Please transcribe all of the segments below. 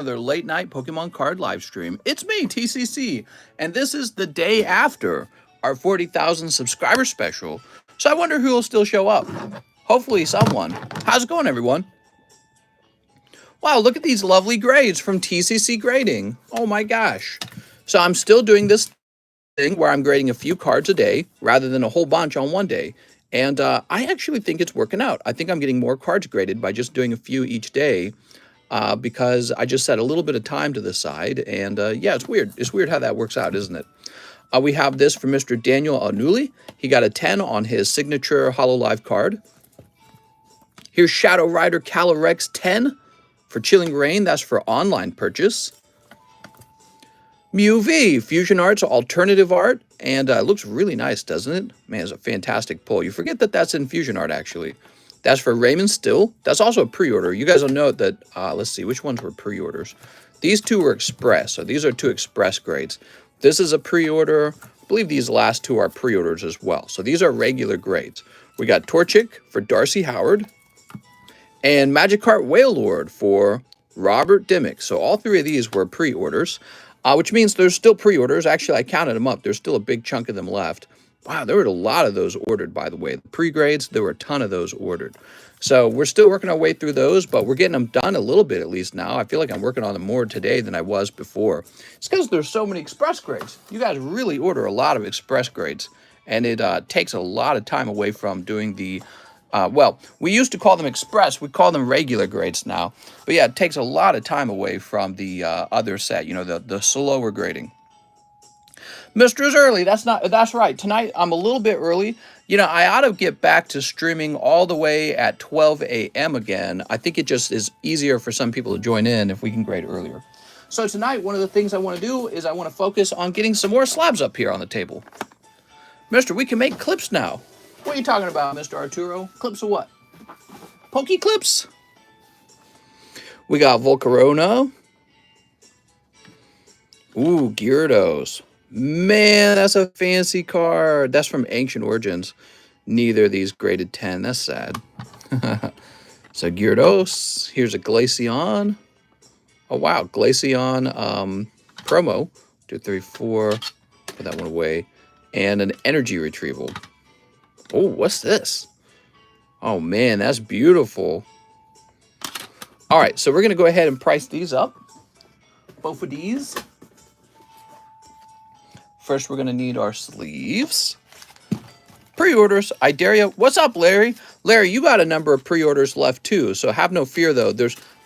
another late night Pokemon card live stream. It's me, TCC, and this is the day after our 40,000 subscriber special. So I wonder who will still show up. Hopefully someone. How's it going, everyone? Wow, look at these lovely grades from TCC Grading. Oh my gosh. So I'm still doing this thing where I'm grading a few cards a day rather than a whole bunch on one day. And I actually think it's working out. I think I'm getting more cards graded by just doing a few each day. Because I just set a little bit of time to the side. And yeah, it's weird. It's weird how that works out, isn't it? We have this from Mr. Daniel Anuli. He got a 10 on his signature Hololive card. Here's Shadow Rider Calyrex 10 for Chilling Rain. That's for online purchase. Mew V, Fusion Arts Alternative Art. And it looks really nice, doesn't it? Man, it's a fantastic pull. You forget that that's in Fusion Art, actually. That's for Raymond Still. That's also a pre-order. You guys will note that, let's see, which ones were pre-orders? These two were express, so these are two express grades. This is a pre-order. I believe these last two are pre-orders as well. So these are regular grades. We got Torchic for Darcy Howard and Magikarp Wailord for Robert Dimmick. So all three of these were pre-orders, which means there's still pre-orders. Actually, I counted them up. There's still a big chunk of them left. Wow, there were a lot of those ordered, by the way. The pre-grades, there were a ton of those ordered. So we're still working our way through those, but we're getting them done a little bit at least now. I feel like I'm working on them more today than I was before. It's because there's so many express grades. You guys really order a lot of express grades, and it takes a lot of time away from doing the, well, we used to call them express. We call them regular grades now. But yeah, it takes a lot of time away from the other set, you know, the slower grading. Mr. is early. That's right. Tonight, I'm a little bit early. You know, I ought to get back to streaming all the way at 12 a.m. again. I think it just is easier for some people to join in if we can grade earlier. So tonight, one of the things I want to do is I want to focus on getting some more slabs up here on the table. Mister, we can make clips now. What are you talking about, Mr. Arturo? Clips of what? Pokey clips? We got Volcarona. Ooh, Gyarados. Man, that's a fancy card. That's from Ancient Origins. Neither of these graded 10. That's sad. So Gyarados. Here's a Glaceon. Oh, wow. Glaceon promo. 2, 3, 4. Put that one away. And an energy retrieval. Oh, what's this? Oh, man, that's beautiful. All right, so we're going to go ahead and price these up. Both of these. First, we're going to need our sleeves. Pre-orders, I dare you. What's up, Larry? Larry, you got a number of pre-orders left, too, so have no fear, though.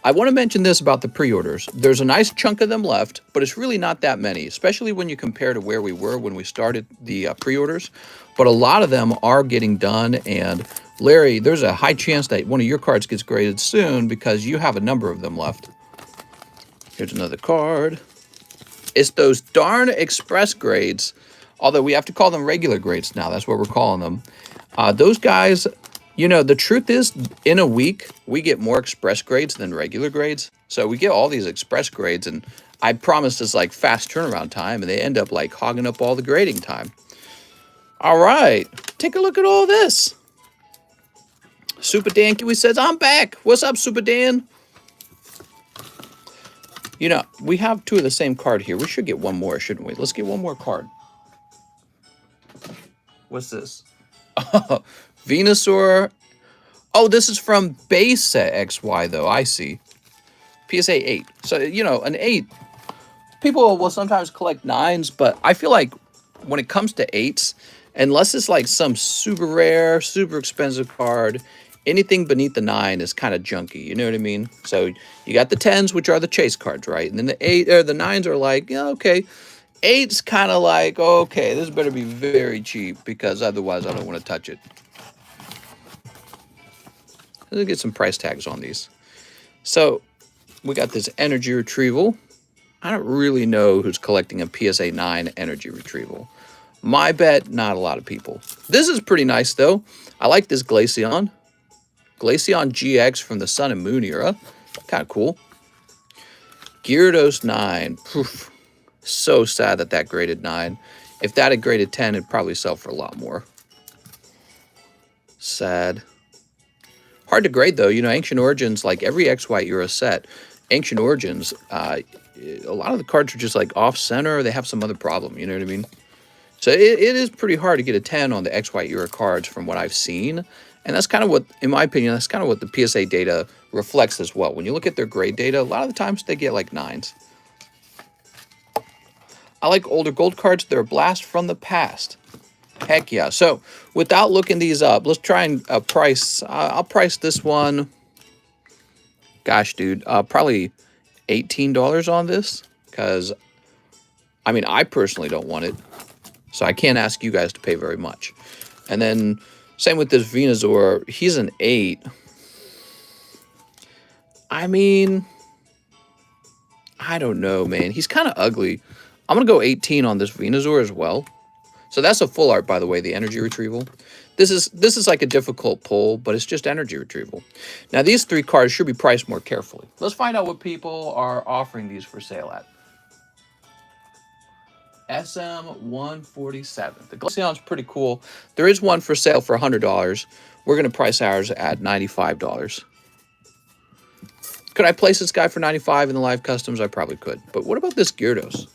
I want to mention this about the pre-orders. There's a nice chunk of them left, but it's really not that many, especially when you compare to where we were when we started the pre-orders. But a lot of them are getting done, and Larry, there's a high chance that one of your cards gets graded soon because you have a number of them left. Here's another card. It's those darn express grades, although we have to call them regular grades now. That's what we're calling them. Those guys, you know, the truth is, in a week, we get more express grades than regular grades. So we get all these express grades, and I promised it's like fast turnaround time, and they end up like hogging up all the grading time. All right, take a look at all this. Super Dan Kiwi says, I'm back. What's up, Super Dan? You know, we have two of the same card here. We should get one more, shouldn't we? Let's get one more card. What's this? Venusaur. Oh, this is from base set XY, though. I see. PSA 8. So, you know, an 8. People will sometimes collect 9s, but I feel like when it comes to 8s, unless it's like some super rare, super expensive card, anything beneath the 9 is kind of junky, you know what I mean? So you got the 10s, which are the chase cards, right? And then the 9s are like, yeah, okay. 8's kind of like, okay, this better be very cheap because otherwise I don't want to touch it. Let's get some price tags on these. So we got this energy retrieval. I don't really know who's collecting a PSA 9 energy retrieval. My bet, not a lot of people. This is pretty nice, though. I like this Glaceon. Glaceon GX from the Sun and Moon era. Kind of cool. Gyarados 9. Poof. So sad that that graded 9. If that had graded 10, it'd probably sell for a lot more. Sad. Hard to grade, though. You know, Ancient Origins, like every XY era set, Ancient Origins, a lot of the cards are just like off center. Or they have some other problem. You know what I mean? So it is pretty hard to get a 10 on the XY era cards from what I've seen. And that's kind of what, in my opinion, that's kind of what the PSA data reflects as well. When you look at their grade data, a lot of the times they get like 9s. I like older gold cards. They're a blast from the past. Heck yeah. So without looking these up, let's try and price. I'll price this one. Gosh, dude, probably $18 on this. Because, I mean, I personally don't want it. So I can't ask you guys to pay very much. And then same with this Venusaur. He's an 8. I mean, I don't know, man. He's kind of ugly. I'm going to go 18 on this Venusaur as well. So that's a full art, by the way, the energy retrieval. This is like a difficult pull, but it's just energy retrieval. Now, these 3 cards should be priced more carefully. Let's find out what people are offering these for sale at. SM147. The Glaceon's pretty cool. There is one for sale for $100. We're going to price ours at $95. Could I place this guy for $95 in the live customs? I probably could. But what about this Gyarados?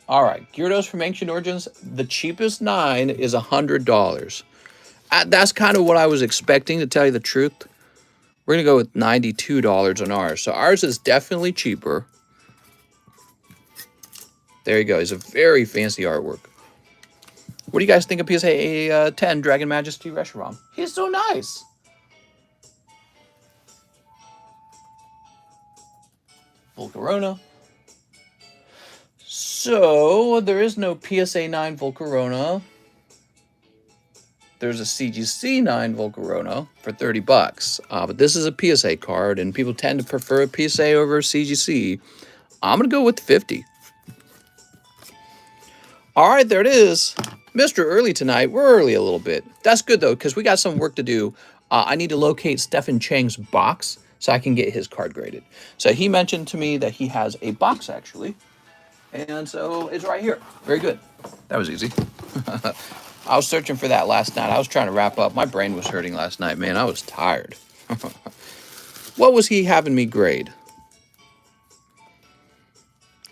All right, Gyarados from Ancient Origins. The cheapest 9 is $100. That's kind of what I was expecting, to tell you the truth. We're going to go with $92 on ours. So ours is definitely cheaper. There you go. It's a very fancy artwork. What do you guys think of PSA 10 Dragon Majesty Reshiram? He's so nice. Volcarona. So there is no PSA 9 Volcarona. There's a CGC 9 Volcarona for $30. But this is a PSA card, and people tend to prefer a PSA over a CGC. I'm going to go with 50. All right, there it is. Mr. Early tonight. We're early a little bit. That's good, though, because we got some work to do. I need to locate Stephen Chang's box so I can get his card graded. So he mentioned to me that he has a box, actually. And so it's right here. Very good. That was easy. I was searching for that last night. I was trying to wrap up. My brain was hurting last night, man. I was tired. What was he having me grade?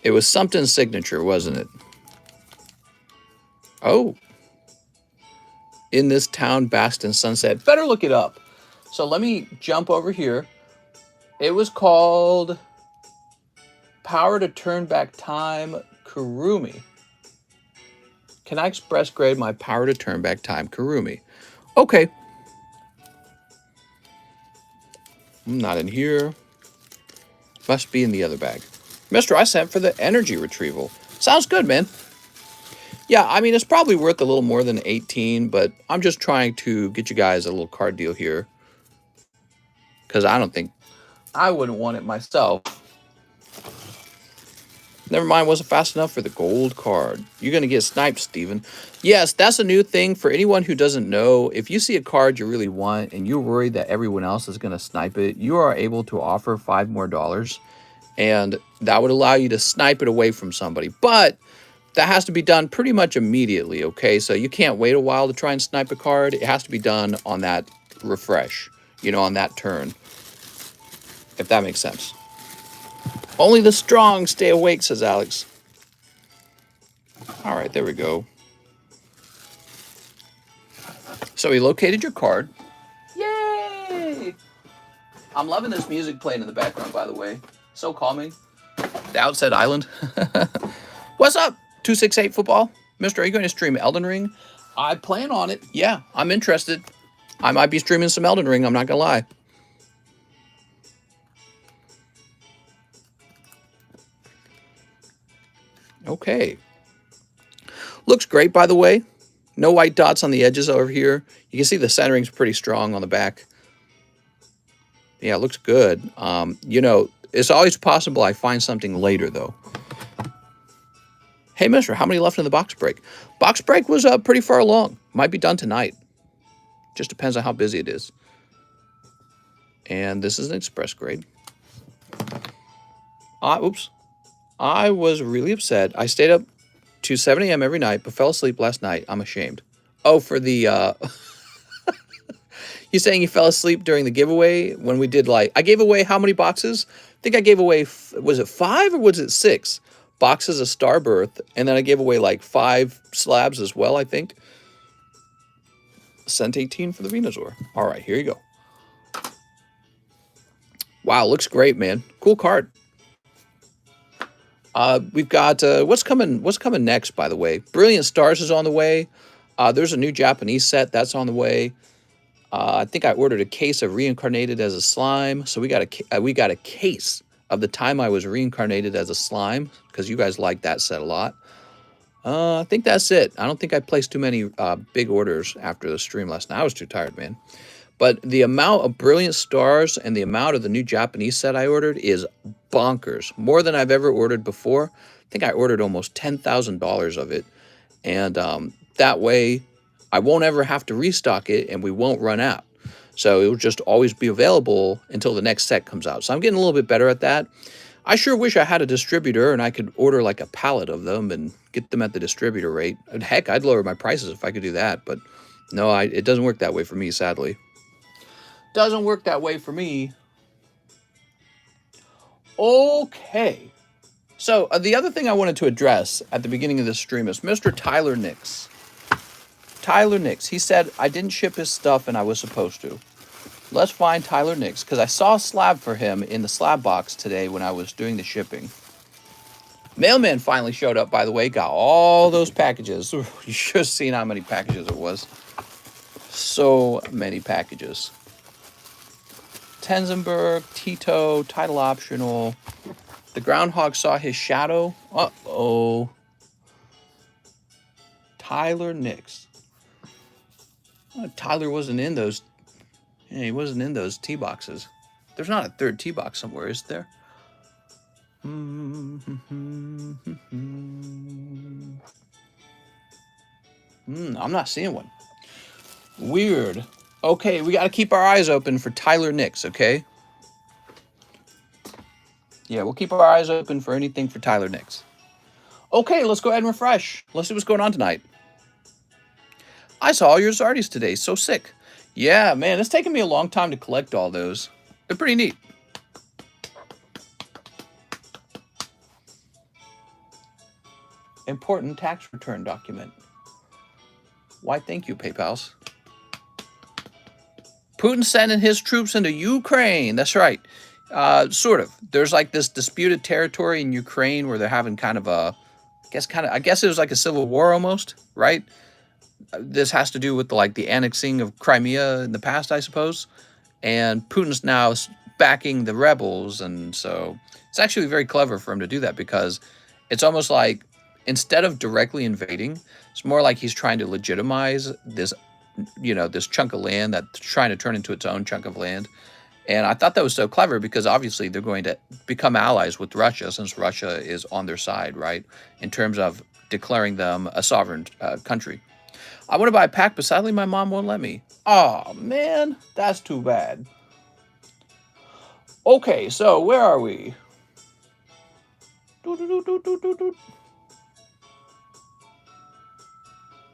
It was something signature, wasn't it? Oh. In this town, Baston Sunset. Better look it up. So let me jump over here. It was called Power to Turn Back Time Kurumi. Can I express grade my Power to Turn Back Time Kurumi? Okay. Not in here. Must be in the other bag. Mister, I sent for the energy retrieval. Sounds good, man. Yeah, I mean, it's probably worth a little more than 18, but I'm just trying to get you guys a little card deal here. Because I don't think I wouldn't want it myself. Never mind, wasn't fast enough for the gold card. You're going to get sniped, Steven. Yes, that's a new thing for anyone who doesn't know. If you see a card you really want and you're worried that everyone else is going to snipe it, you are able to offer $5 more. And that would allow you to snipe it away from somebody. But that has to be done pretty much immediately, okay? So you can't wait a while to try and snipe a card. It has to be done on that refresh, you know, on that turn. If that makes sense. Only the strong stay awake, says Alex. All right, there we go. So we located your card. Yay! I'm loving this music playing in the background, by the way. So calming. The Outset Island. What's up, 268 Football? Mister, are you going to stream Elden Ring? I plan on it. Yeah, I'm interested. I might be streaming some Elden Ring, I'm not going to lie. Okay. Looks great, by the way. No white dots on the edges over here. You can see the centering's pretty strong on the back. Yeah, it looks good. You know, it's always possible I find something later, though. Hey, mister, how many left in the box break? Box break was pretty far along. Might be done tonight. Just depends on how busy it is. And this is an express grade. Oops. I was really upset. I stayed up to 7 a.m. every night, but fell asleep last night. I'm ashamed. Oh, for the he's saying he fell asleep during the giveaway when we did I gave away how many boxes? I think I gave away, was it 5 or was it 6 boxes of Starbirth? And then I gave away like 5 slabs as well, I think. Cent 18 for the Venusaur. All right, here you go. Wow, looks great, man. Cool card. We've got what's coming next, by the way. Brilliant Stars is on the way. There's a new Japanese set that's on the way. I think I ordered a case of Reincarnated as a Slime. So we got a case of the time I was reincarnated as a slime, because you guys like that set a lot. I think that's it. I don't think I placed too many big orders after the stream last night. I was too tired, man. But the amount of Brilliant Stars and the amount of the new Japanese set I ordered is bonkers. More than I've ever ordered before. I think I ordered almost $10,000 of it. And that way, I won't ever have to restock it and we won't run out. So it will just always be available until the next set comes out. So I'm getting a little bit better at that. I sure wish I had a distributor and I could order like a pallet of them and get them at the distributor rate. And heck, I'd lower my prices if I could do that. But no, it doesn't work that way for me, sadly. Doesn't work that way for me. Okay. So the other thing I wanted to address at the beginning of this stream is Mr. Tyler Nix. Tyler Nix. He said I didn't ship his stuff and I was supposed to. Let's find Tyler Nix, because I saw a slab for him in the slab box today when I was doing the shipping. Mailman finally showed up, by the way. Got all those packages. You should have seen how many packages it was. So many packages. Tenzenberg, Tito, title optional. The groundhog saw his shadow. Uh-oh. Tyler Nix. Tyler wasn't in those. Yeah, he wasn't in those tea boxes. There's not a third tea box somewhere, is there? I'm not seeing one. Weird. Okay, we got to keep our eyes open for Tyler Nix, okay? Yeah, we'll keep our eyes open for anything for Tyler Nix. Okay, let's go ahead and refresh. Let's see what's going on tonight. I saw all your Zardies today. So sick. Yeah, man, it's taken me a long time to collect all those. They're pretty neat. Important tax return document. Why, thank you, PayPals. Putin sending his troops into Ukraine. That's right. Sort of. There's like this disputed territory in Ukraine where they're having kind of a, I guess it was like a civil war almost, right? This has to do with the annexing of Crimea in the past, I suppose. And Putin's now backing the rebels. And so it's actually very clever for him to do that, because it's almost like instead of directly invading, it's more like he's trying to legitimize this, this chunk of land that's trying to turn into its own chunk of land. And I thought that was so clever, because obviously they're going to become allies with Russia, since Russia is on their side, right? In terms of declaring them a sovereign country. I want to buy a pack, but sadly my mom won't let me. Oh, man, that's too bad. Okay, so where are we?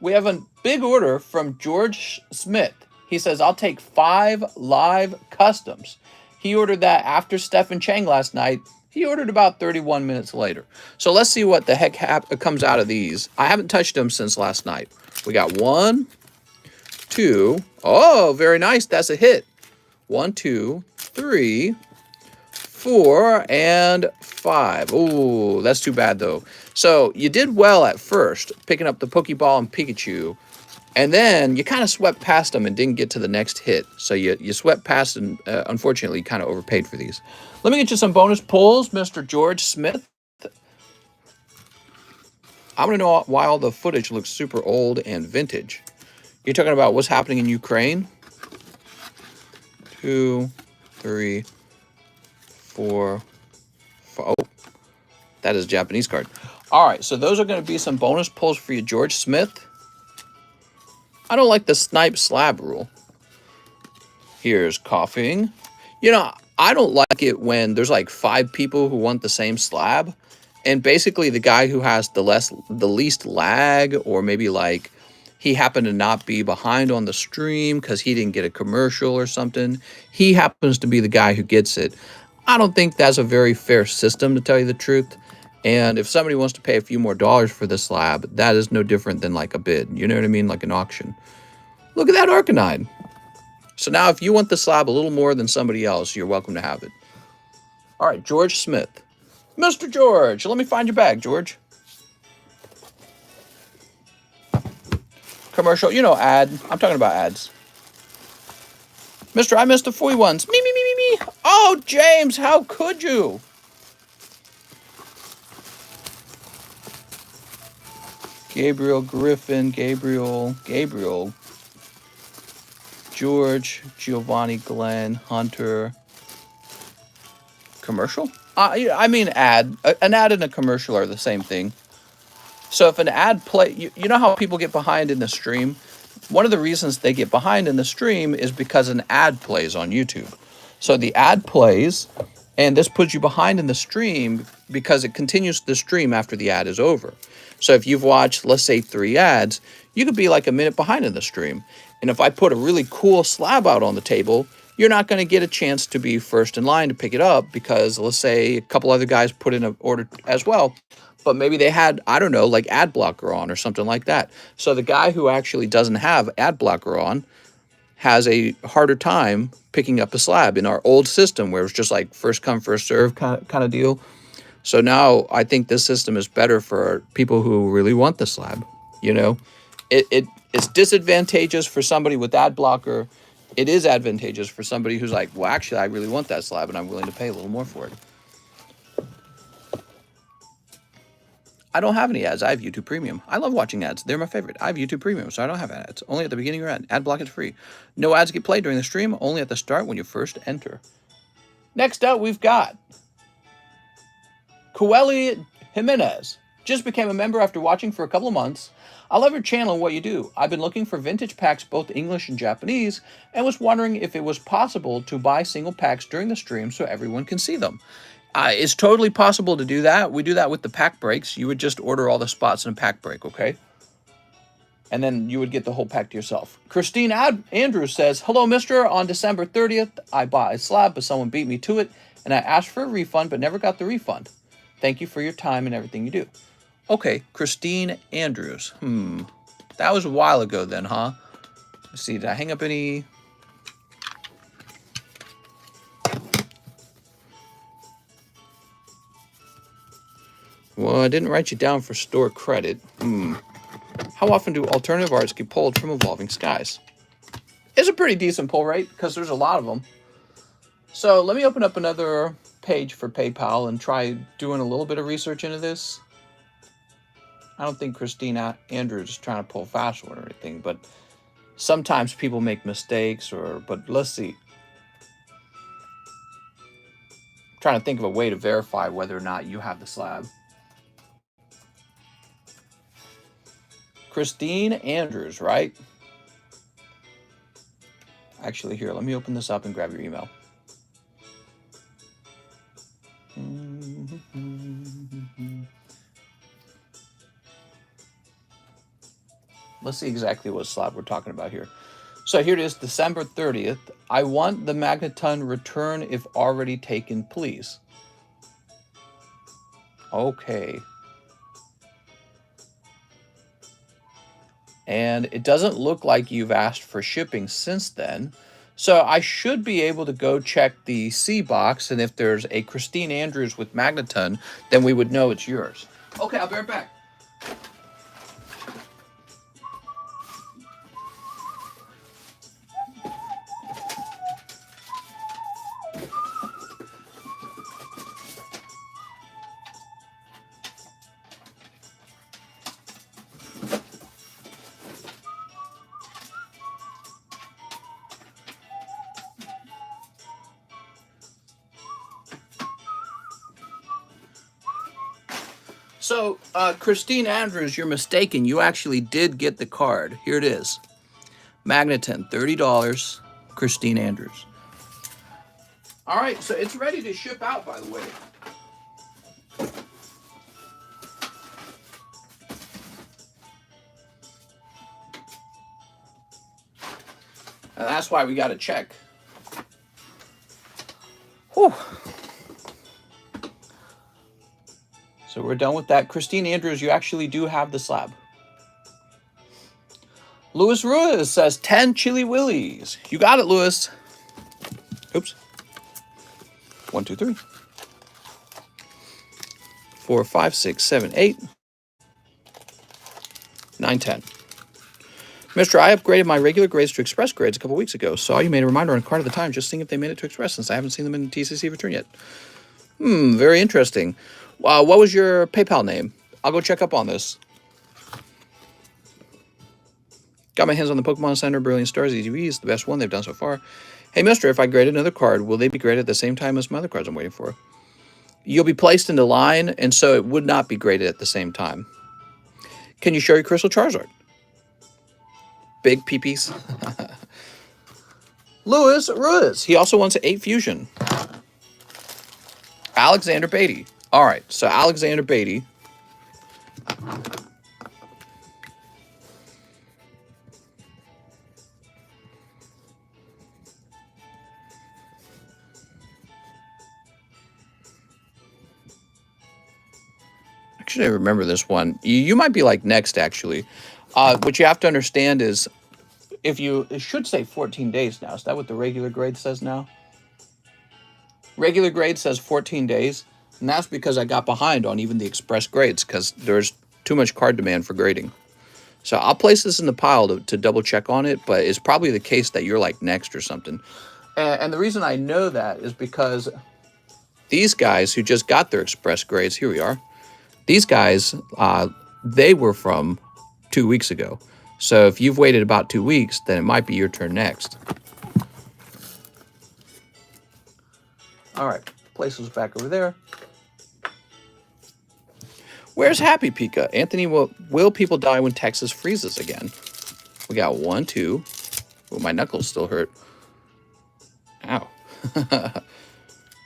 We have a big order from George Smith. He says, I'll take 5 live customs. He ordered that after Stephen Chang last night. He ordered about 31 minutes later. So let's see what the heck comes out of these. I haven't touched them since last night. We got 1, 2. Oh, very nice. That's a hit. 1, 2, 3, 4, and 5. Oh, that's too bad, though. So you did well at first, picking up the Pokeball and Pikachu. And then you kind of swept past them and didn't get to the next hit. So you swept past and unfortunately kind of overpaid for these. Let me get you some bonus pulls, Mr. George Smith. I want to know why all the footage looks super old and vintage. You're talking about what's happening in Ukraine? 2, 3, 4, 5. Oh, that is a Japanese card. All right, so those are going to be some bonus pulls for you, George Smith. I don't like the snipe slab rule. Here's coughing. I don't like it when there's like 5 people who want the same slab. And basically the guy who has the least lag, or maybe like he happened to not be behind on the stream because he didn't get a commercial or something. He happens to be the guy who gets it. I don't think that's a very fair system, to tell you the truth. And if somebody wants to pay a few more dollars for this slab, that is no different than like a bid. You know what I mean? Like an auction. Look at that Arcanine. So now if you want the slab a little more than somebody else, you're welcome to have it. All right, George Smith. Mr. George, let me find your bag, George. Commercial, you know, ad. I'm talking about ads. Mr. I missed the Foy ones. Me. Oh, James, how could you? Gabriel Griffin, Gabriel, George, Giovanni, Glenn, Hunter. Commercial? I mean ad. An ad and a commercial are the same thing. So if an ad play, you know how people get behind in the stream? One of the reasons they get behind in the stream is because an ad plays on YouTube. So the ad plays, and this puts you behind in the stream because it continues the stream after the ad is over. So if you've watched, let's say, 3 ads, you could be like a minute behind in the stream. And if I put a really cool slab out on the table, you're not going to get a chance to be first in line to pick it up because, let's say, a couple other guys put in an order as well. But maybe they had, I don't know, like ad blocker on or something like that. So the guy who actually doesn't have ad blocker on has a harder time picking up a slab in our old system where it was just like first come, first serve kind of deal. So now I think this system is better for people who really want the slab. You know, it's disadvantageous for somebody with ad blocker. It is advantageous for somebody who's like, well, actually, I really want that slab and I'm willing to pay a little more for it. I don't have any ads. I have YouTube Premium. I love watching ads. They're my favorite. I have YouTube Premium, so I don't have ads. Only at the beginning or end. Ad block is free. No ads get played during the stream, only at the start when you first enter. Next up, we've got Coeli Jimenez. Just became a member after watching for a couple of months. I love your channel and what you do. I've been looking for vintage packs, both English and Japanese, and was wondering if it was possible to buy single packs during the stream so everyone can see them. It's totally possible to do that. We do that with the pack breaks. You would just order all the spots in a pack break, okay? And then you would get the whole pack to yourself. Christine Andrews says, hello, mister. On December 30th, I bought a slab, but someone beat me to it, and I asked for a refund, but never got the refund. Thank you for your time and everything you do. Okay, Christine Andrews. That was a while ago then, huh? Let's see, did I hang up any... Well, I didn't write you down for store credit. How often do alternative arts get pulled from Evolving Skies? It's a pretty decent pull rate because there's a lot of them. So let me open up another page for PayPal and try doing a little bit of research into this. I don't think Christina Andrews is trying to pull fast one or anything, but sometimes people make mistakes but let's see. I'm trying to think of a way to verify whether or not you have the slab. Christine Andrews, right? Actually, here, let me open this up and grab your email. Let's see exactly what slab we're talking about here. So here it is, December 30th. I want the Magneton return if already taken, please. Okay. And it doesn't look like you've asked for shipping since then. So I should be able to go check the C box, and if there's a Christine Andrews with Magneton, then we would know it's yours. Okay, I'll be right back. So, Christine Andrews, you're mistaken. You actually did get the card. Here it is. Magneton, $30. Christine Andrews. All right, so it's ready to ship out, by the way. And that's why we got to check. Whew. So we're done with that. Christine Andrews, you actually do have the slab. Louis Ruiz says 10 Chili Willies. You got it, Louis. Oops. 1, 2, 3. 4, 5, 6, 7, 8. 9, 10. Mister, I upgraded my regular grades to Express grades a couple weeks ago. Saw you made a reminder on a card at the time, just seeing if they made it to Express, since I haven't seen them in TCC return yet. Very interesting. What was your PayPal name? I'll go check up on this. Got my hands on the Pokemon Center Brilliant Stars ETV is the best one they've done so far. Hey, mister, if I grade another card, will they be graded at the same time as my other cards I'm waiting for? You'll be placed into line, and so it would not be graded at the same time. Can you show your Crystal Charizard? Big peepees. Louis Ruiz. He also wants an 8 Fusion. Alexander Beatty. All right, so Alexander Beatty. Actually, I remember this one. You might be like next, actually. What you have to understand is, it should say 14 days now. Is that what the regular grade says now? Regular grade says 14 days, and that's because I got behind on even the express grades because there's too much card demand for grading. So I'll place this in the pile to double check on it, but it's probably the case that you're like next or something. And the reason I know that is because these guys who just got their express grades, here we are. These guys, they were from 2 weeks ago. So if you've waited about 2 weeks, then it might be your turn next. All right, place those back over there. Where's Happy Pika? Anthony, will people die when Texas freezes again? We got 1, 2. Oh, my knuckles still hurt. Ow.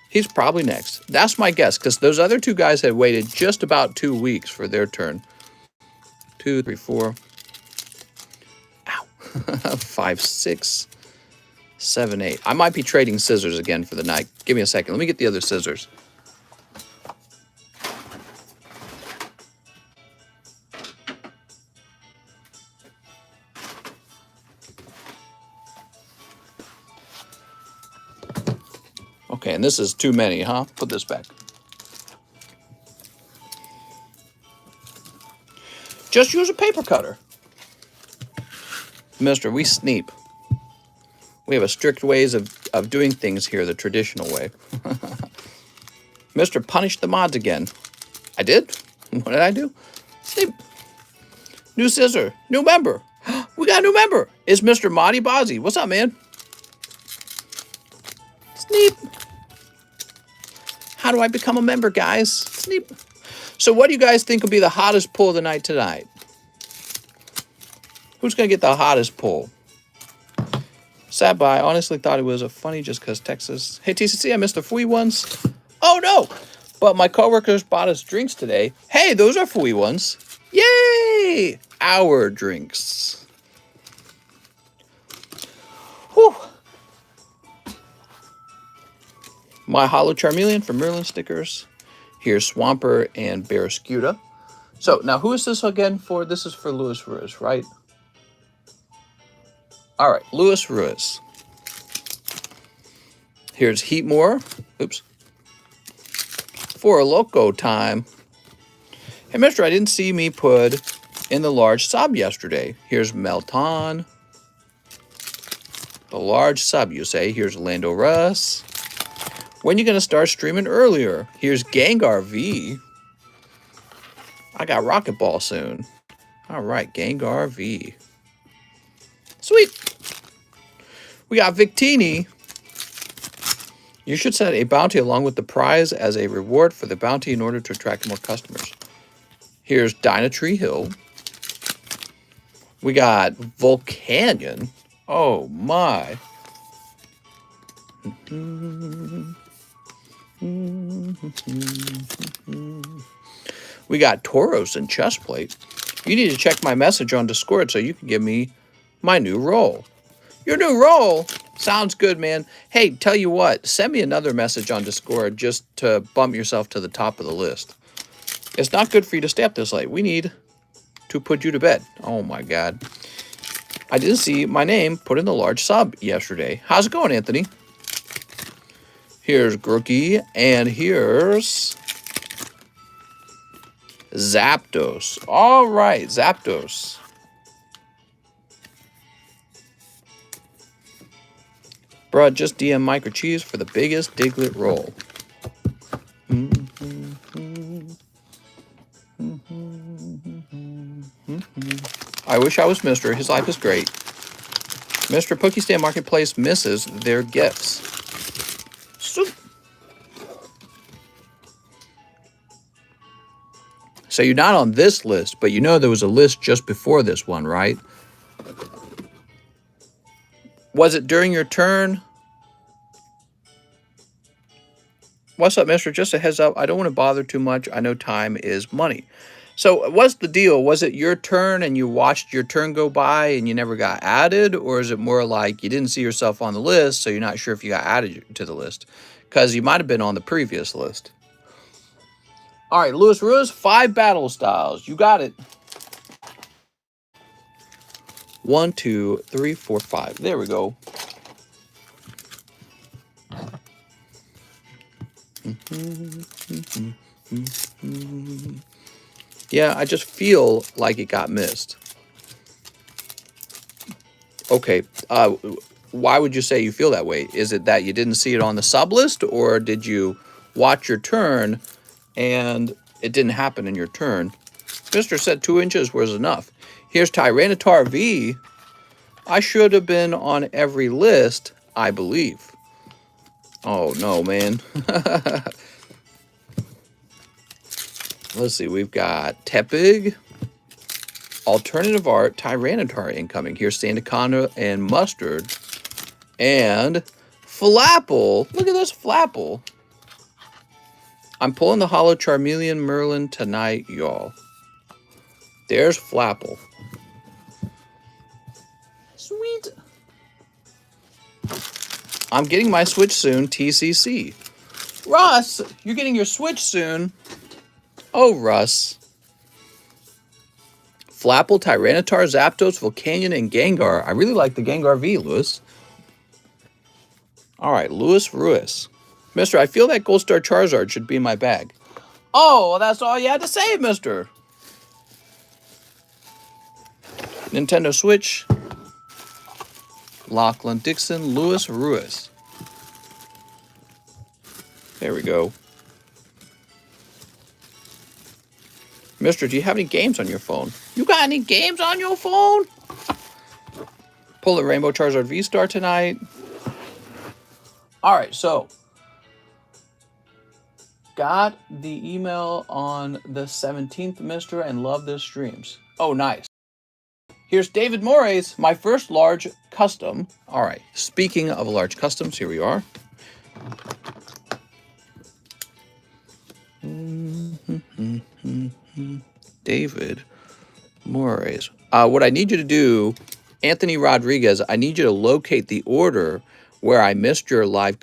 He's probably next. That's my guess, because those other 2 guys had waited just about 2 weeks for their turn. 2, 3, 4. Ow. 5, 6, 7, 8. I might be trading scissors again for the night. Give me a second. Let me get the other scissors. Okay, and this is too many, huh? Put this back. Just use a paper cutter. Mister, we sneep. We have a strict ways of doing things here the traditional way. Mister, punish the mods again. I did? What did I do? Sneep. New scissor. New member. We got a new member. It's Mr. Monty Bozzy. What's up, man? Sneep. How do I become a member, guys? Sneep. So what do you guys think will be the hottest pull of the night tonight? Who's going to get the hottest pull? Sad by. I honestly thought it was a funny just because Texas. Hey, TCC, I missed the free ones. Oh, no. But my coworkers bought us drinks today. Hey, those are free ones. Yay! Our drinks. Whew. My Hollow Charmeleon from Merlin Stickers. Here's Swampert and Barraskewda. So, now who is this again for? This is for Louis Ruiz, right? All right, Louis Ruiz. Here's Heatmore. Oops. For a Loco time. Hey, mister, I didn't see me put in the large sub yesterday. Here's Melton. The large sub, you say. Here's Lando Russ. When you going to start streaming earlier? Here's Gengar V. I got Rocket Ball soon. All right, Gengar V. Sweet. We got Victini. You should set a bounty along with the prize as a reward for the bounty in order to attract more customers. Here's Dynatree Hill. We got Volcanion. Oh, my. We got Tauros and Chestplate. You need to check my message on Discord so you can give me my new role. Your new role? Sounds good, man. Hey, tell you what, send me another message on Discord just to bump yourself to the top of the list. It's not good for you to stay up this late. We need to put you to bed. Oh my God. I didn't see my name put in the large sub yesterday. How's it going, Anthony? Here's Grooky, and here's Zapdos. All right, Zapdos. Bruh, just DM Micro Cheese for the biggest Diglett roll. I wish I was Mr. His life is great. Mr. Pokestand Marketplace misses their gifts. So you're not on this list, but you know there was a list just before this one, right? Was it during your turn? What's up, mister? Just a heads up, I don't want to bother too much. I know time is money. So what's the deal? Was it your turn and you watched your turn go by and you never got added? Or is it more like you didn't see yourself on the list, so you're not sure if you got added to the list? Because you might have been on the previous list. All right, Lewis Ruiz, 5 battle styles. You got it. 1, 2, 3, 4, 5. There we go. Yeah, I just feel like it got missed. Okay, why would you say you feel that way? Is it that you didn't see it on the sub list, or did you watch your turn and it didn't happen in your turn? Mr. said 2 inches was enough. Here's Tyranitar V. I should have been on every list, I believe. Oh, no, man. Let's see. We've got Tepig, Alternative Art, Tyranitar incoming. Here's Sandaconda and Mustard. And Flapple. Look at this Flapple. I'm pulling the Holo Charmeleon Merlin tonight, y'all. There's Flapple. Sweet. I'm getting my Switch soon, TCC. Russ, you're getting your Switch soon. Oh, Russ. Flapple, Tyranitar, Zapdos, Volcanion, and Gengar. I really like the Gengar V, Lewis. All right, Lewis Ruiz. Mister, I feel that Gold Star Charizard should be in my bag. Oh, well, that's all you had to say, mister. Nintendo Switch. Lachlan Dixon, Lewis Ruiz. There we go. Mister, do you have any games on your phone? You got any games on your phone? Pull a Rainbow Charizard V-Star tonight. All right, so got the email on the 17th, mister, and love this streams. Oh, nice. Here's David Moraes, my first large custom. All right, speaking of large customs, here we are. David Moraes. What I need you to do, Anthony Rodriguez, I need you to locate the order where I missed your live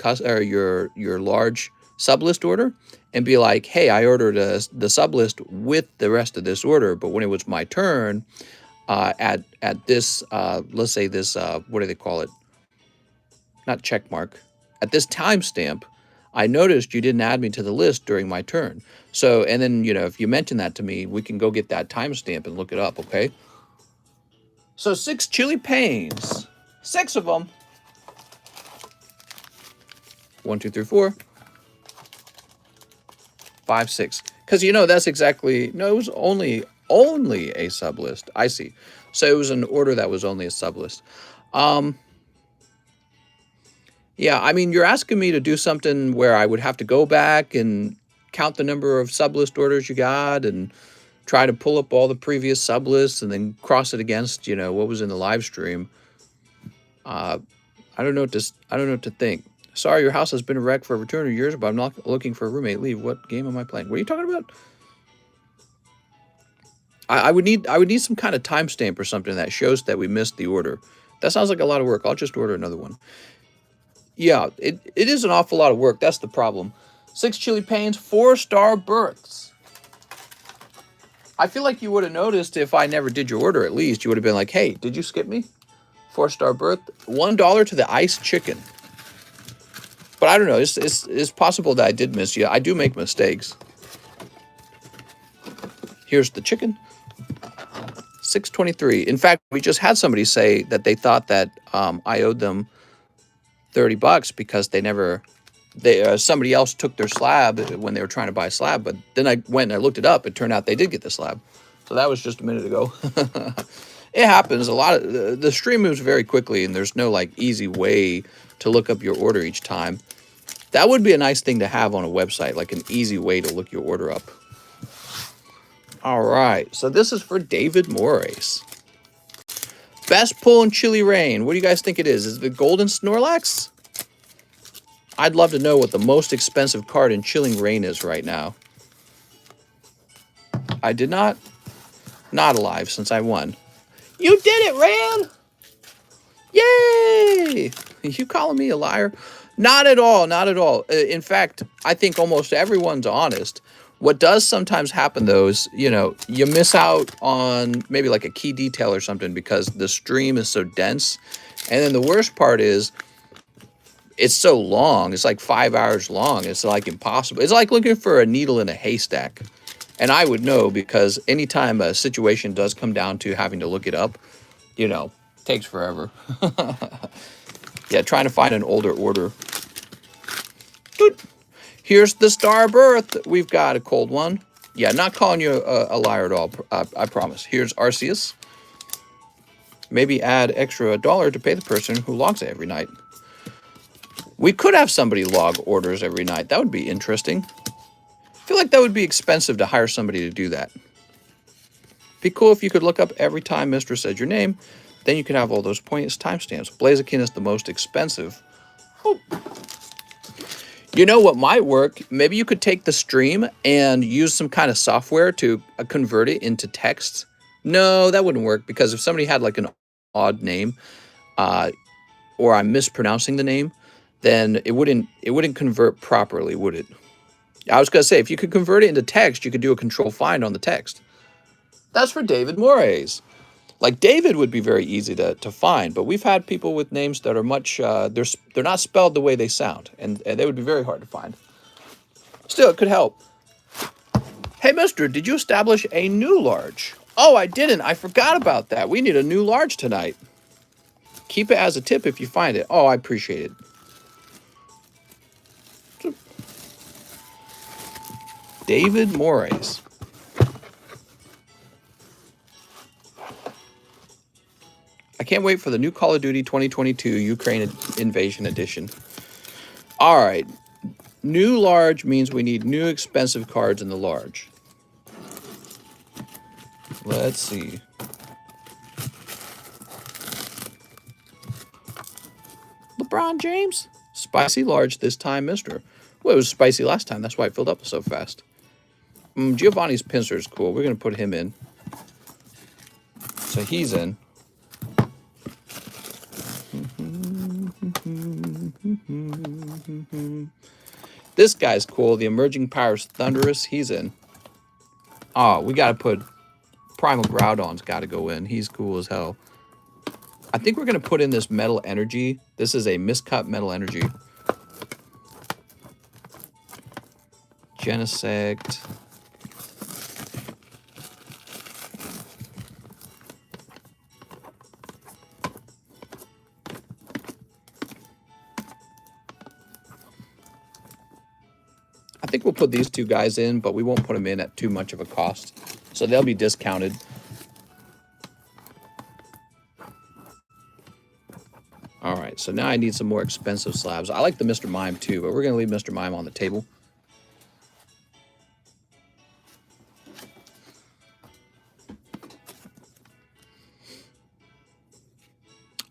your large sublist order, and be like, hey, I ordered the sublist with the rest of this order, but when it was my turn, at this let's say this what do they call it? Not check mark. At this timestamp, I noticed you didn't add me to the list during my turn. So, and then, you know, if you mention that to me, we can go get that timestamp and look it up, okay? So 6 chili pains. 6 of them. 1, 2, 3, 4. 5, 6. Because, you know, that's exactly... No, it was only a sublist. I see. So it was an order that was only a sublist. Yeah, I mean, you're asking me to do something where I would have to go back and count the number of sublist orders you got and try to pull up all the previous sublists and then cross it against, you know, what was in the live stream. I don't know what to think. Sorry, your house has been a wreck for over 200 years, but I'm not looking for a roommate. Leave. What game am I playing? What are you talking about? I would need some kind of timestamp or something that shows that we missed the order. That sounds like a lot of work. I'll just order another one. Yeah, it is an awful lot of work. That's the problem. 6 chili pains, 4-star berths. I feel like you would have noticed if I never did your order at least. You would have been like, hey, did you skip me? 4-star berth. $1 to the iced chicken. But I don't know. It's possible that I did miss you. I do make mistakes. Here's the chicken. $6.23. In fact, we just had somebody say that they thought that I owed them $30 because somebody else took their slab when they were trying to buy a slab. But then I went and I looked it up. It turned out they did get the slab. So that was just a minute ago. It happens. A lot of the stream moves very quickly, and there's no like easy way to look up your order each time. That would be a nice thing to have on a website, like an easy way to look your order up. All right, so this is for David Moraes. Best pull in Chili Rain. What do you guys think it is? Is it the Golden Snorlax? I'd love to know what the most expensive card in Chilling Rain is right now. I did not. Not alive since I won. You did it, Ran! Yay! You calling me a liar? Not at all, not at all. In fact, I think almost everyone's honest. What does sometimes happen, though, is, you know, you miss out on maybe like a key detail or something because the stream is so dense. And then the worst part is it's so long. It's like 5 hours long. It's like impossible. It's like looking for a needle in a haystack. And I would know because anytime a situation does come down to having to look it up, you know, takes forever. Yeah, trying to find an older order. Doot. Here's the star berth. We've got a cold one. Yeah, not calling you a liar at all, I promise. Here's Arceus. Maybe add extra $1 to pay the person who logs it every night. We could have somebody log orders every night. That would be interesting. I feel like that would be expensive to hire somebody to do that. Be cool if you could look up every time Mistress said your name. Then you could have all those points timestamps. Blaziken is the most expensive. Oh. You know what might work? Maybe you could take the stream and use some kind of software to convert it into text. No, that wouldn't work because if somebody had like an odd name, or I'm mispronouncing the name, then it wouldn't convert properly, would it? I was gonna say if you could convert it into text, you could do a control find on the text. That's for David Moraes. Like David would be very easy to find, but we've had people with names that are much, they're not spelled the way they sound, and they would be very hard to find. Still, it could help. Hey, mister, did you establish a new large? Oh, I didn't. I forgot about that. We need a new large tonight. Keep it as a tip if you find it. Oh, I appreciate it. David Moraes. I can't wait for the new Call of Duty 2022 Ukraine Invasion Edition. All right. New large means we need new expensive cards in the large. Let's see. LeBron James? Spicy large this time, mister. Well, it was spicy last time. That's why it filled up so fast. Giovanni's pincer is cool. We're going to put him in. So he's in. This guy's cool. The Emerging Powers Thunderous. He's in. Oh, we got to put Primal Groudon's got to go in. He's cool as hell. I think we're going to put in this Metal Energy. This is a miscut Metal Energy. Genesect. I think we'll put these two guys in, but we won't put them in at too much of a cost. So they'll be discounted. All right, so now I need some more expensive slabs. I like the Mr. Mime too, but we're going to leave Mr. Mime on the table.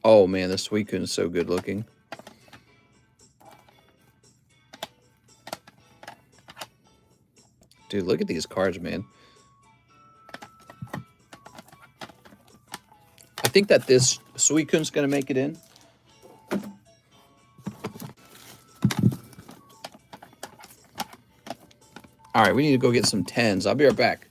Oh man, this Suicune is so good looking. Dude, look at these cards, man. I think that this Suikun's going to make it in. All right, we need to go get some 10s. I'll be right back.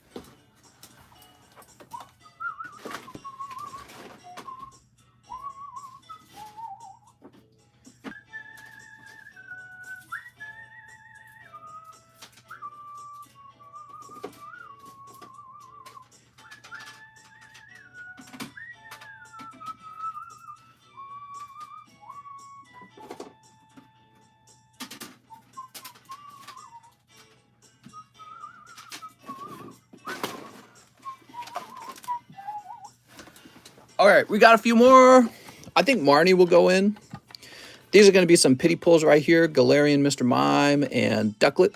All right, we got a few more. I think Marnie will go in. These are going to be some pity pulls right here. Galarian, Mr. Mime, and Ducklet.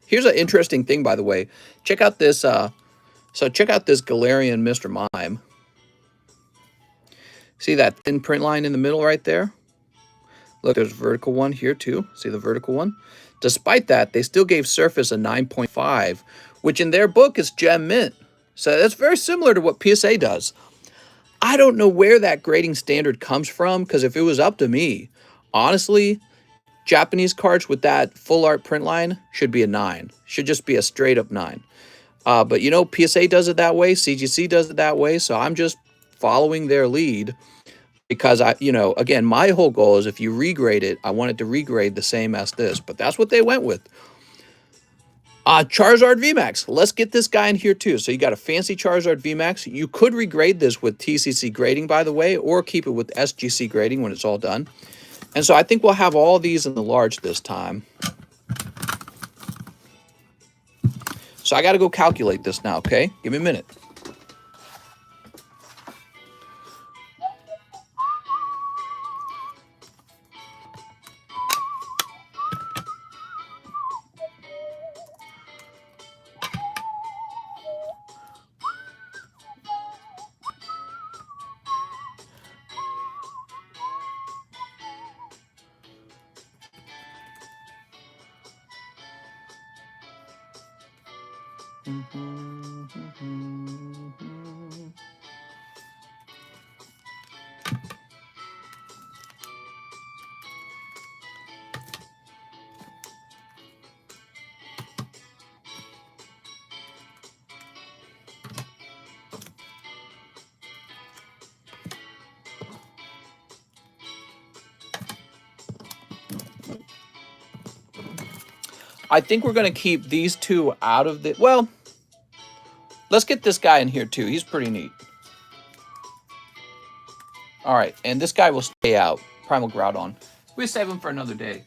Here's an interesting thing, by the way. Check out this. Check out this Galarian, Mr. Mime. See that thin print line in the middle right there? Look, there's a vertical one here too. See the vertical one? Despite that, they still gave Surface a 9.5, which in their book is Gem Mint. So that's very similar to what PSA does. I don't know where that grading standard comes from, because if it was up to me, honestly, Japanese cards with that full art print line should be a 9. Should just be a straight up 9. But you know, PSA does it that way, CGC does it that way, so I'm just following their lead, because again, my whole goal is if you regrade it, I want it to regrade the same as this, but that's what they went with. Charizard VMAX. Let's get this guy in here too. So you got a fancy Charizard VMAX. You could regrade this with TCC grading, by the way, or keep it with SGC grading when it's all done. And so I think we'll have all these in the large this time. So I got to go calculate this now, okay? Give me a minute. I think we're going to keep these two out of the... Well, let's get this guy in here too. He's pretty neat. All right, and this guy will stay out. Primal Groudon. We'll save him for another day.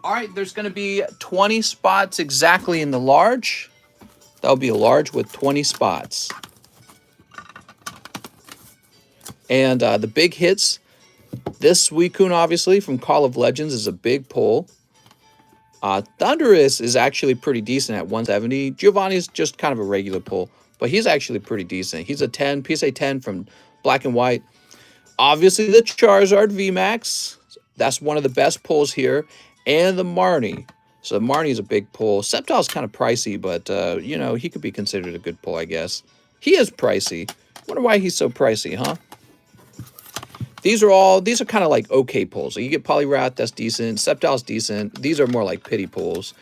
All right, there's going to be 20 spots exactly in the large. That'll be a large with 20 spots. And the big hits, this Suicune, obviously, from Call of Legends is a big pull. Thundurus is actually pretty decent at 170. Giovanni's just kind of a regular pull, but he's actually pretty decent. He's a 10, PSA 10 from Black and White. Obviously, the Charizard VMAX. That's one of the best pulls here. And the Marnie. So the Marnie's a big pull. Sceptile's kind of pricey, but, you know, he could be considered a good pull, I guess. He is pricey. Wonder why he's so pricey, huh? These are kind of like okay pulls. So you get Poliwrath, that's decent. Sceptile's decent. These are more like pity pulls.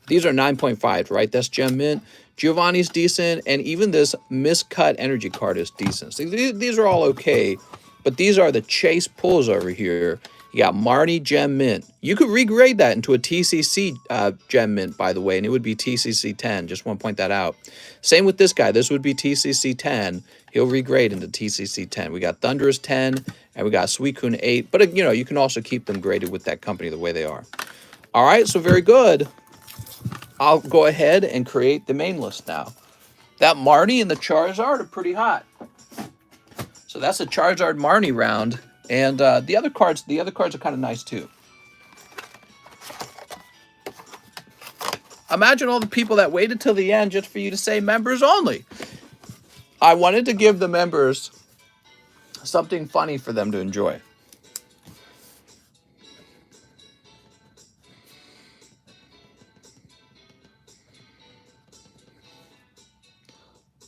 These are 9.5, right? That's Gem Mint. Giovanni's decent. And even this miscut energy card is decent. So these are all okay. But these are the chase pulls over here. You got Marnie Gem Mint. You could regrade that into a TCC Gem Mint, by the way, and it would be TCC 10. Just want to point that out. Same with this guy. This would be TCC 10. He'll regrade into TCC 10. We got Thundurus 10, and we got Suicune 8. But, you know, you can also keep them graded with that company the way they are. All right, so very good. I'll go ahead and create the main list now. That Marnie and the Charizard are pretty hot. So that's a Charizard Marnie round. And the other cards are kind of nice too. Imagine all the people that waited till the end just for you to say members only. I wanted to give the members something funny for them to enjoy.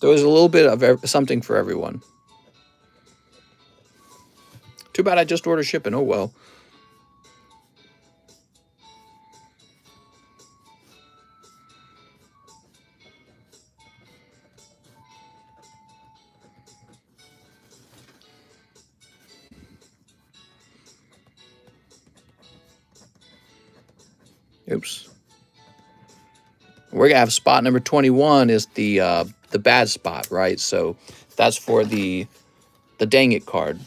There was a little bit of something for everyone. bad I just ordered shipping. Oh, well. Oops. We're going to have spot number 21 is the bad spot, right? So that's for the dang it card.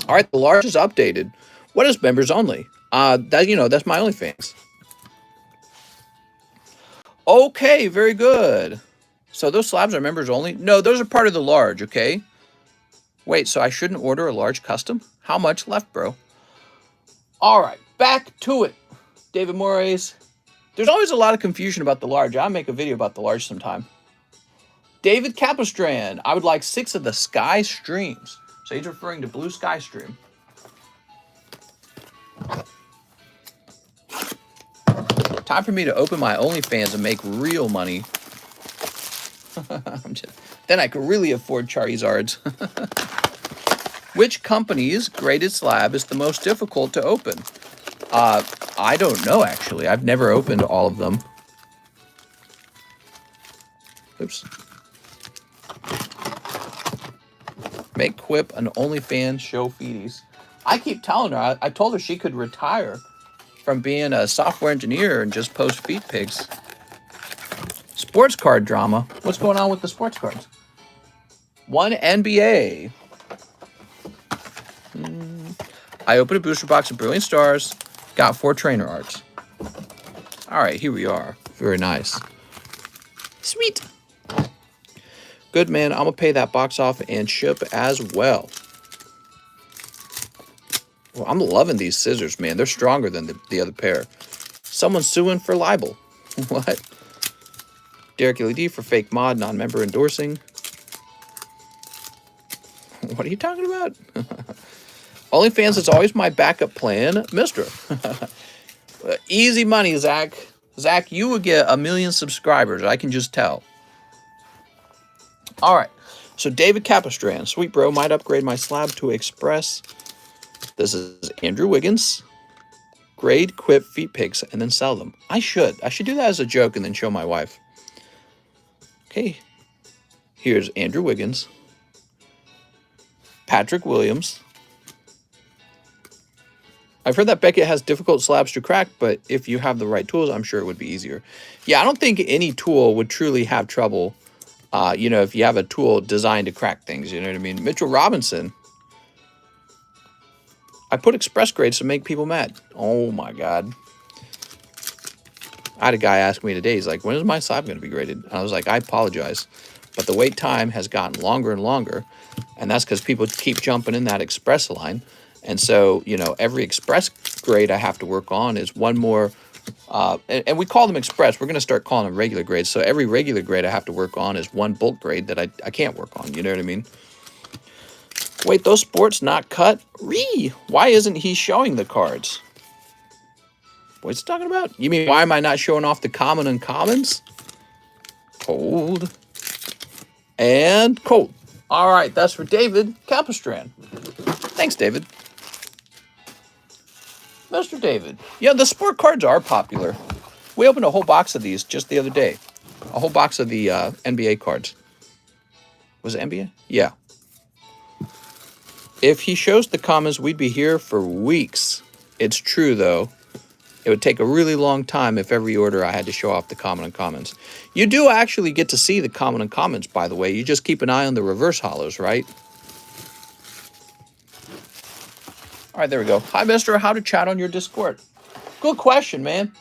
All right, the large is updated. What is members only? That's my OnlyFans. Okay, very good. So those slabs are members only? No, those are part of the large, okay? Wait, so I shouldn't order a large custom? How much left, bro? All right, back to it. David Moraes. There's always a lot of confusion about the large. I'll make a video about the large sometime. David Capistrand. I would like 6 of the Sky Streams. So he's referring to Blue Sky Stream. Time for me to open my OnlyFans and make real money. Then I could really afford Charizards. Which company's graded slab is the most difficult to open? I don't know, actually. I've never opened all of them. Oops. Make Quip an OnlyFans show feeties. I keep telling her, I told her she could retire from being a software engineer and just post feed pics. Sports card drama. What's going on with the sports cards? 1 NBA. I opened a booster box of Brilliant Stars. Got 4 trainer arts. All right, here we are. Very nice. Sweet. Good, man. I'm going to pay that box off and ship as well. Well, I'm loving these scissors, man. They're stronger than the other pair. Someone's suing for libel. What? Derek LED for fake mod, non-member endorsing. What are you talking about? OnlyFans is always my backup plan, mister. Easy money, Zach. Zach, you would get 1 million subscribers. I can just tell. All right. So David Capistrand. Sweet bro, might upgrade my slab to Express. This is Andrew Wiggins. Grade, Quip, feet pics, and then sell them. I should do that as a joke and then show my wife. Okay. Here's Andrew Wiggins. Patrick Williams. I've heard that Beckett has difficult slabs to crack, but if you have the right tools, I'm sure it would be easier. Yeah, I don't think any tool would truly have trouble, if you have a tool designed to crack things, you know what I mean? Mitchell Robinson. I put express grades to make people mad. Oh, my God. I had a guy ask me today, he's like, when is my slab going to be graded? And I was like, I apologize, but the wait time has gotten longer and longer, and that's because people keep jumping in that express line. And so, every express grade I have to work on is one more, and we call them express. We're going to start calling them regular grades. So every regular grade I have to work on is one bulk grade that I can't work on. You know what I mean? Wait, those sports not cut? Why isn't he showing the cards? What's he talking about? You mean, why am I not showing off the common and commons? Cold. And cold. All right, that's for David Capistrand. Thanks, David. Mr. David. Yeah, the sport cards are popular. We opened a whole box of these just the other day. A whole box of the NBA cards. Was it NBA? Yeah. If he shows the commons, we'd be here for weeks. It's true, though. It would take a really long time if every order I had to show off the common and commons. You do actually get to see the common and commons, by the way. You just keep an eye on the reverse hollows, right? All right, there we go. Hi, mister. How to chat on your Discord? Good question, man.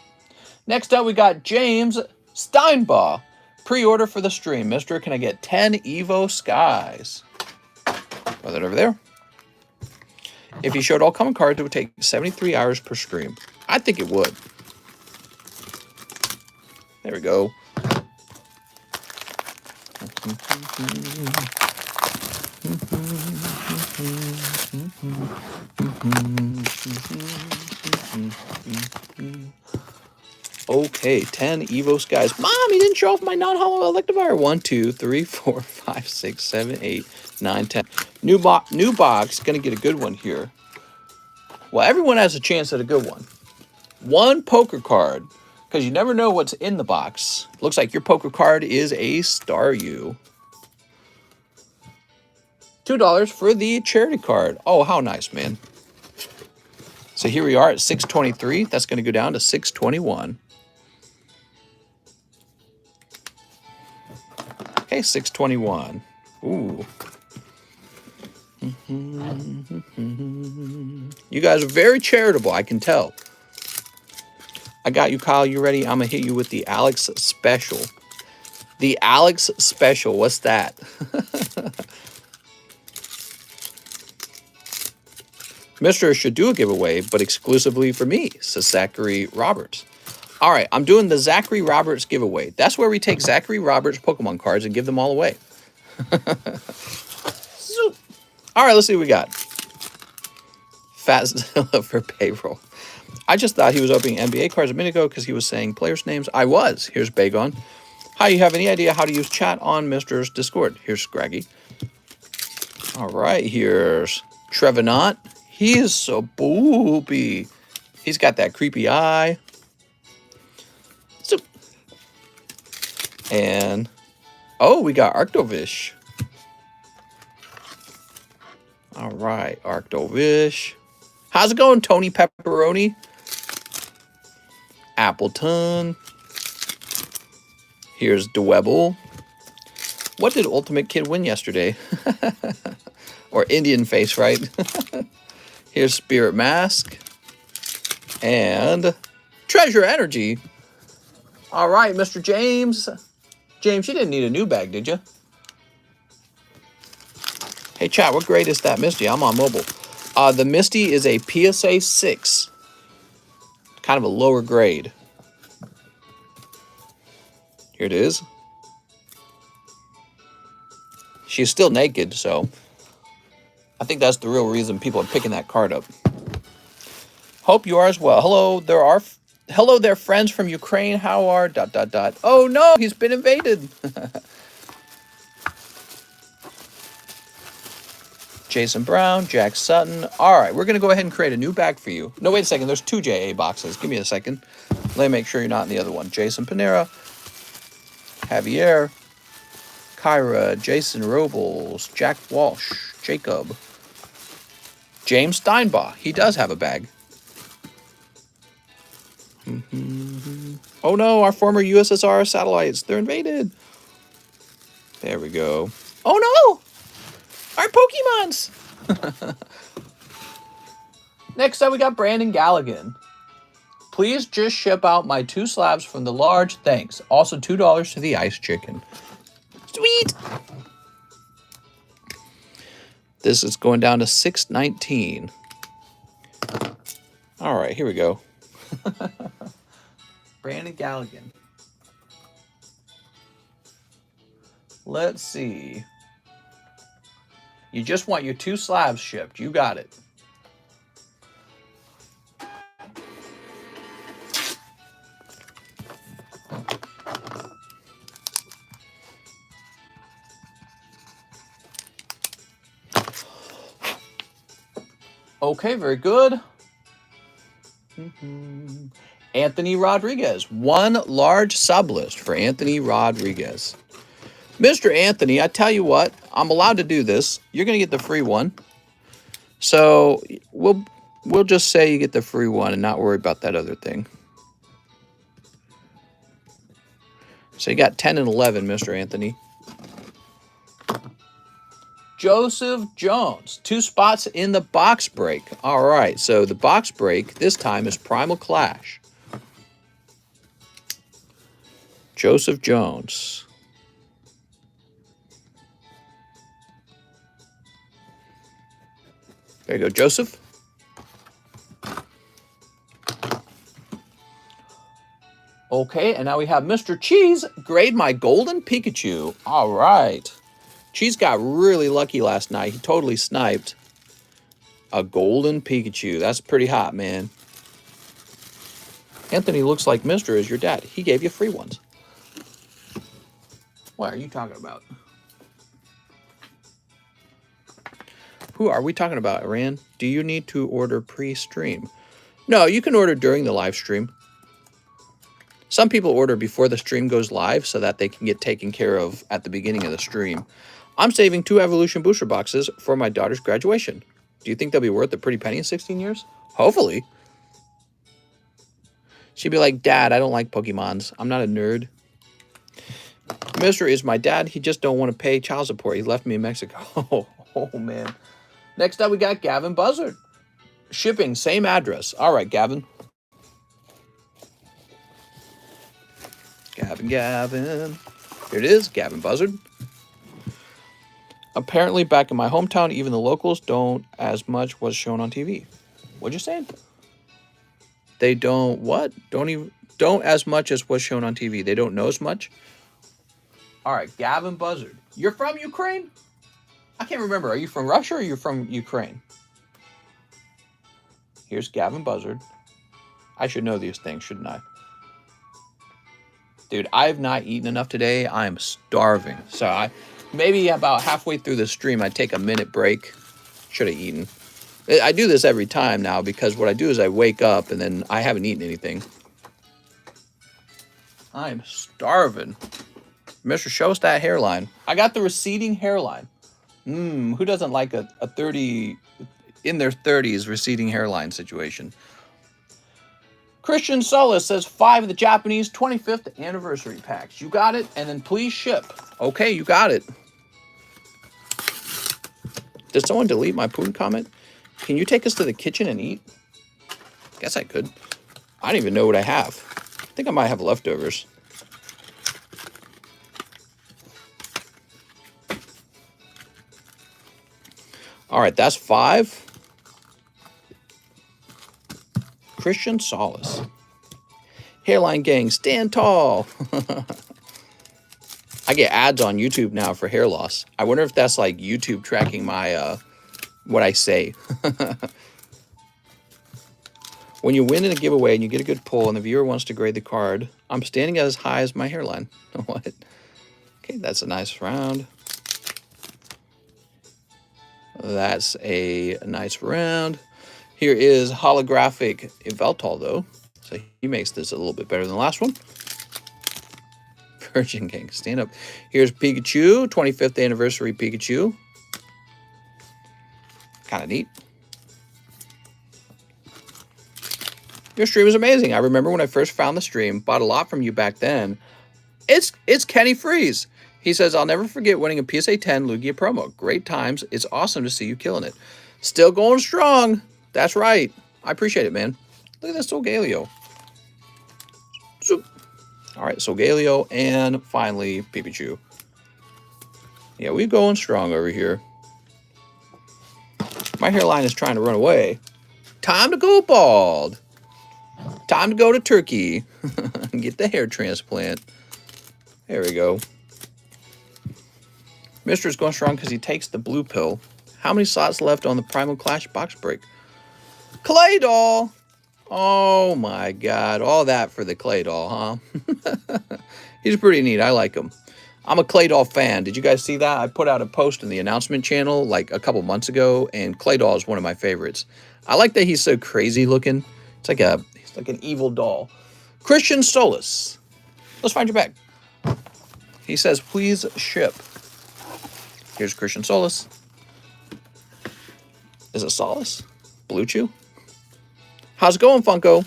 Next up, we got James Steinbaugh. Pre-order for the stream. Mister, can I get 10 Evo Skies? Put that over there. If you showed all common cards, it would take 73 hours per stream. I think it would. There we go. Okay, 10 Evo Skies. Mom, you didn't show off my non-hollow Electivire. 1, 2, 3, 4, 5, 6, 7, 8, 9, 10. New box. Going to get a good one here. Well, everyone has a chance at a good one. One poker card, because you never know what's in the box. Looks like your poker card is a Staryu. $2 for the charity card. Oh, how nice, man. So here we are at 623. That's going to go down to 621. Okay, 621. Ooh. You guys are very charitable, I can tell. I got you, Kyle. You ready? I'm going to hit you with the Alex Special. The Alex Special. What's that? Mr. should do a giveaway, but exclusively for me, says Zachary Roberts. All right, I'm doing the Zachary Roberts giveaway. That's where we take Zachary Roberts Pokemon cards and give them all away. All right, let's see what we got. Fatzilla for payroll. I just thought he was opening NBA cards a minute ago because he was saying players' names. I was. Here's Bagon. Hi, you have any idea how to use chat on Mr.'s Discord? Here's Scraggy. All right, here's Trevenant. He is so boopy. He's got that creepy eye. And, oh, we got Arctovish. All right, Arctovish. How's it going, Tony Pepperoni? Appleton. Here's Dwebble. What did Ultimate Kid win yesterday? Or Indian Face, right? Here's Spirit Mask. And Treasure Energy. All right, Mr. James. James, you didn't need a new bag, did you? Hey, chat, what grade is that Misty? I'm on mobile. The Misty is a PSA 6. Kind of a lower grade. Here it is. She's still naked, so I think that's the real reason people are picking that card up. Hope you are as well. Hello there, friends from Ukraine. How are ... Oh no, he's been invaded. Jason Brown, Jack Sutton. All right, we're going to go ahead and create a new bag for you. No, wait a second. There's 2 JA boxes. Give me a second. Let me make sure you're not in the other one. Jason Panera, Javier, Kyra, Jason Robles, Jack Walsh, Jacob, James Steinbach. He does have a bag. Oh no, our former USSR satellites. They're invaded. There we go. Oh no! Our Pokemons! Next up, we got Brandon Galligan. Please just ship out my 2 slabs from the large. Thanks. Also, $2 to the Ice Chicken. Sweet! This is going down to 619. All right, here we go. Brandon Galligan. Let's see. You just want your 2 slabs shipped. You got it. Okay, very good. Anthony Rodriguez. 1 large Sublist for Anthony Rodriguez. Mr. Anthony, I tell you what, I'm allowed to do this. You're going to get the free one. So we'll just say you get the free one and not worry about that other thing. So you got 10 and 11, Mr. Anthony. Joseph Jones. 2 spots in the box break. All right, so the box break this time is Primal Clash. Joseph Jones. There you go, Joseph. Okay, and now we have Mr. Cheese. Grade my golden Pikachu. All right. Cheese got really lucky last night. He totally sniped a golden Pikachu. That's pretty hot, man. Anthony looks like Mr. is your dad. He gave you free ones. What are you talking about? Who are we talking about, Iran? Do you need to order pre-stream? No, you can order during the live stream. Some people order before the stream goes live so that they can get taken care of at the beginning of the stream. I'm saving 2 Evolution booster boxes for my daughter's graduation. Do you think they'll be worth a pretty penny in 16 years? Hopefully. She'd be like, Dad, I don't like Pokemons. I'm not a nerd. Mr. is my dad. He just don't want to pay child support. He left me in Mexico. Oh, man. Next up, we got Gavin Buzzard. Shipping, same address. All right, Gavin. Gavin. Here it is, Gavin Buzzard. Apparently, back in my hometown, even the locals don't as much was shown on TV. What'd you say? They don't what? Don't as much as was shown on TV. They don't know as much? All right, Gavin Buzzard. You're from Ukraine? I can't remember. Are you from Russia or are you from Ukraine? Here's Gavin Buzzard. I should know these things, shouldn't I? Dude, I've not eaten enough today. I am starving. So maybe about halfway through the stream, I take a minute break. Should have eaten. I do this every time now because what I do is I wake up and then I haven't eaten anything. I'm starving. Mr. Show us that hairline. I got the receding hairline. Who doesn't like a 30, in their 30s receding hairline situation? Christian Solis says 5 of the Japanese 25th anniversary packs. You got it, and then please ship. Okay, you got it. Did someone delete my Putin comment? Can you take us to the kitchen and eat? Guess I could. I don't even know what I have. I think I might have leftovers. All right, that's 5. Christian Solace. Hairline gang, stand tall. I get ads on YouTube now for hair loss. I wonder if that's like YouTube tracking my what I say. When you win in a giveaway and you get a good pull and the viewer wants to grade the card, I'm standing as high as my hairline. What? Okay, that's a nice round. That's a nice round. Here is holographic Yveltal, though. So he makes this a little bit better than the last one. Virgin King, stand up. Here's Pikachu, 25th anniversary Pikachu. Kind of neat. Your stream is amazing. I remember when I first found the stream, bought a lot from you back then. It's Kenny Freeze. He says, I'll never forget winning a PSA 10 Lugia promo. Great times. It's awesome to see you killing it. Still going strong. That's right. I appreciate it, man. Look at this Solgaleo. Zoop. All right, Solgaleo and finally Pikachu. Yeah, we're going strong over here. My hairline is trying to run away. Time to go bald. Time to go to Turkey. Get the hair transplant. There we go. Mr. is going strong because he takes the blue pill. How many slots left on the Primal Clash box break? Clay doll. Oh my God. All that for the Clay doll, huh? He's pretty neat. I like him. I'm a Clay doll fan. Did you guys see that? I put out a post in the announcement channel like a couple months ago, and Clay doll is one of my favorites. I like that he's so crazy looking. It's like he's like an evil doll. Christian Solis. Let's find your bag. He says, please ship. Here's Christian Solis. Is it Solace? Blue Chew? How's it going, Funko?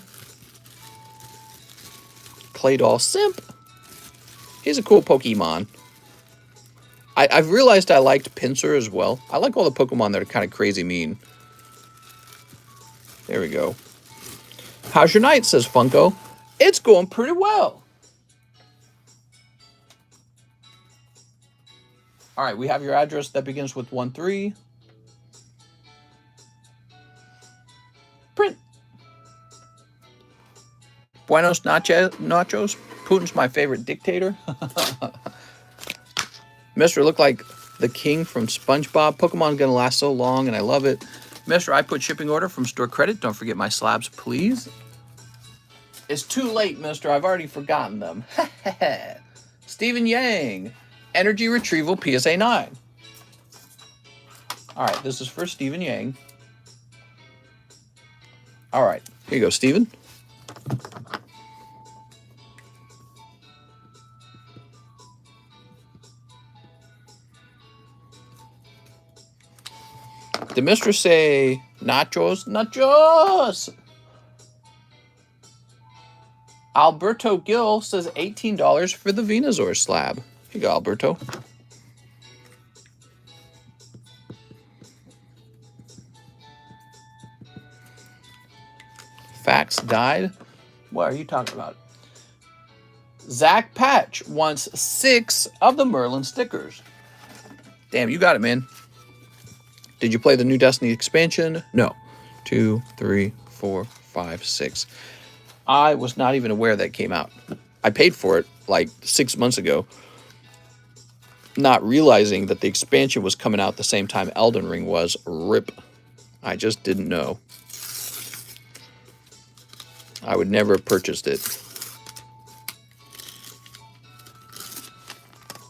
Clay doll simp. He's a cool Pokemon. I've realized I liked Pinsir as well. I like all the Pokemon that are kind of crazy mean. There we go. How's your night, says Funko. It's going pretty well. All right, we have your address that begins with 13. Print. Buenos nachos. Putin's my favorite dictator. Mr. look like the king from SpongeBob. Pokemon's going to last so long, and I love it. Mr. I put shipping order from store credit. Don't forget my slabs, please. It's too late, mister. I've already forgotten them. Stephen Yang. Energy Retrieval PSA 9. All right, this is for Stephen Yang. All right, here you go, Stephen. The mistress say nachos, nachos. Alberto Gill says $18 for the Venusaur slab. Here you go, Alberto. Facts died. What are you talking about? Zach Patch wants 6 of the Merlin stickers. Damn, you got it, man. Did you play the new Destiny expansion? No. 2, 3, 4, 5, 6. I was not even aware that came out. I paid for it like 6 months ago, not realizing that the expansion was coming out the same time Elden Ring was. RIP. I just didn't know. I would never have purchased it.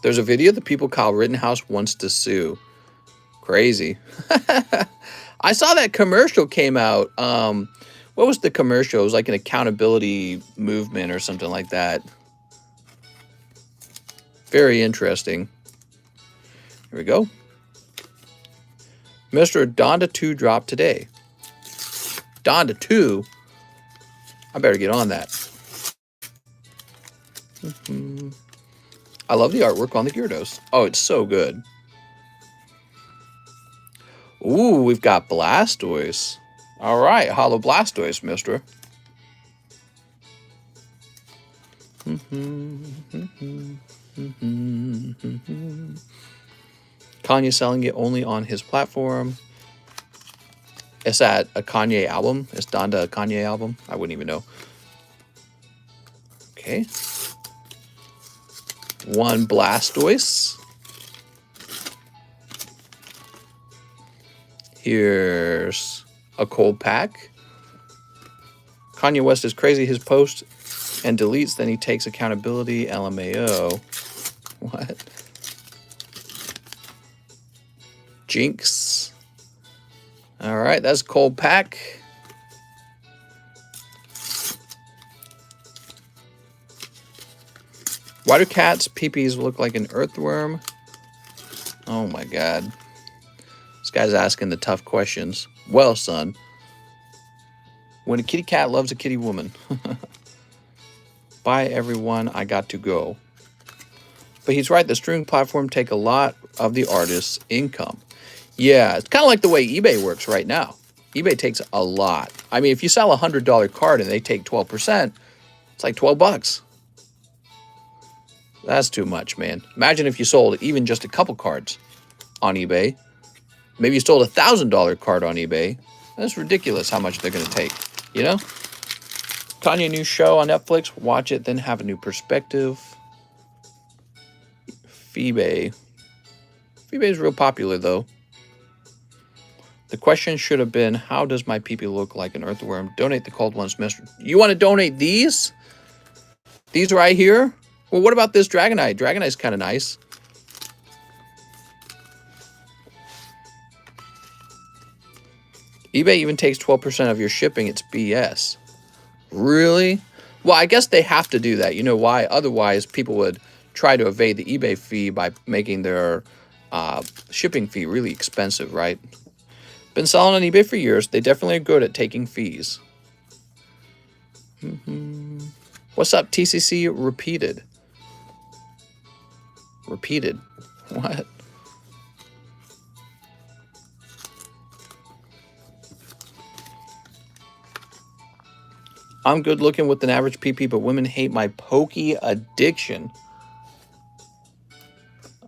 There's a video of the people Kyle Rittenhouse wants to sue. Crazy. I saw that commercial came out. What was the commercial? It was like an accountability movement or something like that. Very interesting. Here we go. Mr. Donda 2 dropped today. Donda 2? I better get on that. I love the artwork on the Gyarados. Oh, it's so good. Ooh, we've got Blastoise. All right, Hollow Blastoise, mister. Kanye selling it only on his platform. Is that a Kanye album? Is Donda a Kanye album? I wouldn't even know. Okay. 1 Blastoise. Here's a cold pack. Kanye West is crazy. His post and deletes, then he takes accountability. LMAO. What? Jinx. All right, that's cold pack. Why do cats' peepees look like an earthworm? Oh my god. This guy's asking the tough questions. Well, son. When a kitty cat loves a kitty woman. Bye, everyone. I got to go. But he's right. The streaming platform take a lot of the artist's income. Yeah, it's kind of like the way eBay works right now. eBay takes a lot. I mean, if you sell a $100 card and they take 12%, it's like 12 bucks. That's too much, man. Imagine if you sold even just a couple cards on eBay. Maybe you sold a $1,000 card on eBay. That's ridiculous how much they're going to take, you know? Kanye new show on Netflix. Watch it, then have a new perspective. Phoebe. Phoebe is real popular, though. The question should have been, how does my pee-pee look like an earthworm? Donate the cold ones, mister. You want to donate these? These right here? Well, what about this Dragonite? Dragonite's kind of nice. eBay even takes 12% of your shipping. It's BS. Really? Well, I guess they have to do that. You know why? Otherwise, people would try to evade the eBay fee by making their shipping fee really expensive, right? Been selling on eBay for years. They definitely are good at taking fees. What's up, TCC Repeated? Repeated? What? I'm good looking with an average PP, but women hate my pokey addiction.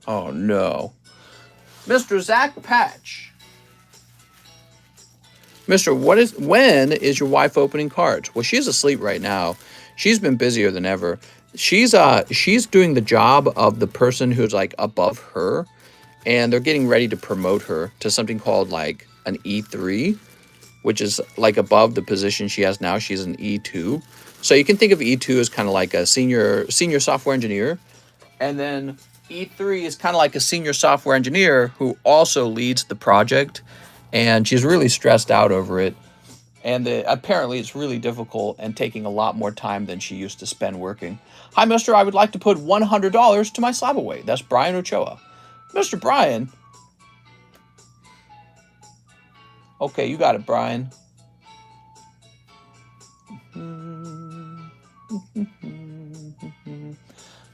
Oh, no. Mr. Zach Patch. Mister, when is your wife opening cards? Well, she's asleep right now. She's been busier than ever. She's doing the job of the person who's like above her, and they're getting ready to promote her to something called like an E3, which is like above the position she has now. She's an E2. So you can think of E2 as kind of like a senior software engineer. And then E3 is kind of like a senior software engineer who also leads the project, and she's really stressed out over it. And apparently it's really difficult and taking a lot more time than she used to spend working. Hi, mister. I would like to put $100 to my slab away. That's Brian Ochoa. Mr. Brian. Okay, you got it, Brian.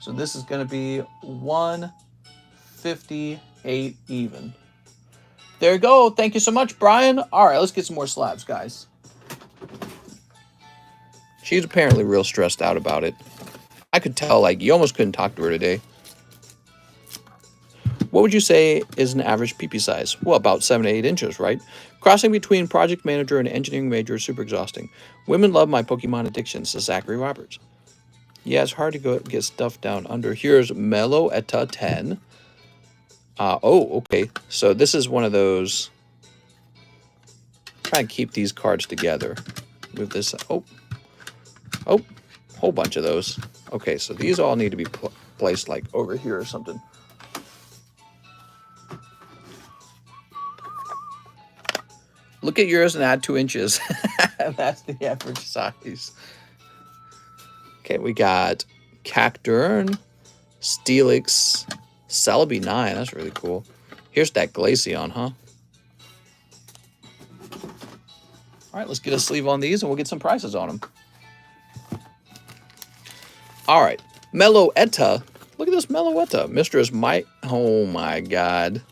So this is going to be 158 even. There you go. Thank you so much, Brian. All right, let's get some more slabs, guys. She's apparently real stressed out about it. I could tell, like, you almost couldn't talk to her today. What would you say is an average PP size? Well, about 7 to 8 inches, right? Crossing between project manager and engineering major is super exhausting. Women love my Pokemon addiction, says Zachary Roberts. Yeah, it's hard to get stuff down under. Here's Mellow Etta 10. Oh, okay. So this is one of those. Try and keep these cards together. Move this. Oh, whole bunch of those. Okay, so these all need to be placed like over here or something. Look at yours and add 2 inches. That's the average size. Okay, we got Cacturn, Steelix, Celebi 9. That's really cool. Here's that Glaceon, huh? All right, let's get a sleeve on these and we'll get some prices on them. All right, Meloetta. Look at this Meloetta. Mistress Mike. Oh my God.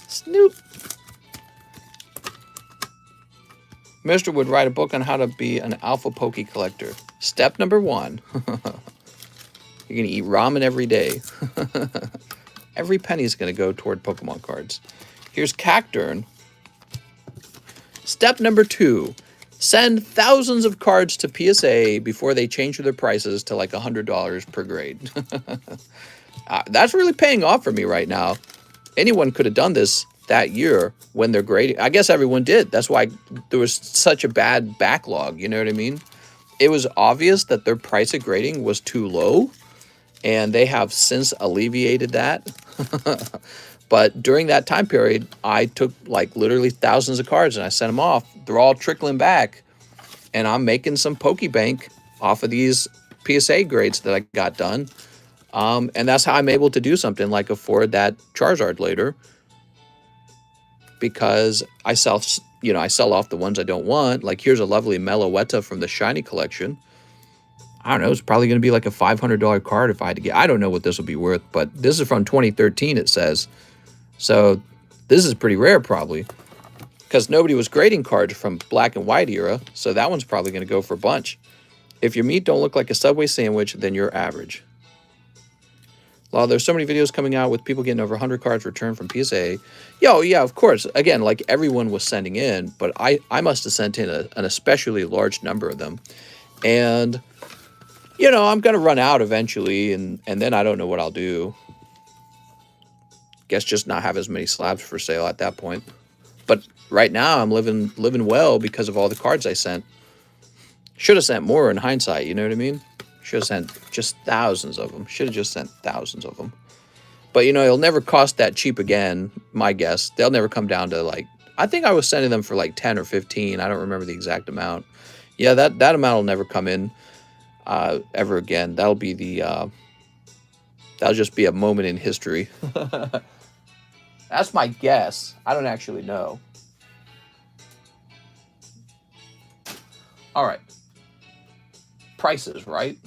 Snoop. Mister would write a book on how to be an alpha Poke collector. Step number 1. You're going to eat ramen every day. Every penny is going to go toward Pokemon cards. Here's Cacturn. Step number 2. Send thousands of cards to PSA before they change their prices to like $100 per grade. That's really paying off for me right now. Anyone could have done this that year when they're grading. I guess everyone did. That's why there was such a bad backlog. You know what I mean? It was obvious that their price of grading was too low, and they have since alleviated that. But during that time period, I took like literally thousands of cards and I sent them off. They're all trickling back, and I'm making some Pokebank off of these PSA grades that I got done. And that's how I'm able to do something like afford that Charizard later, because I sell off the ones I don't want. Like here's a lovely Meloetta from the Shiny collection. I don't know, it's probably going to be like a $500 card if I had to get. I don't know what this will be worth, but this is from 2013, it says. So this is pretty rare probably, because nobody was grading cards from black and white era, so that one's probably going to go for a bunch. If your meat don't look like a Subway sandwich, then you're average. Well, there's so many videos coming out with people getting over 100 cards returned from PSA. Yo, yeah, of course. Again, like everyone was sending in, but I must have sent in an especially large number of them. And, you know, I'm going to run out eventually, and then I don't know what I'll do. Guess just not have as many slabs for sale at that point. But right now I'm living well because of all the cards I sent. Should have sent more in hindsight, you know what I mean? Should have sent just thousands of them. Should have just sent thousands of them. But, you know, it'll never cost that cheap again, my guess. They'll never come down to, like, I think I was sending them for, like, 10 or 15. I don't remember the exact amount. Yeah, that amount will never come in ever again. That'll be that'll just be a moment in history. That's my guess. I don't actually know. All right. Prices, right?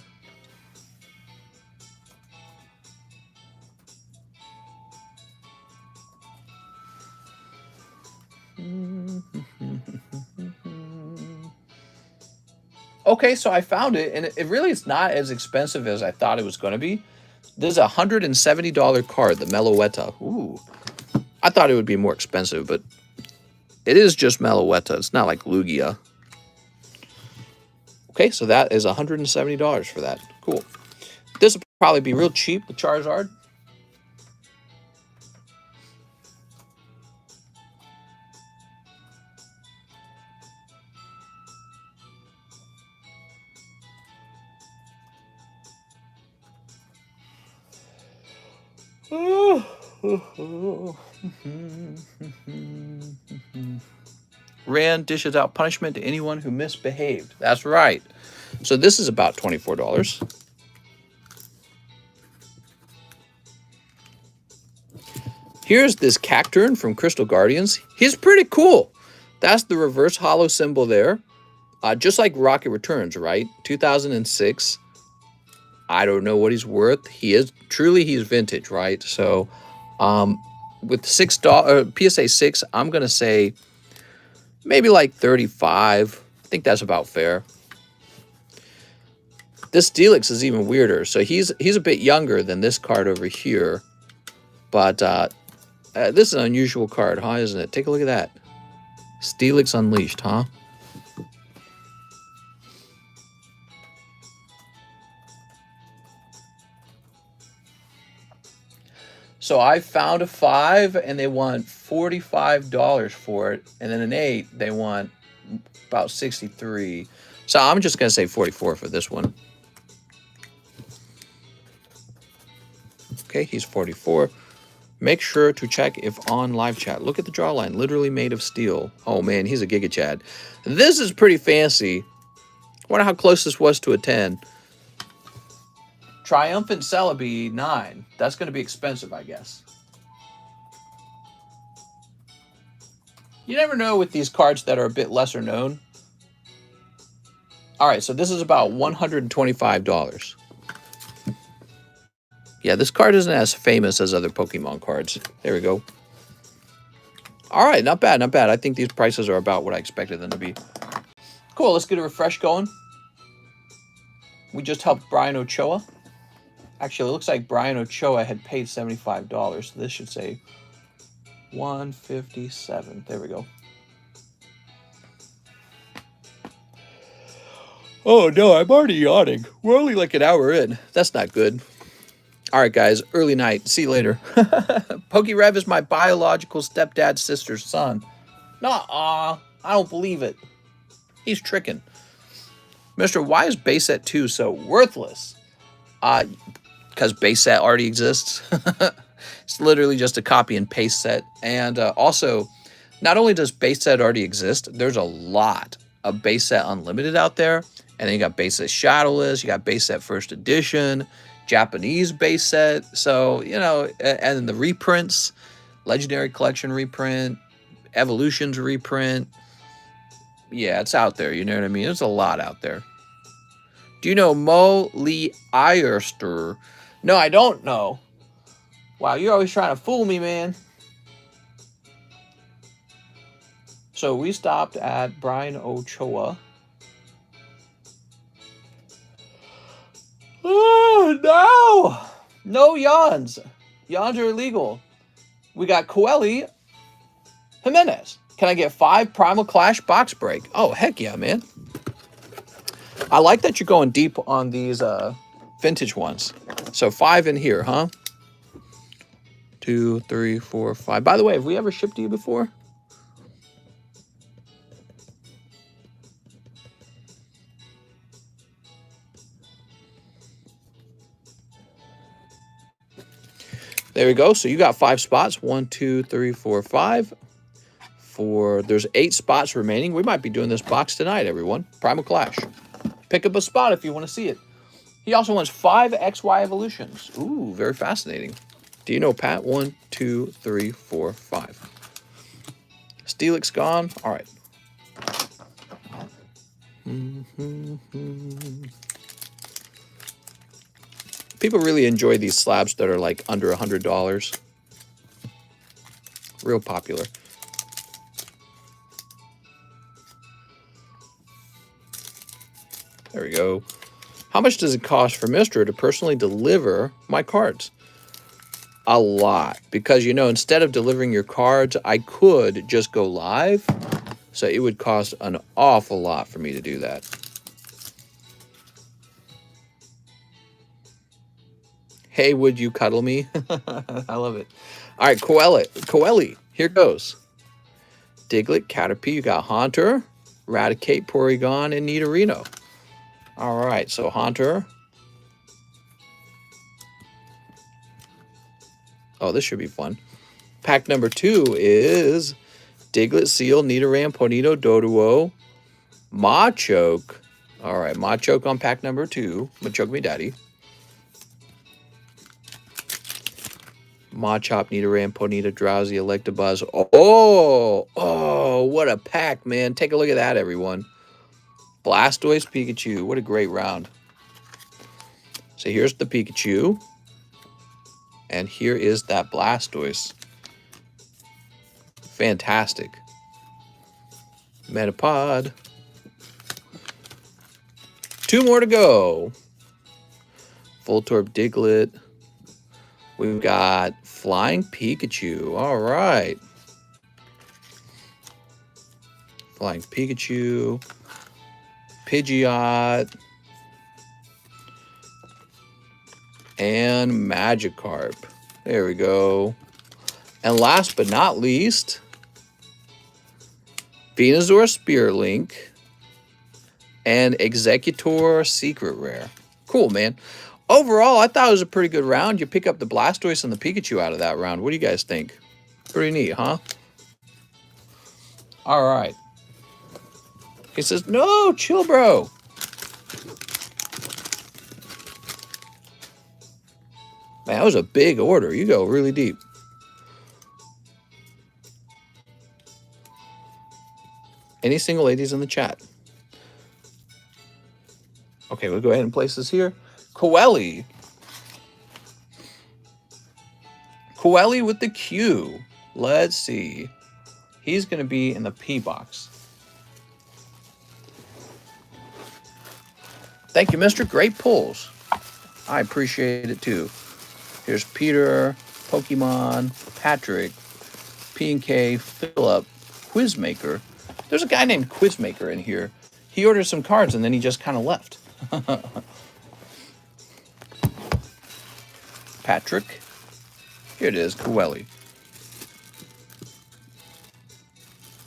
Okay, so I found it, and it really is not as expensive as I thought it was going to be. This is a $170 card, the Meloetta. Ooh. I thought it would be more expensive, but it is just Meloetta. It's not like Lugia. Okay, so that is $170 for that. Cool. This will probably be real cheap with Charizard. Rand dishes out punishment to anyone who misbehaved. That's right. So this is about $24. Here's this Cacturn from Crystal Guardians. He's pretty cool. That's the reverse hollow symbol there. Just like Rocket Returns, right? 2006. I don't know what he's worth. He's vintage, right? So with $6 PSA 6, I'm gonna say maybe like 35. I think that's about fair. This Steelix is even weirder. So he's a bit younger than this card over here. But this is an unusual card, huh? Isn't it? Take a look at that. Steelix Unleashed, huh? So I found a 5 and they want $45 for it. And then an 8, they want about 63. So I'm just going to say 44 for this one. Okay, he's 44. Make sure to check if on live chat. Look at the jawline, literally made of steel. Oh man, he's a Giga Chad. This is pretty fancy. Wonder how close this was to a 10. Triumphant Celebi 9. That's going to be expensive, I guess. You never know with these cards that are a bit lesser known. All right, so this is about $125. Yeah, this card isn't as famous as other Pokemon cards. There we go. All right, not bad, not bad. I think these prices are about what I expected them to be. Cool, let's get a refresh going. We just helped Brian Ochoa. Actually, it looks like Brian Ochoa had paid $75. So this should say $157. There we go. Oh no, I'm already yawning. We're only like an hour in. That's not good. All right, guys, early night. See you later. PokeRev is my biological stepdad's sister's son. Nuh-uh. I don't believe it. He's tricking. Mister, why is base set 2 so worthless? Because base set already exists. It's literally just a copy and paste set. And also, not only does base set already exist, there's a lot of base set unlimited out there. And then you got base set shadowless, you got base set first edition, Japanese base set. So, you know, and then the reprints, Legendary Collection reprint, Evolutions reprint. Yeah, it's out there. You know what I mean? There's a lot out there. Do you know Mo Lee Eierster? No, I don't know. Wow, you're always trying to fool me, man. So we stopped at Brian Ochoa. Oh, no! No yawns. Yawns are illegal. We got Coeli Jimenez. Can I get 5 Primal Clash box break? Oh, heck yeah, man. I like that you're going deep on these vintage ones. So 5 in here, huh? 2, 3, 4, 5. By the way, have we ever shipped to you before? There we go. So you got 5 spots. 1, 2, 3, 4, 5. There's 8 spots remaining. We might be doing this box tonight, everyone. Primal Clash. Pick up a spot if you want to see it. He also wants 5 XY evolutions. Ooh, very fascinating. Do you know Pat? 1, 2, 3, 4, 5. Steelix gone. All right. People really enjoy these slabs that are like under $100. Real popular. There we go. How much does it cost for Mr. to personally deliver my cards? A lot. Because, you know, instead of delivering your cards, I could just go live. So it would cost an awful lot for me to do that. Hey, would you cuddle me? I love it. All right, Coeli, here goes. Diglett, Caterpie, you got Haunter, Raticate, Porygon, and Nidorino. All right, so Haunter. Oh, this should be fun. Pack number 2 is Diglett, Seal, Nidoran, Ponyta, Doduo, Machoke. All right, Machoke on pack number 2. Machoke me daddy. Machop, Nidoran, Ponyta, Drowsy, Electabuzz. Oh, what a pack, man. Take a look at that, everyone. Blastoise, Pikachu. What a great round. So here's the Pikachu. And here is that Blastoise. Fantastic. Metapod. 2 more to go. Voltorb, Diglett. We've got Flying Pikachu. All right. Flying Pikachu. Pidgeot. And Magikarp. There we go. And last but not least, Venusaur Spirit Link and Executor Secret Rare. Cool, man. Overall, I thought it was a pretty good round. You pick up the Blastoise and the Pikachu out of that round. What do you guys think? Pretty neat, huh? All right. He says, no, chill, bro. Man, that was a big order. You go really deep. Any single ladies in the chat? Okay, we'll go ahead and place this here. Coeli. Coeli with the Q. Let's see. He's going to be in the P box. Thank you, Mr. Great Pulls. I appreciate it too. Here's Peter, Pokemon, Patrick, P&K, Philip, Quizmaker. There's a guy named Quizmaker in here. He ordered some cards and then he just kind of left. Patrick. Here it is, Coeli.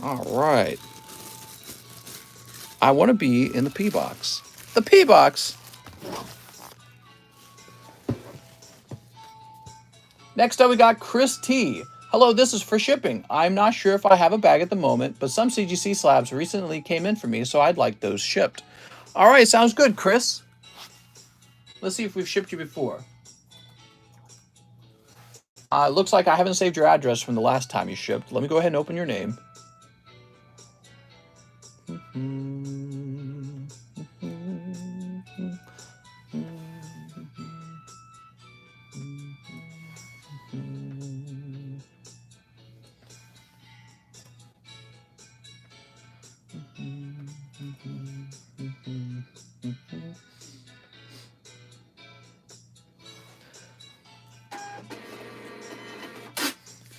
All right. I want to be in the P box. The P box. Next up, we got Chris T. Hello, this is for shipping. I'm not sure if I have a bag at the moment, but some CGC slabs recently came in for me, so I'd like those shipped. All right, sounds good, Chris. Let's see if we've shipped you before. Looks like I haven't saved your address from the last time you shipped. Let me go ahead and open your name.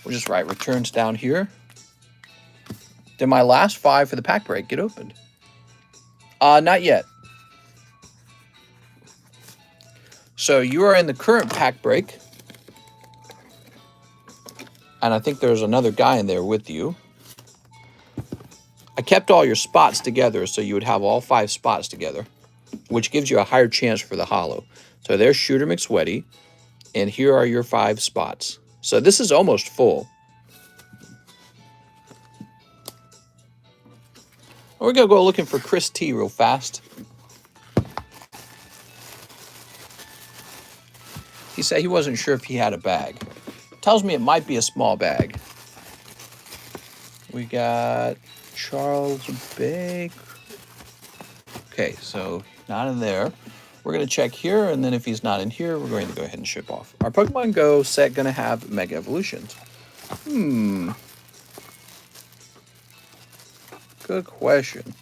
We'll just write returns down here. Did my last 5 for the pack break get opened? Not yet. So you are in the current pack break. And I think there's another guy in there with you. I kept all your spots together so you would have all 5 spots together, which gives you a higher chance for the holo. So there's Shooter McSweaty, and here are your 5 spots. So this is almost full. We're going to go looking for Chris T real fast. He said he wasn't sure if he had a bag. Tells me it might be a small bag. We got Charles Bake. Okay, so not in there. We're going to check here, and then if he's not in here, we're going to go ahead and ship off. Our Pokemon Go set going to have Mega Evolutions. Good question.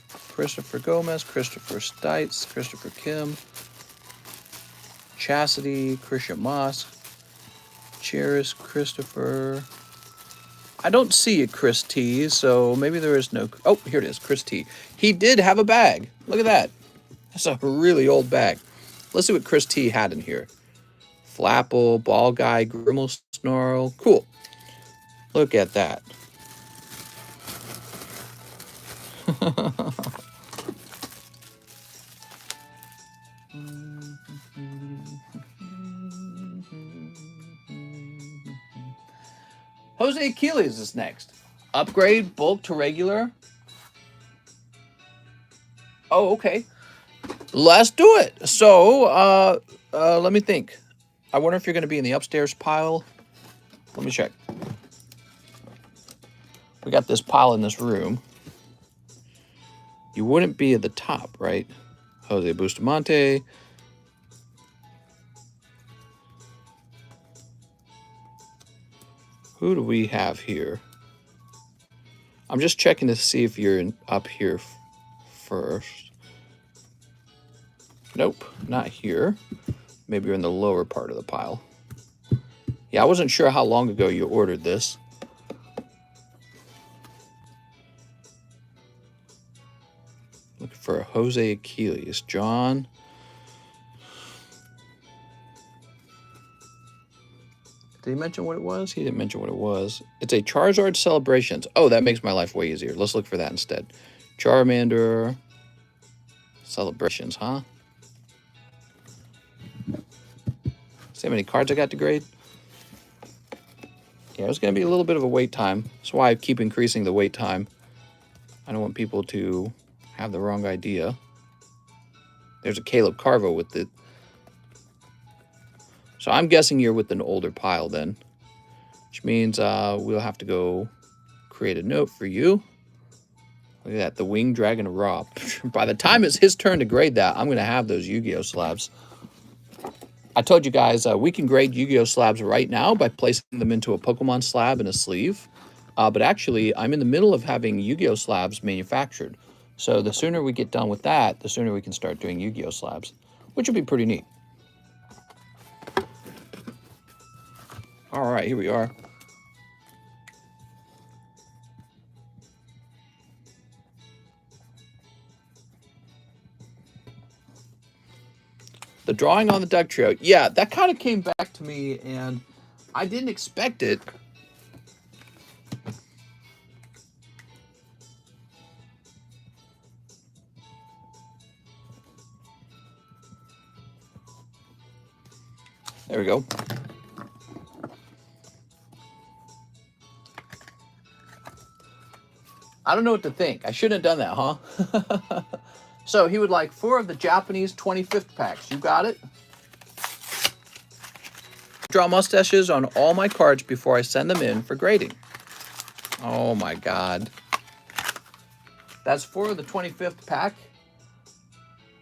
Christopher Gomez, Christopher Stites, Christopher Kim, Chastity, Christian Moss, Cheris, Christopher. I don't see a Chris T, so maybe there is no... Oh, here it is, Chris T. He did have a bag. Look at that. That's a really old bag. Let's see what Chris T had in here. Flapple, Ball Guy, Grimmel Snarl. Cool. Look at that. Jose Achilles is next. Upgrade bulk to regular. Oh, okay. Let's do it. So, let me think. I wonder if you're going to be in the upstairs pile. Let me check. We got this pile in this room. You wouldn't be at the top, right? Jose Bustamante. Who do we have here? I'm just checking to see if you're up here first. Nope, not here. Maybe you're in the lower part of the pile. Yeah, I wasn't sure how long ago you ordered this. Looking for a Jose Achilles. John. Did he mention what it was? He didn't mention what it was. It's a Charizard Celebrations. Oh, that makes my life way easier. Let's look for that instead. Charmander Celebrations, huh? See how many cards I got to grade? Yeah, it's going to be a little bit of a wait time. That's why I keep increasing the wait time. I don't want people to have the wrong idea. There's a Caleb Carvo with it. So I'm guessing you're with an older pile then, which means we'll have to go create a note for you. Look at that, the Winged Dragon Raw. By the time it's his turn to grade that, I'm going to have those Yu-Gi-Oh slabs. I told you guys we can grade Yu-Gi-Oh slabs right now by placing them into a Pokemon slab and a sleeve. But actually, I'm in the middle of having Yu-Gi-Oh slabs manufactured. So the sooner we get done with that, the sooner we can start doing Yu-Gi-Oh slabs, which would be pretty neat. All right, here we are. The drawing on the duck trio. Yeah, that kind of came back to me, and I didn't expect it. There we go. I don't know what to think. I shouldn't have done that, huh? So he would like 4 of the Japanese 25th packs. You got it? Draw mustaches on all my cards before I send them in for grading. Oh my God. That's 4 of the 25th pack.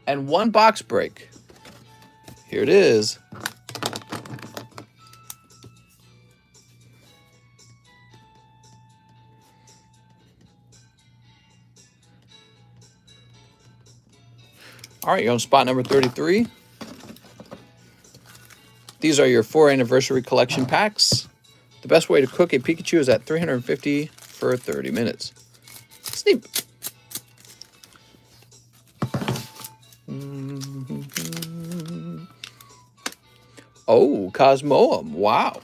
And 1 box break. Here it is. All right, you're on spot number 33. These are your 4 anniversary collection packs. The best way to cook a Pikachu is at 350 for 30 minutes. Sneap. Oh, Cosmoem. Wow.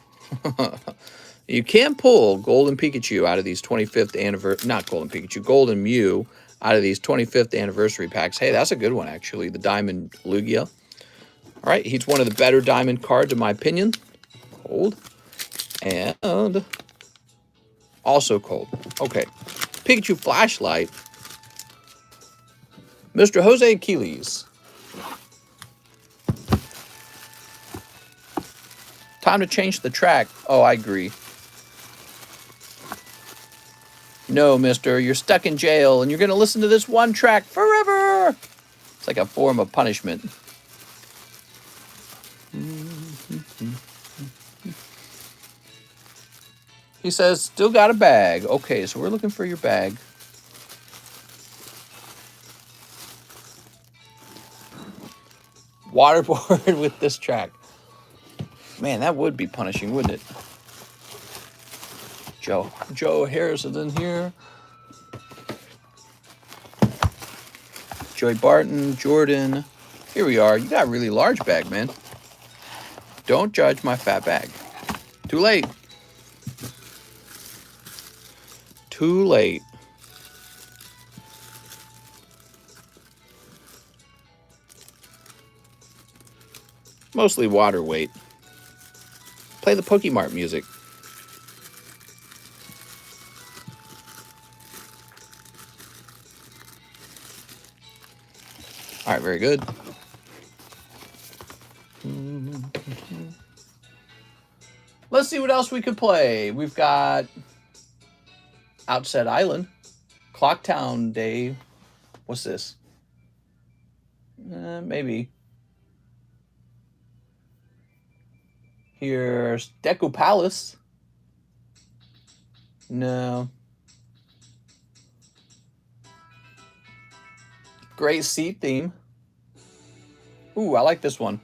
You can pull Golden Pikachu out of these 25th anniversary, not Golden Pikachu, Golden Mew out of these 25th anniversary packs. Hey, that's a good one, actually. The Diamond Lugia. All right, he's one of the better diamond cards, in my opinion. Cold. And also cold. Okay. Pikachu Flashlight. Mr. Jose Achilles. Time to change the track. Oh, I agree. No, mister, you're stuck in jail and you're going to listen to this one track forever. It's like a form of punishment. He says, still got a bag. Okay, so we're looking for your bag. Waterboard with this track. Man, that would be punishing, wouldn't it? Joe Harris is in here. Joey Barton, Jordan. Here we are. You got a really large bag, man. Don't judge my fat bag. Too late. Too late. Mostly water weight. Play the Pokemart music. All right, very good. Let's see what else we could play. We've got Outset Island, Clocktown Day. What's this? Maybe. Here's Deku Palace. No. Great seat theme. Ooh, I like this one.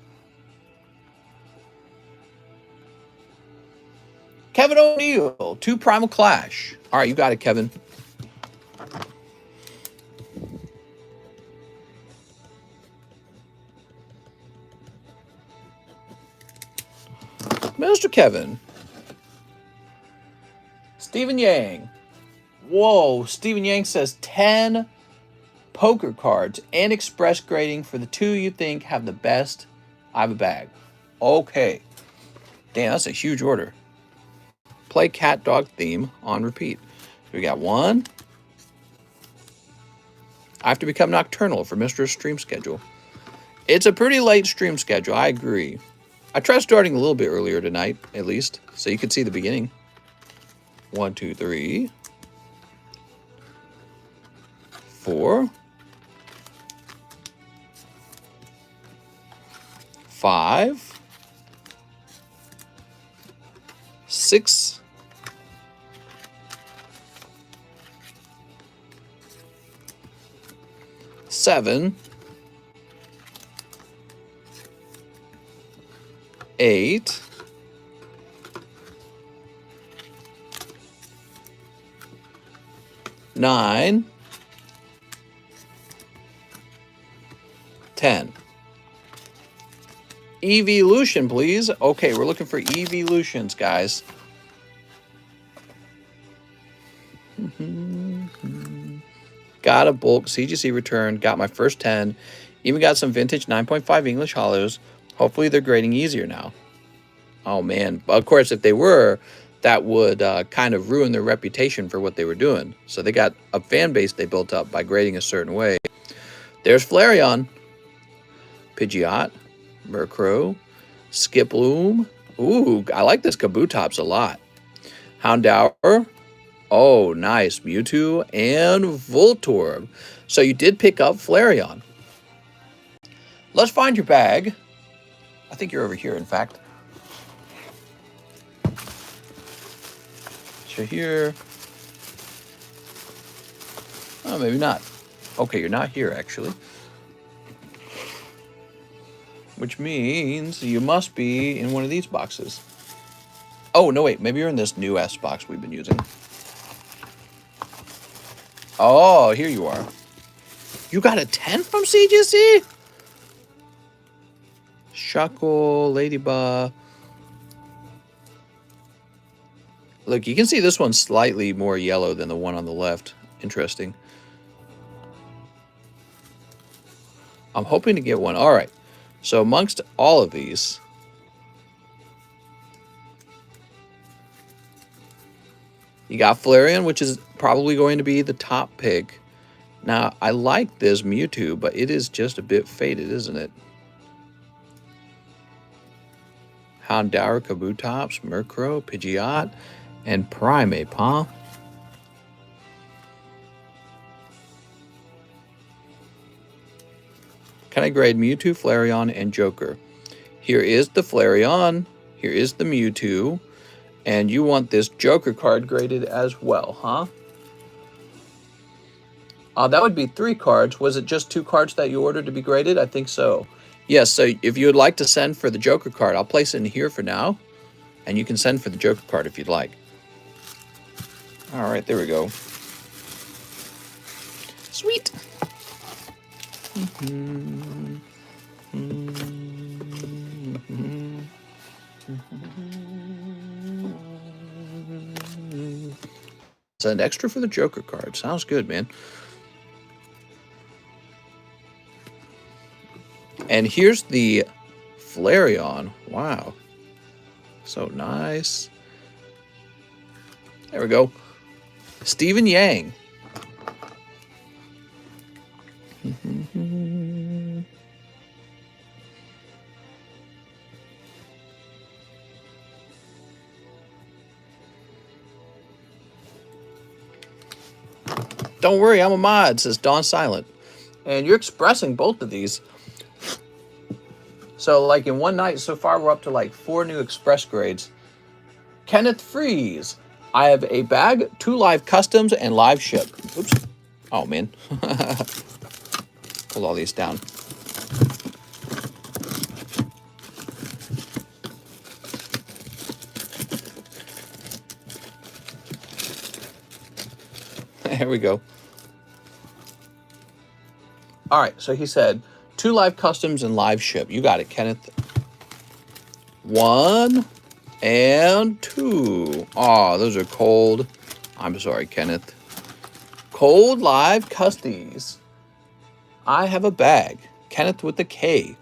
Kevin O'Neill, 2 Primal Clash. All right, you got it, Kevin. Mr. Kevin. Stephen Yang. Whoa, Stephen Yang says 10 poker cards and express grading for the 2 you think have the best. I have a bag. Okay. Damn, that's a huge order. Play cat dog theme on repeat. We got 1. I have to become nocturnal for Mr. Stream schedule. It's a pretty late stream schedule, I agree. I tried starting a little bit earlier tonight, at least, so you could see the beginning. 1, 2, 3, 4, 5, 6, 7, 8, 9, 10. Evolution, please. Okay, we're looking for evolutions, guys. Got a bulk CGC return. Got my first 10. Even got some vintage 9.5 English hollows. Hopefully they're grading easier now. Oh, man. Of course, if they were, that would kind of ruin their reputation for what they were doing. So they got a fan base they built up by grading a certain way. There's Flareon. Pidgeot. Murkrow. Skiploom. Ooh, I like this Kabutops a lot. Houndour. Oh, nice. Mewtwo and Voltorb. So you did pick up Flareon. Let's find your bag. I think you're over here, in fact. So here. Oh, maybe not. Okay, you're not here, actually. Which means you must be in one of these boxes. Oh, no, wait. Maybe you're in this new S box we've been using. Oh, here you are. You got a 10 from CGC? Shuckle, Ladybug. Look, you can see this one's slightly more yellow than the one on the left. Interesting. I'm hoping to get one. All right. So amongst all of these, you got Flareon, which is probably going to be the top pick. Now, I like this Mewtwo, but it is just a bit faded, isn't it? Houndour, Kabutops, Murkrow, Pidgeot, and Primeape, huh? Can I grade Mewtwo, Flareon, and Joker? Here is the Flareon. Here is the Mewtwo. And you want this Joker card graded as well, huh? That would be 3 cards. Was it just 2 cards that you ordered to be graded? I think so. Yes, so if you would like to send for the Joker card, I'll place it in here for now. And you can send for the Joker card if you'd like. All right, there we go. Sweet. Send extra for the Joker card. Sounds good, man. And here's the Flareon. Wow. So nice. There we go. Stephen Yang. Don't worry, I'm a mod, says Dawn Silent. And you're expressing both of these. So, like, in one night so far, we're up to like 4 new express grades. Kenneth Freeze. I have a bag, 2 live customs, and live ship. Oops. Oh, man. Pull all these down. There we go. All right, so he said 2 live customs and live ship. You got it, Kenneth. 1 and 2. Oh, those are cold. I'm sorry, Kenneth. Cold live custies. I have a bag. Kenneth with the K.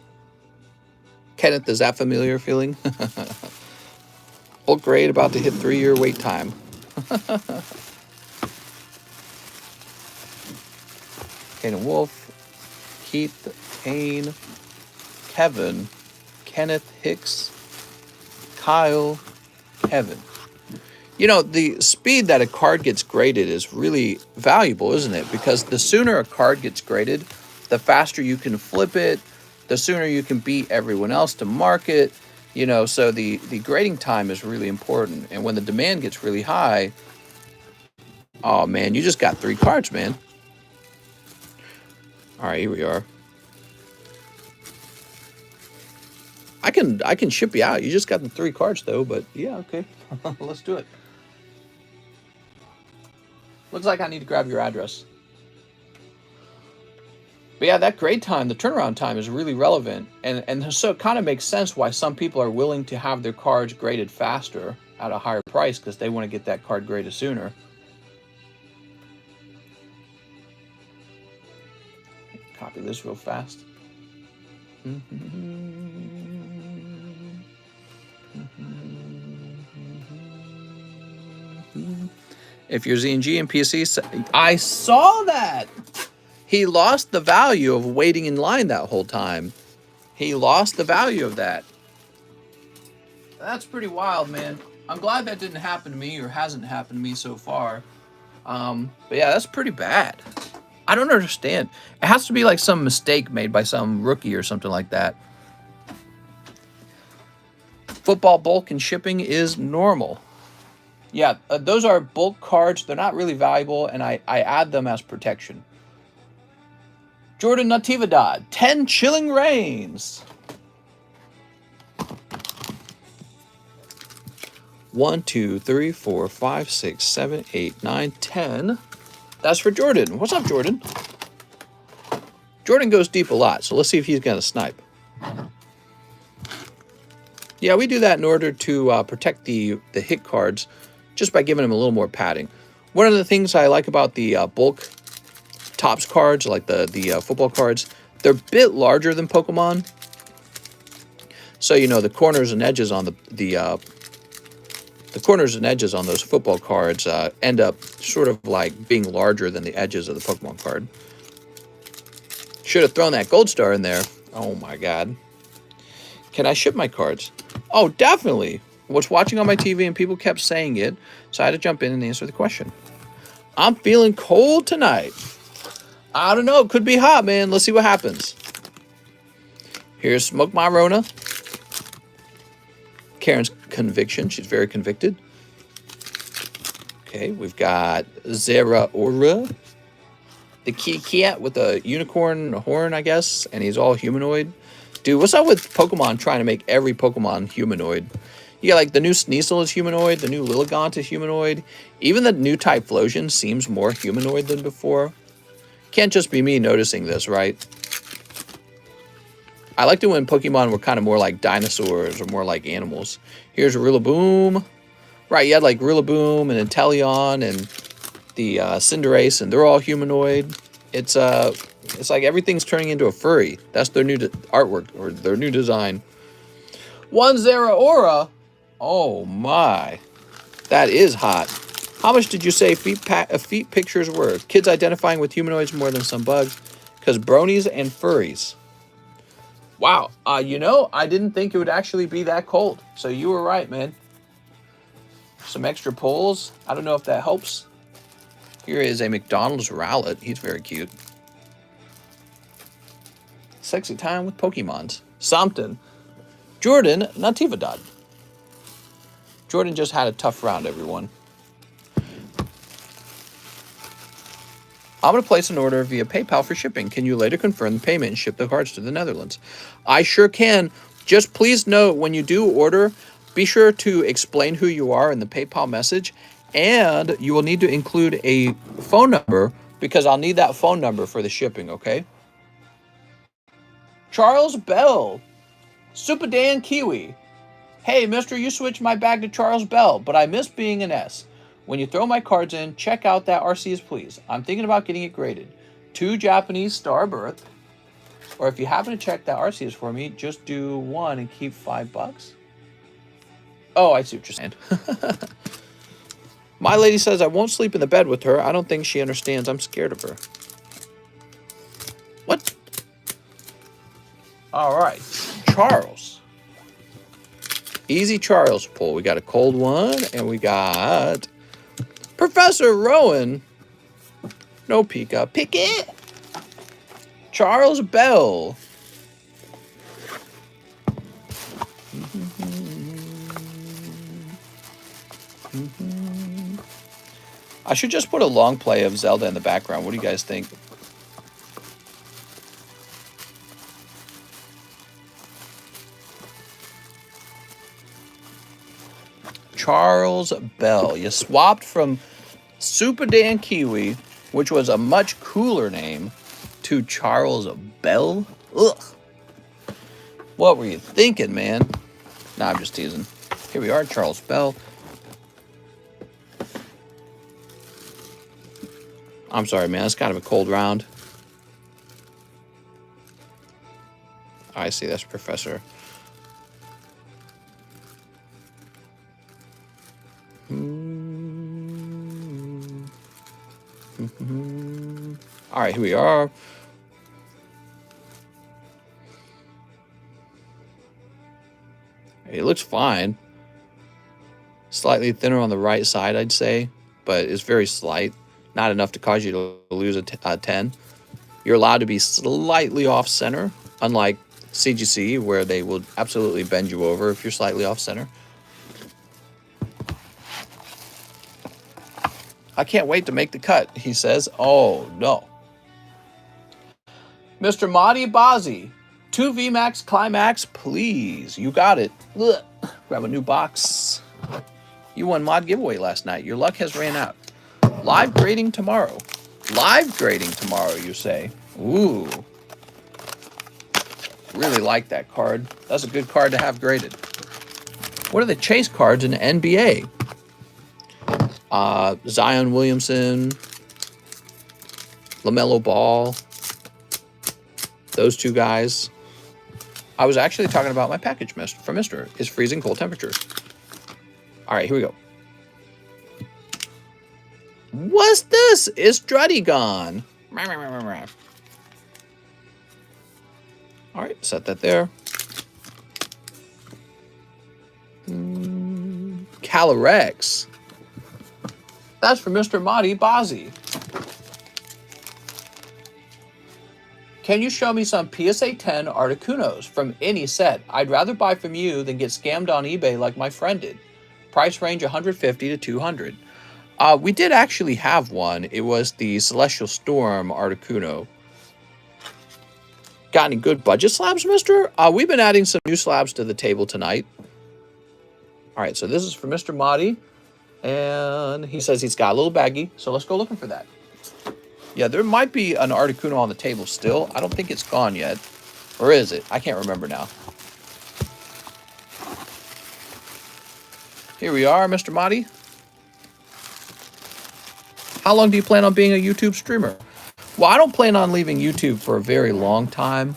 Kenneth, is that familiar feeling? Bulk grade about to hit 3-year wait time. Kane Wolf, Keith, Kane, Kevin, Kenneth Hicks, Kyle, Kevin. You know, the speed that a card gets graded is really valuable, isn't it? Because the sooner a card gets graded, the faster you can flip it, the sooner you can beat everyone else to market. You know, so the grading time is really important. And when the demand gets really high, oh man, you just got 3 cards, man. All right, here we are. I can ship you out. You just got the 3 cards though, but yeah, okay. Let's do it. Looks like I need to grab your address. But yeah, that grade time, the turnaround time is really relevant. And so it kind of makes sense why some people are willing to have their cards graded faster at a higher price, because they want to get that card graded sooner. Copy this real fast. If you're ZNG and PC, I saw that. He lost the value of waiting in line that whole time. He lost the value of that. That's pretty wild, man. I'm glad that didn't happen to me, or hasn't happened to me so far. But yeah, that's pretty bad. I don't understand. It has to be like some mistake made by some rookie or something like that. Football bulk and shipping is normal. Yeah, those are bulk cards. They're not really valuable, and I add them as protection. Jordan Natividad, 10 chilling rains. 1, 2, 3, 4, 5, 6, 7, 8, 9, 10. That's for Jordan. What's up, Jordan? Jordan goes deep a lot, so let's see if he's going to snipe. Yeah, we do that in order to protect the hit cards, just by giving them a little more padding. One of the things I like about the bulk Topps cards, like the football cards, they're a bit larger than Pokemon. So, you know, the corners and edges on the corners and edges on those football cards end up sort of like being larger than the edges of the Pokemon card. Should have thrown that gold star in there. Oh my god. Can I ship my cards? Oh, definitely. Was watching on my TV and people kept saying it, so I had to jump in and answer the question. I'm feeling cold tonight. I don't know. It could be hot, man. Let's see what happens. Here's Smoke My Rona. Karen's conviction. She's very convicted. Okay, we've got Zera Aura. The kitty cat with a unicorn horn, I guess, and he's all humanoid. Dude, what's up with Pokemon trying to make every Pokemon humanoid? You got like the new Sneasel is humanoid, the new Lilligant is humanoid. Even the new Typhlosion seems more humanoid than before. Can't just be me noticing this, right? I liked it when Pokemon were kind of more like dinosaurs or more like animals. Here's Rillaboom. Right, you had like Rillaboom and Inteleon and the Cinderace, and they're all humanoid. It's like everything's turning into a furry. That's their new artwork, or their new design. 1 Zera Aura. Oh my. That is hot. How much did you say feet pictures were? Kids identifying with humanoids more than some bugs. Because bronies and furries. Wow. You know, I didn't think it would actually be that cold. So you were right, man. Some extra pulls. I don't know if that helps. Here is a McDonald's Rowlet. He's very cute. Sexy time with Pokemons. Something. Jordan Natividad. Jordan just had a tough round, everyone. I'm going to place an order via PayPal for shipping. Can you later confirm the payment and ship the cards to the Netherlands? I sure can. Just please note, when you do order, be sure to explain who you are in the PayPal message, and you will need to include a phone number, because I'll need that phone number for the shipping, okay? Charles Bell. Super Dan Kiwi. Hey, mister, you switched my bag to Charles Bell, but I miss being an S. When you throw my cards in, check out that RCs, please. I'm thinking about getting it graded. 2 Japanese star birth. Or if you happen to check that RCs for me, just do 1 and keep $5. Oh, I see what you're saying. My lady says I won't sleep in the bed with her. I don't think she understands. I'm scared of her. What? All right. Charles. Easy Charles pull. We got a cold one, and we got Professor Rowan. No Pika. Pick it. Charles Bell. I should just put a long play of Zelda in the background. What do you guys think? Charles Bell. You swapped from Super Dan Kiwi, which was a much cooler name, to Charles Bell. Ugh. What were you thinking, man? Nah, I'm just teasing. Here we are, Charles Bell. I'm sorry, man. It's kind of a cold round. I see. That's Professor. All right, here we are. It looks fine. Slightly thinner on the right side, I'd say, but it's very slight. Not enough to cause you to lose a 10. You're allowed to be slightly off center, unlike CGC, where they will absolutely bend you over if you're slightly off center. I can't wait to make the cut, he says. Oh, no. Mr. Mahdi Bazi, 2 VMAX Climax, please. You got it. Ugh. Grab a new box. You won mod giveaway last night. Your luck has ran out. Live grading tomorrow. Live grading tomorrow, you say. Ooh. Really like that card. That's a good card to have graded. What are the chase cards in the NBA? Zion Williamson, LaMelo Ball, those 2 guys. I was actually talking about my package from Mr. Is freezing cold temperatures. All right, here we go. What's this? Is Druddy gone? All right, set that there. Calyrex. That's for Mr. Mahdi Bazi. Can you show me some PSA 10 Articunos from any set? I'd rather buy from you than get scammed on eBay like my friend did. Price range 150 to 200. We did actually have one. It was the Celestial Storm Articuno. Got any good budget slabs, mister? We've been adding some new slabs to the table tonight. All right, so this is for Mr. Mahdi. And he says he's got a little baggie, so let's go looking for that. Yeah, there might be an Articuno on the table still. I don't think it's gone yet. Or is it? I can't remember now. Here we are, Mr. Mahdi. How long do you plan on being a YouTube streamer? Well, I don't plan on leaving YouTube for a very long time.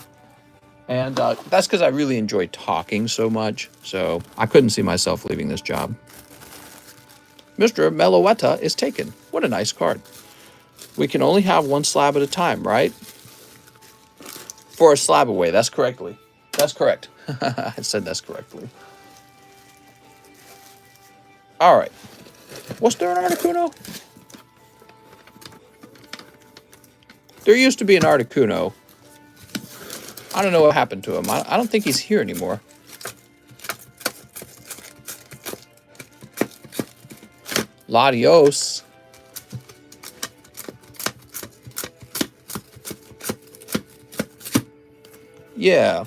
And that's because I really enjoy talking so much. So I couldn't see myself leaving this job. Mr. Meloetta is taken. What a nice card. We can only have 1 slab at a time, right? For a slab away. That's correctly. That's correct. I said that's correctly. All right. Was there an Articuno? There used to be an Articuno. I don't know what happened to him. I don't think he's here anymore. Latios. Yeah.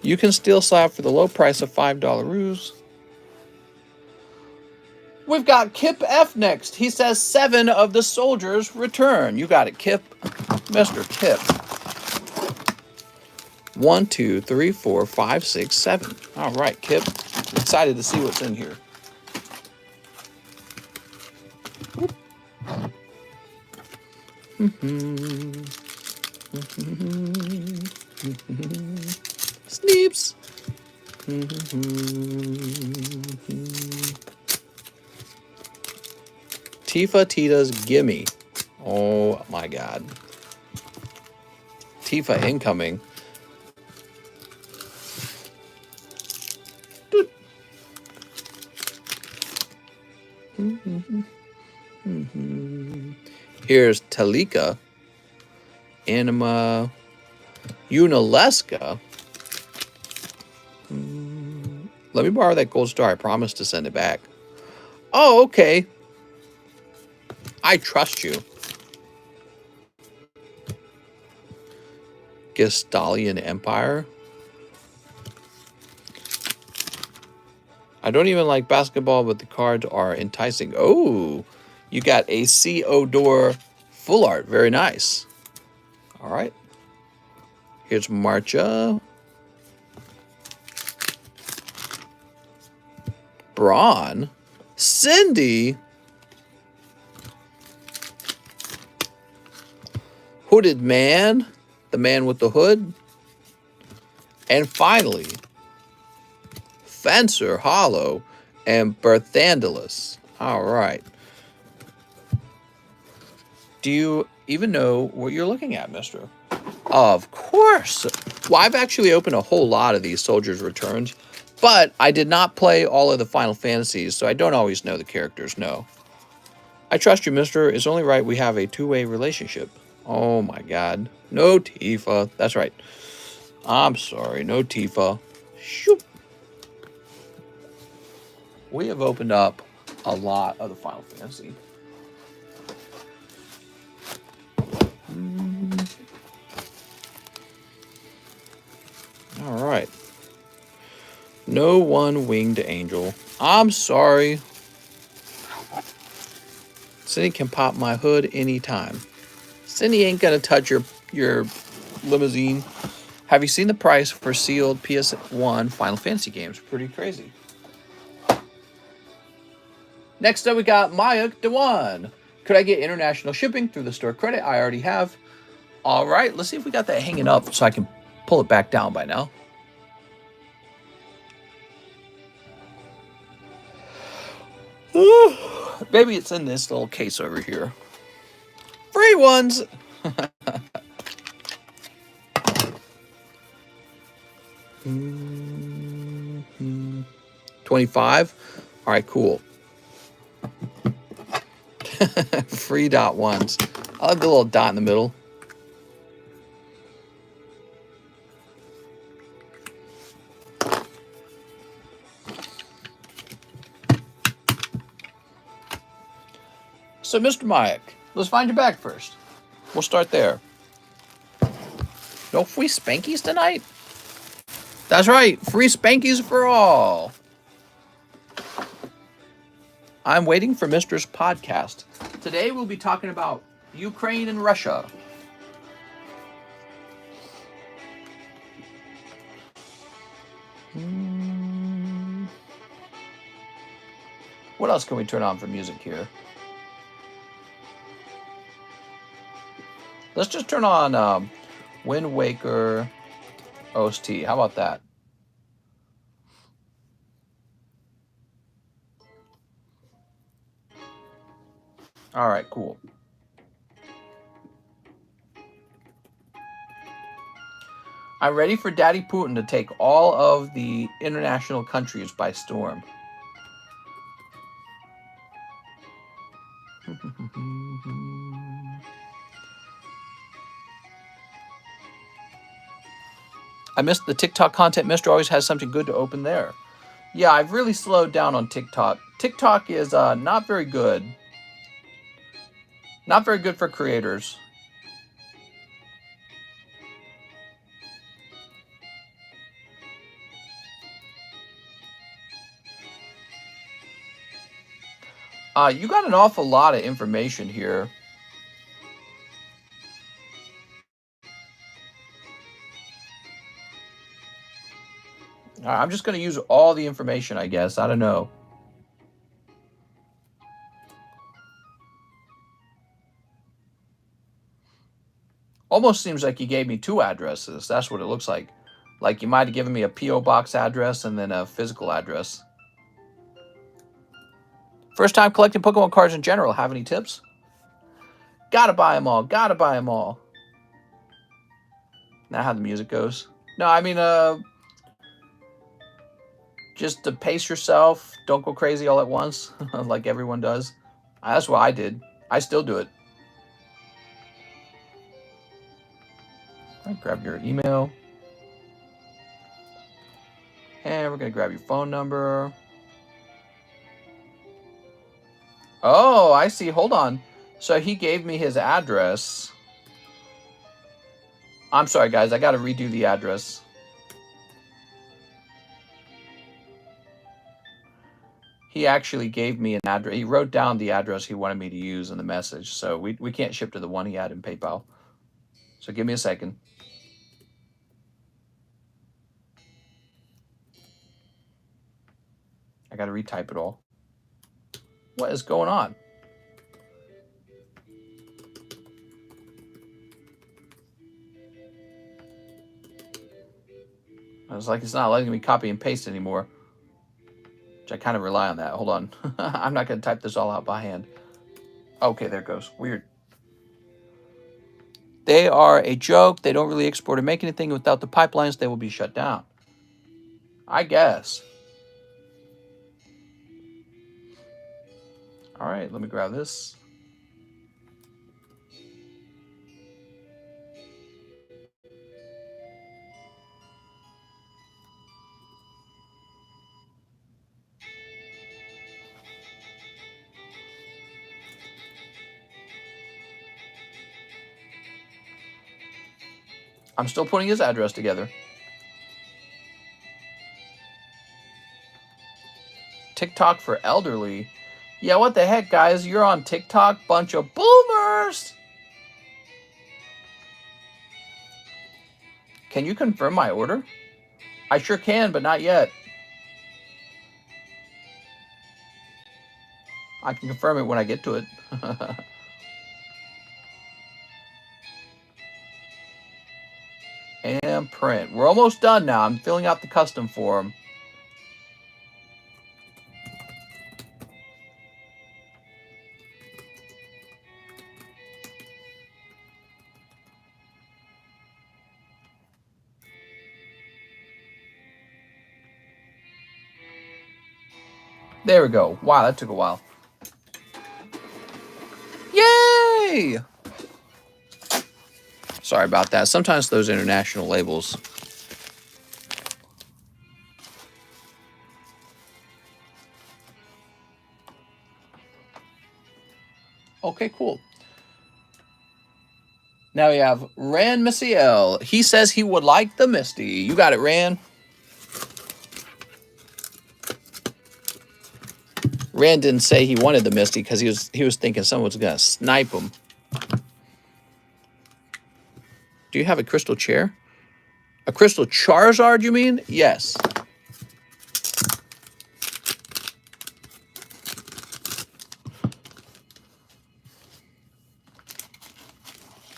You can steal slap for the low price of $5 roos. We've got Kip F next. He says 7 of the soldiers return. You got it, Kip. Mr. Kip. 1, 2, 3, 4, 5, 6, 7. All right, Kip. Excited to see what's in here. Sneeps. Tifa Tita's Gimme. Oh my god. Tifa incoming. Here's Talika. Anima. Unalesca. Let me borrow that gold star. I promise to send it back. Oh, okay. I trust you. Gestalian Empire. I don't even like basketball, but the cards are enticing. Oh, you got a C. Odor full art. Very nice. All right. Here's Marcha. Braun. Cindy. Hooded Man. The man with the hood. And finally, Fencer Hollow and Berthandalus. All right. Do you even know what you're looking at, mister? Of course. Well, I've actually opened a whole lot of these Soldiers Returns, but I did not play all of the Final Fantasies, so I don't always know the characters, no. I trust you, mister. It's only right we have a two-way relationship. Oh, my God. No Tifa. That's right. I'm sorry. No Tifa. Shoop. We have opened up a lot of the Final Fantasy. All right. No one-winged angel. I'm sorry. Cindy can pop my hood anytime. Cindy ain't gonna touch your limousine. Have you seen the price for sealed PS1 Final Fantasy games? Pretty crazy. Next up, we got Mayuk Dewan. Could I get international shipping through the store credit? I already have. All right, let's see if we got that hanging up so I can pull it back down by now. Maybe it's in this little case over here. Free ones. 25. All right, cool. Free dot ones. I love the little dot in the middle. So, Mr. Mayak, let's find your bag first. We'll start there. No free spankies tonight? That's right, free spankies for all. I'm waiting for Mister's podcast. Today we'll be talking about Ukraine and Russia. What else can we turn on for music here? Let's just turn on Wind Waker OST. How about that? All right, cool. I'm ready for Daddy Putin to take all of the international countries by storm. I missed the TikTok content. Mister always has something good to open there. Yeah, I've really slowed down on TikTok. TikTok is not very good. Not very good for creators. You got an awful lot of information here. I'm just going to use all the information, I guess. I don't know. Almost seems like you gave me 2 addresses. That's what it looks like. Like you might have given me a P.O. box address and then a physical address. First time collecting Pokemon cards in general. Have any tips? Gotta buy them all. Gotta buy them all. Now how the music goes. No, I mean, just to pace yourself. Don't go crazy all at once, like everyone does. That's what I did. I still do it. All right, grab your email. And we're going to grab your phone number. Oh, I see. Hold on. So he gave me his address. I'm sorry, guys. I got to redo the address. He actually gave me an address. He wrote down the address he wanted me to use in the message. So we can't ship to the one he had in PayPal. So give me a second. I got to retype it all. What is going on? It's like it's not letting me copy and paste anymore. Which I kind of rely on that. Hold on. I'm not going to type this all out by hand. Okay, there it goes. Weird. They are a joke. They don't really export or make anything. Without the pipelines, they will be shut down. I guess. All right, let me grab this. I'm still putting his address together. TikTok for elderly. Yeah, what the heck, guys? You're on TikTok? Bunch of boomers! Can you confirm my order? I sure can, but not yet. I can confirm it when I get to it. And print. We're almost done now. I'm filling out the custom form. There we go. Wow, that took a while. Yay! Sorry about that. Sometimes those international labels. Okay, cool. Now we have Ran Maciel. He says he would like the Misty. You got it, Ran. Ran didn't say he wanted the Misty because he was thinking someone was gonna snipe him. Do you have a crystal chair? A crystal Charizard, you mean? Yes.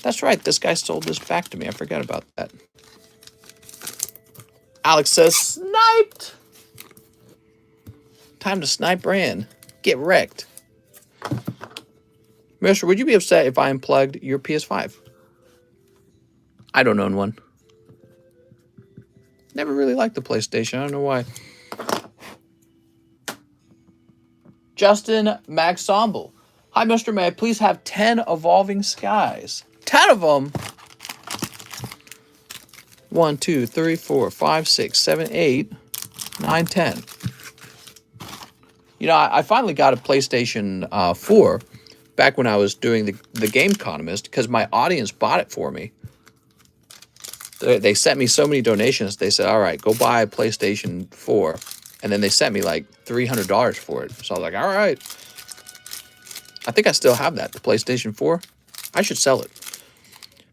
That's right. This guy sold this back to me. I forgot about that. Alex says, sniped! Time to snipe Ran. Get wrecked. Mister, would you be upset if I unplugged your PS5? I don't own one. Never really liked the PlayStation. I don't know why. Justin Magsamble. Hi, Mr. May I please have 10 Evolving Skies? 10 of them? 1, 2, 3, 4, 5, 6, 7, 8, 9, 10. You know, I finally got a PlayStation 4 back when I was doing the Game Economist because my audience bought it for me. They sent me so many donations. They said, all right, go buy a PlayStation 4. And then they sent me like $300 for it. So I was like, all right. I think I still have that, the PlayStation 4. I should sell it.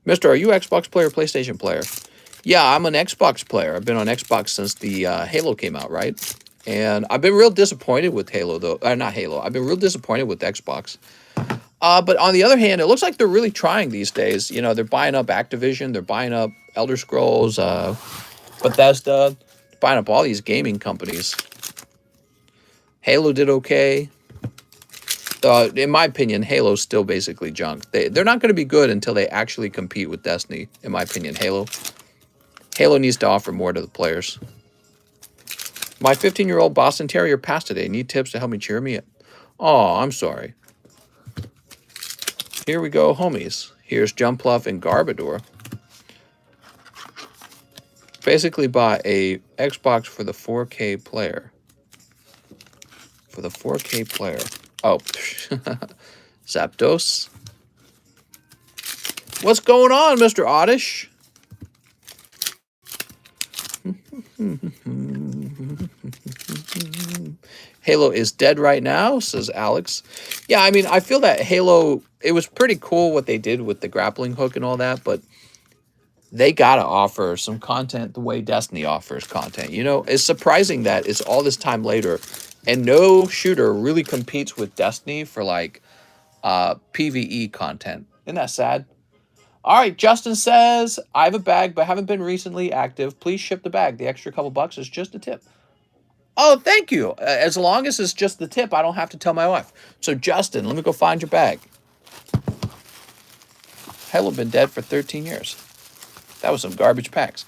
Mister, are you Xbox player or PlayStation player? Yeah, I'm an Xbox player. I've been on Xbox since the Halo came out, right? And I've been real disappointed with Halo, though. Not Halo. I've been real disappointed with Xbox. But on the other hand, it looks like they're really trying these days. You know, they're buying up Activision. They're buying up Elder Scrolls, Bethesda, buying up all these gaming companies. Halo did okay. In my opinion, Halo's still basically junk. They're not going to be good until they actually compete with Destiny, in my opinion, Halo. Halo needs to offer more to the players. My 15-year-old Boston Terrier passed today. Need tips to help me cheer me up. Oh, I'm sorry. Here we go, homies. Here's Jumpluff and Garbodor. Basically buy a Xbox for the 4K player. For the 4K player. Oh, Zapdos. What's going on, Mr. Oddish? Halo is dead right now, says Alex. Yeah, I mean, I feel that Halo, it was pretty cool what they did with the grappling hook and all that, but they got to offer some content the way Destiny offers content. You know, it's surprising that it's all this time later and no shooter really competes with Destiny for like PvE content. Isn't that sad? All right, Justin says, I have a bag but haven't been recently active. Please ship the bag. The extra couple bucks is just a tip. Oh, thank you. As long as it's just the tip, I don't have to tell my wife. So, Justin, let me go find your bag. Hell, I've been dead for 13 years. That was some garbage packs.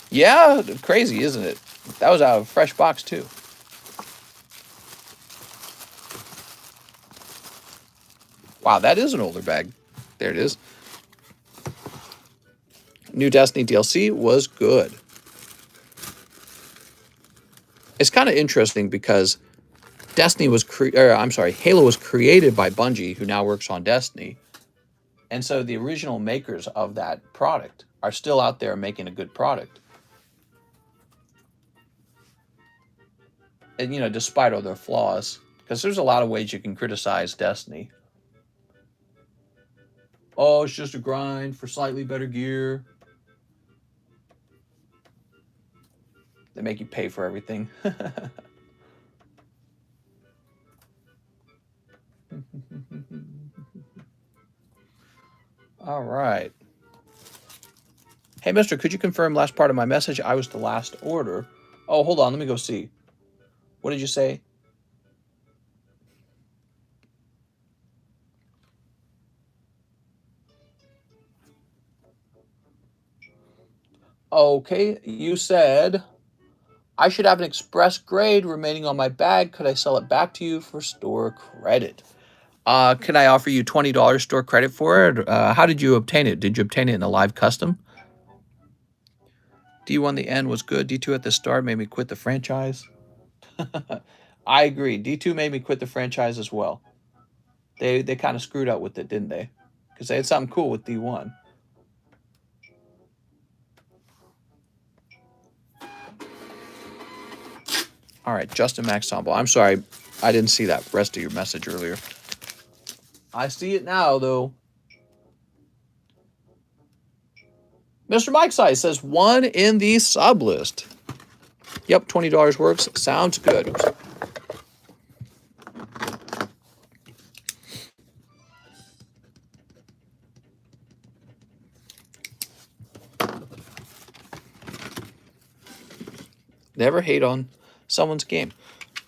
Yeah, crazy, isn't it? That was out of a fresh box, too. Wow, that is an older bag. There it is. New Destiny DLC was good. It's kind of interesting because Halo was created by Bungie, who now works on Destiny. And so the original makers of that product are still out there making a good product. And, you know, despite all their flaws, because there's a lot of ways you can criticize Destiny. Oh, it's just a grind for slightly better gear. They make you pay for everything. All right. Hey, mister, could you confirm last part of my message? I was the last order. Oh, hold on. Let me go see. What did you say? Okay, you said I should have an express grade remaining on my bag. Could I sell it back to you for store credit? Can I offer you $20 store credit for it? How did you obtain it? Did you obtain it in a live custom? D1 the end was good. D2 at the start made me quit the franchise. I agree. D2 made me quit the franchise as well. They kind of screwed up with it, didn't they? Because they had something cool with D1. All right, Justin Max Tombo. I'm sorry, I didn't see that rest of your message earlier. I see it now, though. Mr. Mike Size says 1 in the Sublist. Yep, $20 works. Sounds good. Never hate on someone's game.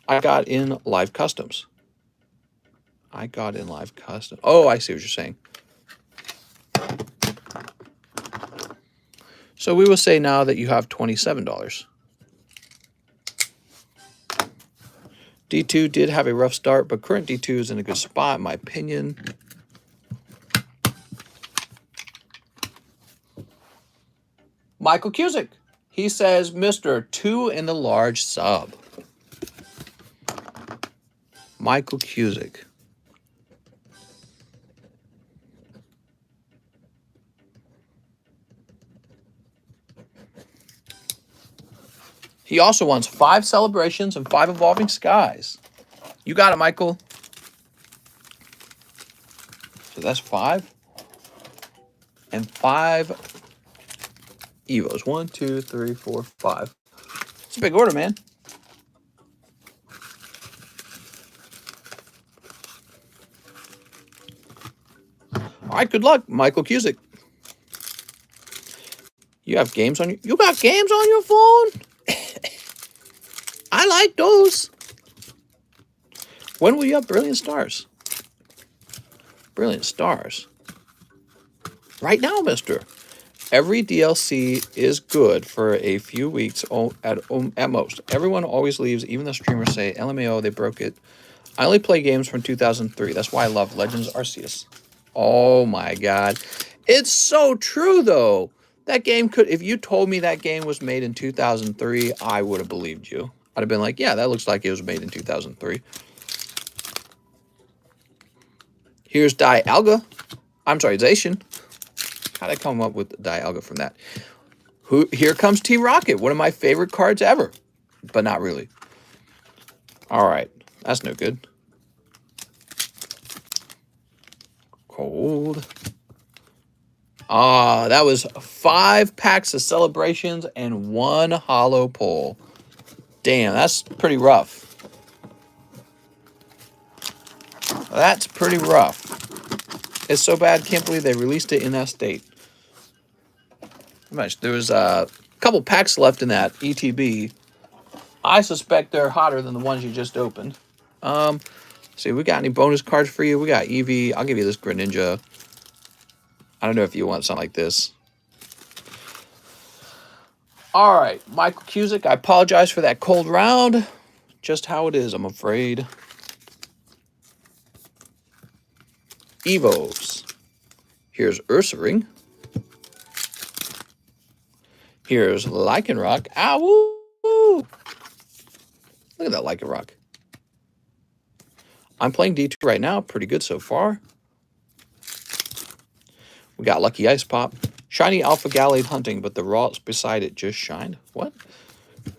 I got in live customs. Oh, I see what you're saying. So we will say now that you have $27. D2 did have a rough start, but current D2 is in a good spot, in my opinion. Michael Cusick. He says, Mr. 2 in the large sub. Michael Cusick. He also wants 5 celebrations and 5 evolving skies. You got it, Michael. So that's 5. And 5 Evos. 1, 2, 3, 4, 5. It's a big order, man. All right, good luck, Michael Cusick. You have games on you got games on your phone? I like those. When will you have Brilliant Stars? Brilliant Stars. Right now, mister. Every DLC is good for a few weeks at most. Everyone always leaves, even the streamers say, LMAO, they broke it. I only play games from 2003. That's why I love Legends Arceus. Oh my god. It's so true, though. That game could, if you told me that game was made in 2003, I would have believed you. I'd have been like, yeah, that looks like it was made in 2003. Here's Dialga. I'm sorry, Zacian. How'd I come up with Dialga from that? Here comes T-Rocket, one of my favorite cards ever. But not really. All right. That's no good. Cold. Ah, that was 5 packs of celebrations and 1 hollow pull. Damn, that's pretty rough. That's pretty rough. It's so bad, can't believe they released it in that state. There was a couple packs left in that ETB. I suspect they're hotter than the ones you just opened. See, we got any bonus cards for you? We got Eevee. I'll give you this Greninja. I don't know if you want something like this. All right, Michael Cusick, I apologize for that cold round. Just how it is, I'm afraid. Evos. Here's Ursaring. Here's Lycanroc. Ow! Look at that Lycanroc. I'm playing D2 right now. Pretty good so far. We got Lucky Ice Pop. Shiny Alpha Gallade Hunting, but the rocks beside it just shined. What?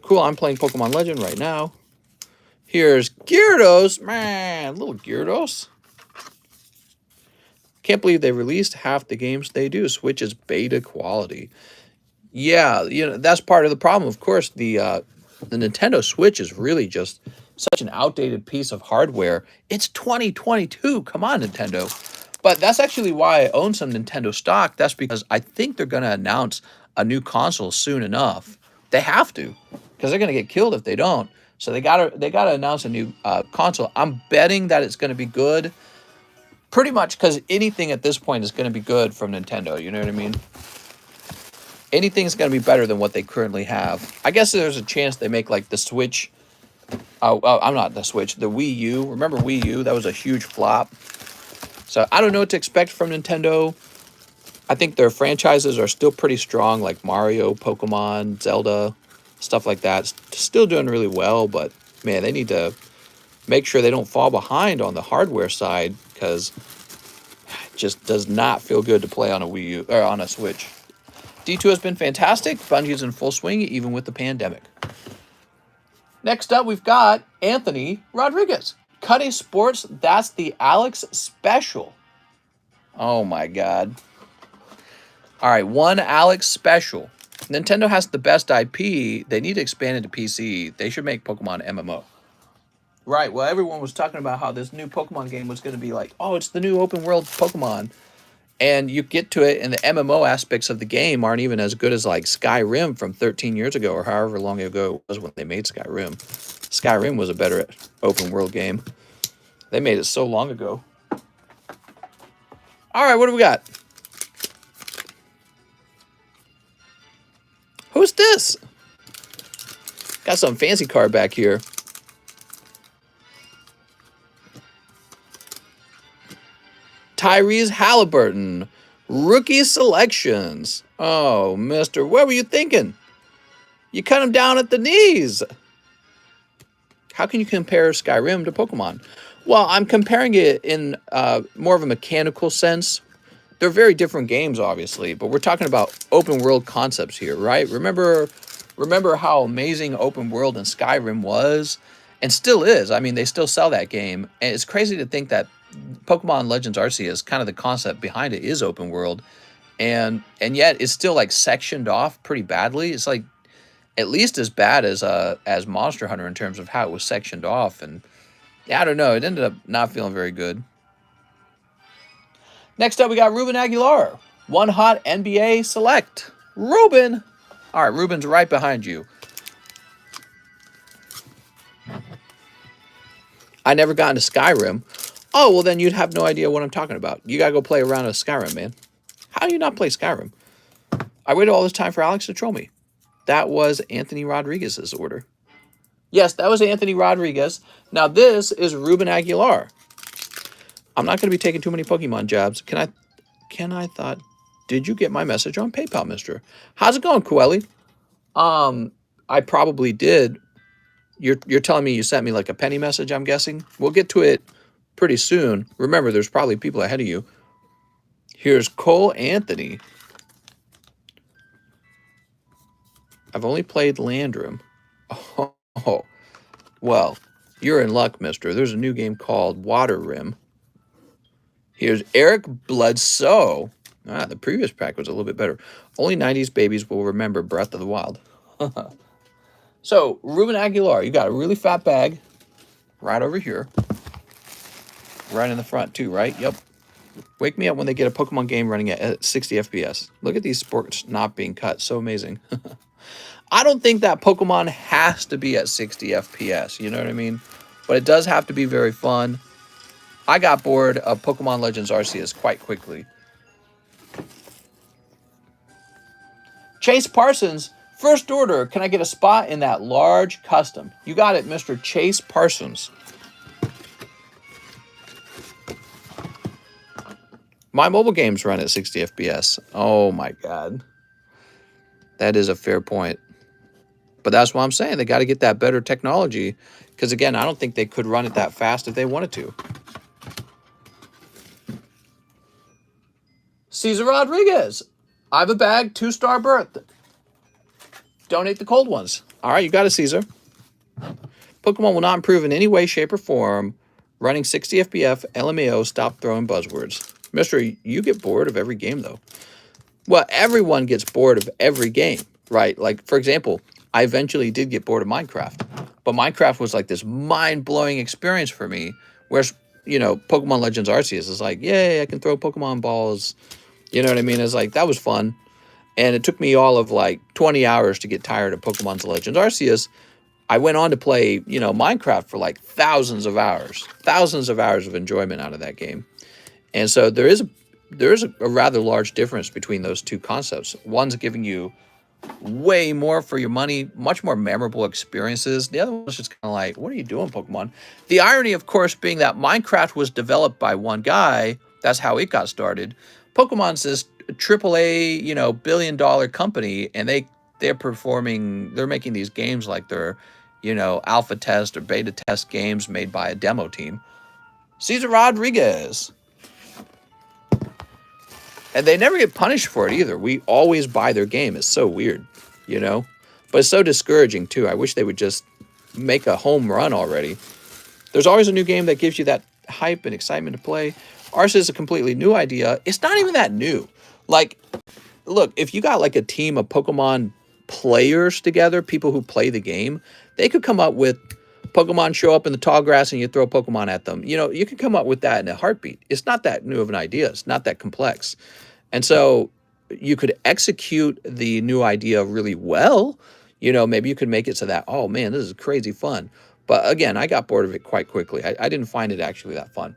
Cool, I'm playing Pokemon Legend right now. Here's Gyarados. Man, little Gyarados. Can't believe they released half the games they do. Switch is beta quality. Yeah, you know, that's part of the problem. Of course, the Nintendo Switch is really just such an outdated piece of hardware. It's 2022. Come on, Nintendo. But that's actually why I own some Nintendo stock. That's because I think they're going to announce a new console soon enough. They have to, because they're going to get killed if they don't. So they gotta announce a new console. I'm betting that it's going to be good. Pretty much because anything at this point is going to be good from Nintendo. You know what I mean? Anything's going to be better than what they currently have. I guess there's a chance they make like the Switch. I'm not the Switch. The Wii U. Remember Wii U? That was a huge flop. So I don't know what to expect from Nintendo. I think their franchises are still pretty strong, like Mario, Pokemon, Zelda, stuff like that. Still doing really well, but man, they need to make sure they don't fall behind on the hardware side, because it just does not feel good to play on a Wii U or on a Switch. D2 has been fantastic. Bungie's in full swing, even with the pandemic. Next up, we've got Anthony Rodriguez. Cuddy Sports, that's the Alex Special. Oh my god. All right, one Alex Special. Nintendo has the best IP. They need to expand into PC. They should make Pokemon MMO. Right, well, everyone was talking about how this new Pokemon game was going to be like, oh, it's the new open world Pokemon. And you get to it, and the MMO aspects of the game aren't even as good as like Skyrim from 13 years ago, or however long ago it was when they made Skyrim. Skyrim was a better open world game. They made it so long ago. All right, what do we got? Who's this? Got some fancy card back here. Tyrese Halliburton. Rookie selections. Oh, mister, what were you thinking? You cut him down at the knees. How can you compare Skyrim to Pokemon? Well, I'm comparing it in more of a mechanical sense. They're very different games, obviously, but we're talking about open world concepts here, right? Remember how amazing open world in Skyrim was and still is. I mean, they still sell that game, and it's crazy to think that Pokemon Legends Arceus, kind of the concept behind it, is open world, and yet it's still like sectioned off pretty badly. It's like at least as bad as Monster Hunter in terms of how it was sectioned off, and yeah, I don't know. It ended up not feeling very good. Next up, we got Ruben Aguilar. One hot NBA select. Ruben. All right, Ruben's right behind you. I never got into Skyrim. Oh, well, then you'd have no idea what I'm talking about. You got to go play around in Skyrim, man. How do you not play Skyrim? I waited all this time for Alex to troll me. That was Anthony Rodriguez's order. Yes, that was Anthony Rodriguez. Now, this is Ruben Aguilar. I'm not going to be taking too many Pokemon jabs. Did you get my message on PayPal, mister? How's it going, Coeli? I probably did. You're telling me you sent me like a penny message, I'm guessing? We'll get to it pretty soon. Remember, there's probably people ahead of you. Here's Cole Anthony. I've only played Landrum. Oh, well, you're in luck, mister. There's a new game called Water Rim. Here's Eric Bledsoe. The previous pack was a little bit better. Only 90s babies will remember Breath of the Wild. So, Ruben Aguilar, you got a really fat bag right over here. Right in the front, too, right? Yep. Wake me up when they get a Pokemon game running at 60 FPS. Look at these sports not being cut. So amazing. I don't think that Pokemon has to be at 60 FPS. You know what I mean? But it does have to be very fun. I got bored of Pokemon Legends Arceus quite quickly. Chase Parsons, first order. Can I get a spot in that large custom? You got it, Mr. Chase Parsons. My mobile games run at 60 FPS. Oh my God. That is a fair point. But that's what I'm saying. They got to get that better technology. Because again, I don't think they could run it that fast if they wanted to. Cesar Rodriguez. I have a bag, 2-star berth. Donate the cold ones. All right, you got it, Caesar. Pokemon will not improve in any way, shape, or form. Running 60 FPS, LMAO, stop throwing buzzwords. Mister, you get bored of every game, though. Well, everyone gets bored of every game, right? Like, for example, I eventually did get bored of Minecraft. But Minecraft was like this mind-blowing experience for me. Whereas, Pokemon Legends Arceus is like, yay, I can throw Pokemon balls. You know what I mean? It's like, that was fun. And it took me all of like 20 hours to get tired of Pokemon Legends Arceus. I went on to play, Minecraft for like thousands of hours of enjoyment out of that game. And so there is a rather large difference between those two concepts. One's giving you way more for your money, much more memorable experiences. The other one's just kind of like, what are you doing, Pokemon? The irony, of course, being that Minecraft was developed by one guy. That's how it got started. Pokemon's this AAA, billion-dollar company, and they're making these games like they're, alpha test or beta test games made by a demo team. Cesar Rodriguez. And they never get punished for it either. We always buy their game. It's so weird, But it's so discouraging, too. I wish they would just make a home run already. There's always a new game that gives you that hype and excitement to play. Ours is a completely new idea. It's not even that new. Like, look, if you got like a team of Pokemon players together, people who play the game, they could come up with Pokemon show up in the tall grass and you throw Pokemon at them. You can come up with that in a heartbeat. It's not that new of an idea. It's not that complex. And so you could execute the new idea really well. Maybe you could make it so that, oh man, this is crazy fun. But again, I got bored of it quite quickly. I didn't find it actually that fun.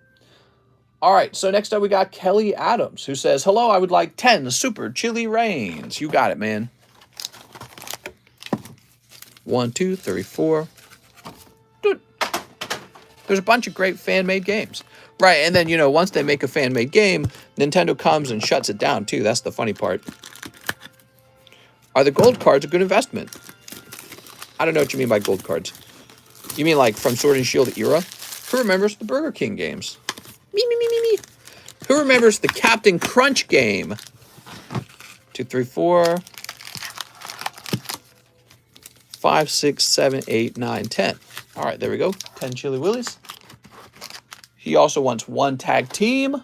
All right, so next up we got Kelly Adams, who says, hello, I would like 10 Super Chili Rains. You got it, man. 1, 2, 3, 4. Dude, there's a bunch of great fan-made games. Right, and then, you know, once they make a fan-made game, Nintendo comes and shuts it down, too. That's the funny part. Are the gold cards a good investment? I don't know what you mean by gold cards. You mean like from Sword and Shield era? Who remembers the Burger King games? Me, me, me, me, me. Who remembers the Captain Crunch game? 2, 3, 4, 5, 6, 7, 8, 9, 10. All right, there we go. 10 Chili Willies. He also wants one tag team.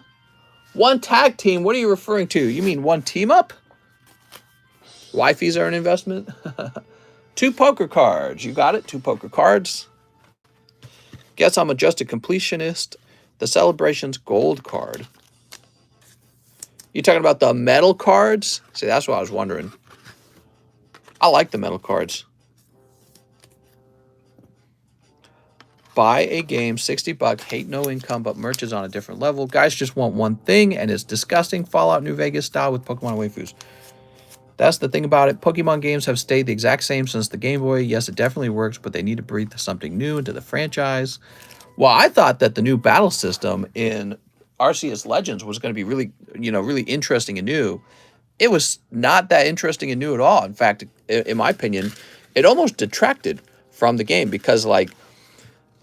One tag team? What are you referring to? You mean one team up? Wifeys are an investment. 2 poker cards. You got it. 2 poker cards. Guess I'm a just a completionist. The Celebrations gold card. You talking about the metal cards? See, that's what I was wondering. I like the metal cards. Buy a game, $60. Hate no income, but merch is on a different level. Guys just want one thing, and it's disgusting. Fallout New Vegas style with Pokemon waifus. That's the thing about it. Pokemon games have stayed the exact same since the Game Boy. Yes, it definitely works, but they need to breathe something new into the franchise. Well, I thought that the new battle system in Arceus Legends was going to be really, you know, really interesting and new. It was not that interesting and new at all. In fact, in my opinion, it almost detracted from the game because, like,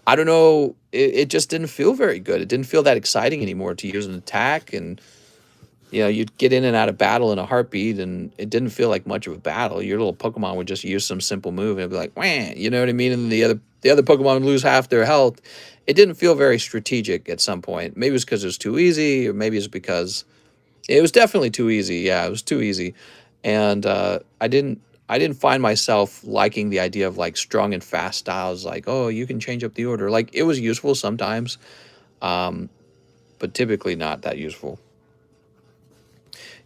I don't know, it just didn't feel very good. It didn't feel that exciting anymore to use an attack, and you know, you'd get in and out of battle in a heartbeat, and it didn't feel like much of a battle. Your little Pokemon would just use some simple move, and it'd be like, wah, you know what I mean? And the other Pokemon would lose half their health. It didn't feel very strategic at some point. Maybe it was because it was too easy, or maybe it's because it was definitely too easy. Yeah, it was too easy, and I didn't find myself liking the idea of like strong and fast styles. Like, oh, you can change up the order. Like, it was useful sometimes, but typically not that useful.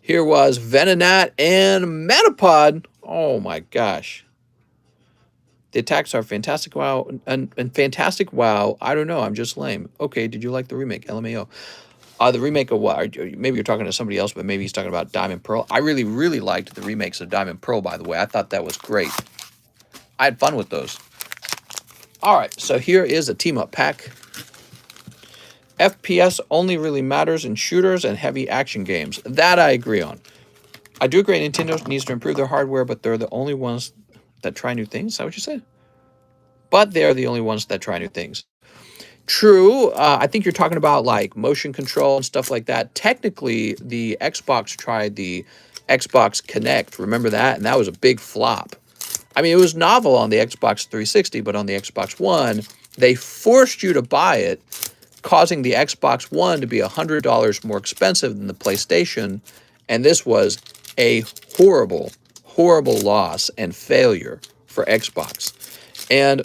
Here was Venonat and Metapod. Oh my gosh. The attacks are fantastic. Wow. And fantastic. Wow. I don't know. I'm just lame. Okay. Did you like the remake? LMAO. The remake of what? Maybe you're talking to somebody else, but maybe he's talking about Diamond Pearl. I really, really liked the remakes of Diamond Pearl, by the way. I thought that was great. I had fun with those. All right. So here is a team-up pack. FPS only really matters in shooters and heavy action games. That I agree on. I do agree Nintendo needs to improve their hardware, but they're the only ones that try new things. Is that what you said? But they're the only ones that try new things. True. I think you're talking about like motion control and stuff like that. Technically, the Xbox tried the Xbox Kinect. Remember that? And that was a big flop. I mean, it was novel on the Xbox 360, but on the Xbox One, they forced you to buy it, causing the Xbox One to be $100 more expensive than the PlayStation. And this was a horrible, horrible loss and failure for Xbox. And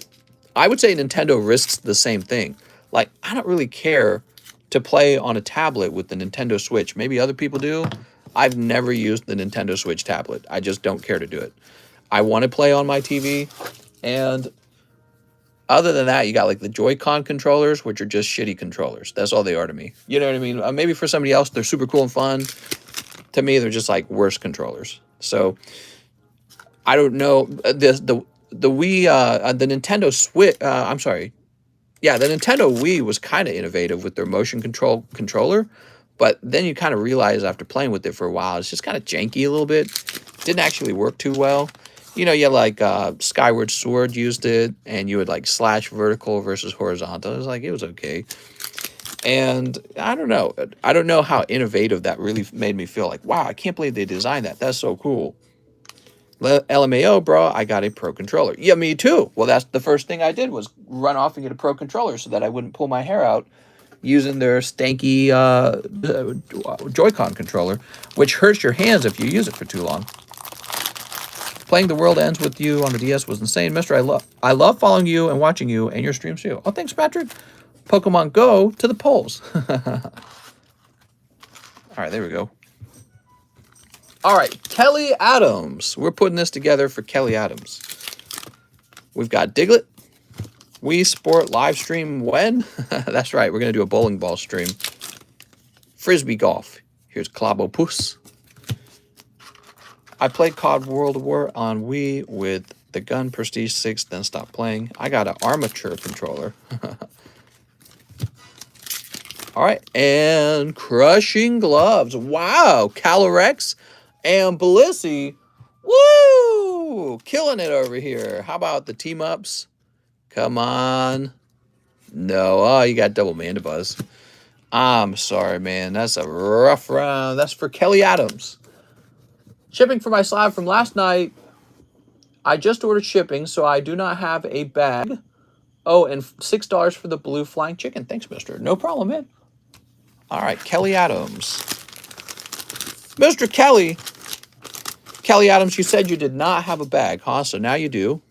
I would say Nintendo risks the same thing. Like, I don't really care to play on a tablet with the Nintendo Switch. Maybe other people do. I've never used the Nintendo Switch tablet. I just don't care to do it. I want to play on my TV. And other than that, you got like the Joy-Con controllers, which are just shitty controllers. That's all they are to me. You know what I mean? Maybe for somebody else, they're super cool and fun. To me, they're just like worse controllers. So I don't know. The Wii, the Nintendo Switch, I'm sorry. Yeah, the Nintendo Wii was kind of innovative with their motion control controller, but then you kind of realize after playing with it for a while, it's just kind of janky a little bit. Didn't actually work too well. You know, you like Skyward Sword used it, and you would like slash vertical versus horizontal. It was like, it was okay. And I don't know. I don't know how innovative that really made me feel. Like, wow, I can't believe they designed that. That's so cool. LMAO, bro, I got a Pro Controller. Yeah, me too. Well, that's the first thing I did was run off and get a Pro Controller so that I wouldn't pull my hair out using their stanky Joy-Con controller, which hurts your hands if you use it for too long. Playing The World Ends With You on the DS was insane. Mister, I love following you and watching you and your streams too. Oh, thanks, Patrick. Pokemon Go to the polls. All right, there we go. All right, Kelly Adams. We're putting this together for Kelly Adams. We've got Diglett. Wii Sport live stream when? That's right, we're going to do a bowling ball stream. Frisbee golf. Here's Clobopus. I played COD World War on Wii with the gun Prestige 6, then stopped playing. I got an armature controller. All right, and Crushing Gloves. Wow, Calyrex and Blissey. Woo! Killing it over here. How about the team-ups? Come on. No, oh, you got double Mandibuzz. I'm sorry, man. That's a rough round. That's for Kelly Adams. Shipping for my slab from last night. I just ordered shipping, so I do not have a bag. Oh, and $6 for the blue flying chicken. Thanks, mister. No problem, man. All right, Kelly Adams. Mr. Kelly. Kelly Adams, you said you did not have a bag, huh? So now you do.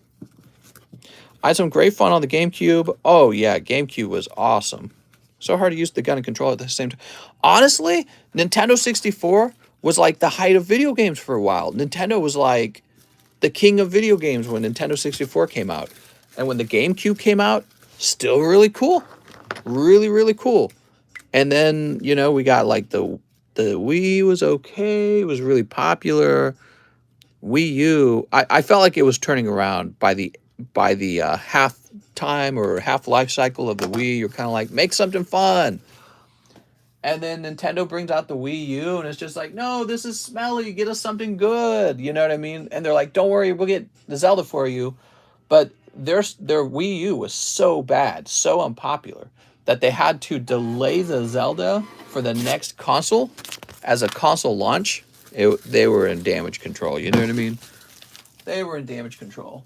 I had some great fun on the GameCube. Oh, yeah, GameCube was awesome. So hard to use the gun and control at the same time. Honestly, Nintendo 64 was like the height of video games for a while. Nintendo was like the king of video games when Nintendo 64 came out. And when the GameCube came out, still really cool. Really, really cool. And then, you know, we got like the Wii was okay. It was really popular. Wii U, I felt like it was turning around by the half time or half life cycle of the Wii. You're kind of like, make something fun. And then Nintendo brings out the Wii U, and it's just like, no, this is smelly. Get us something good. You know what I mean? And they're like, don't worry, we'll get the Zelda for you. But their Wii U was so bad, so unpopular, that they had to delay the Zelda for the next console as a console launch. They were in damage control. You know what I mean? They were in damage control.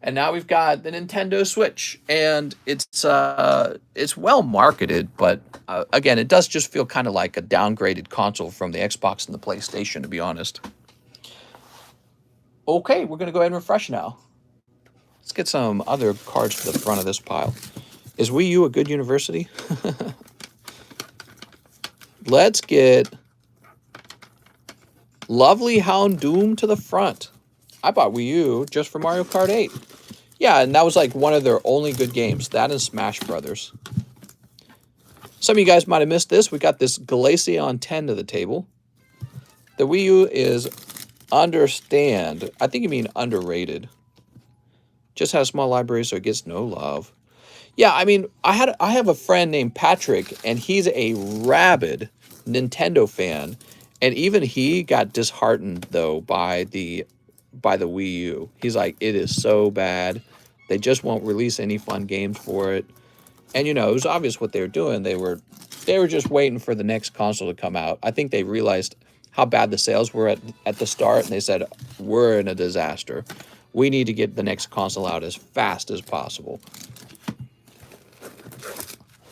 And now we've got the Nintendo Switch, and it's well marketed, but again, it does just feel kind of like a downgraded console from the Xbox and the PlayStation, to be honest. Okay, we're gonna go ahead and refresh now. Let's get some other cards to the front of this pile. Is Wii U a good university? Let's get Lovely Houndoom to the front. I bought Wii U just for Mario Kart 8. Yeah, and that was like one of their only good games. That and Smash Brothers. Some of you guys might have missed this. We got this Glaceon 10 to the table. The Wii U is I think you mean underrated. Just has a small library, so it gets no love. Yeah, I mean, I have a friend named Patrick, and he's a rabid Nintendo fan, and even he got disheartened though by the Wii U. He's like, it is so bad. They just won't release any fun games for it. And you know, it was obvious what they were doing. They were just waiting for the next console to come out. I think they realized how bad the sales were at the start, and they said, we're in a disaster. We need to get the next console out as fast as possible.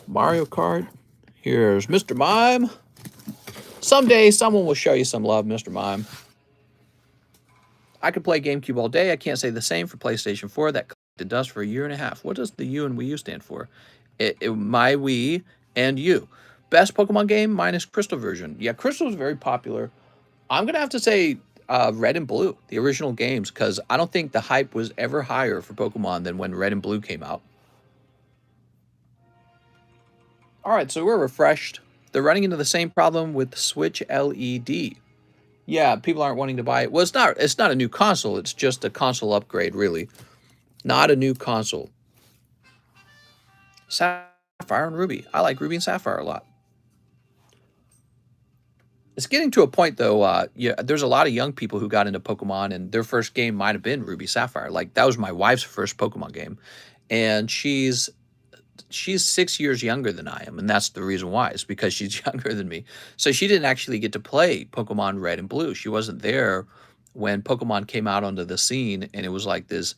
Mario Kart. Here's Mr. Mime. Someday, someone will show you some love, Mr. Mime. I could play GameCube all day. I can't say the same for PlayStation 4. That collected dust for a year and a half. What does the U and Wii U stand for? My Wii and U. Best Pokemon game minus Crystal version. Yeah, Crystal is very popular. I'm going to have to say Red and Blue, the original games, because I don't think the hype was ever higher for Pokemon than when Red and Blue came out. All right, so we're refreshed. They're running into the same problem with Switch LED. Yeah, people aren't wanting to buy it. Well, it's not a new console. It's just a console upgrade, really. Not a new console. Sapphire and Ruby. I like Ruby and Sapphire a lot. It's getting to a point, though, yeah, there's a lot of young people who got into Pokemon, and their first game might have been Ruby Sapphire. Like, that was my wife's first Pokemon game. And she's 6 years younger than I am, and that's the reason why. It's because she's younger than me. So she didn't actually get to play Pokemon Red and Blue. She wasn't there when Pokemon came out onto the scene, and it was like this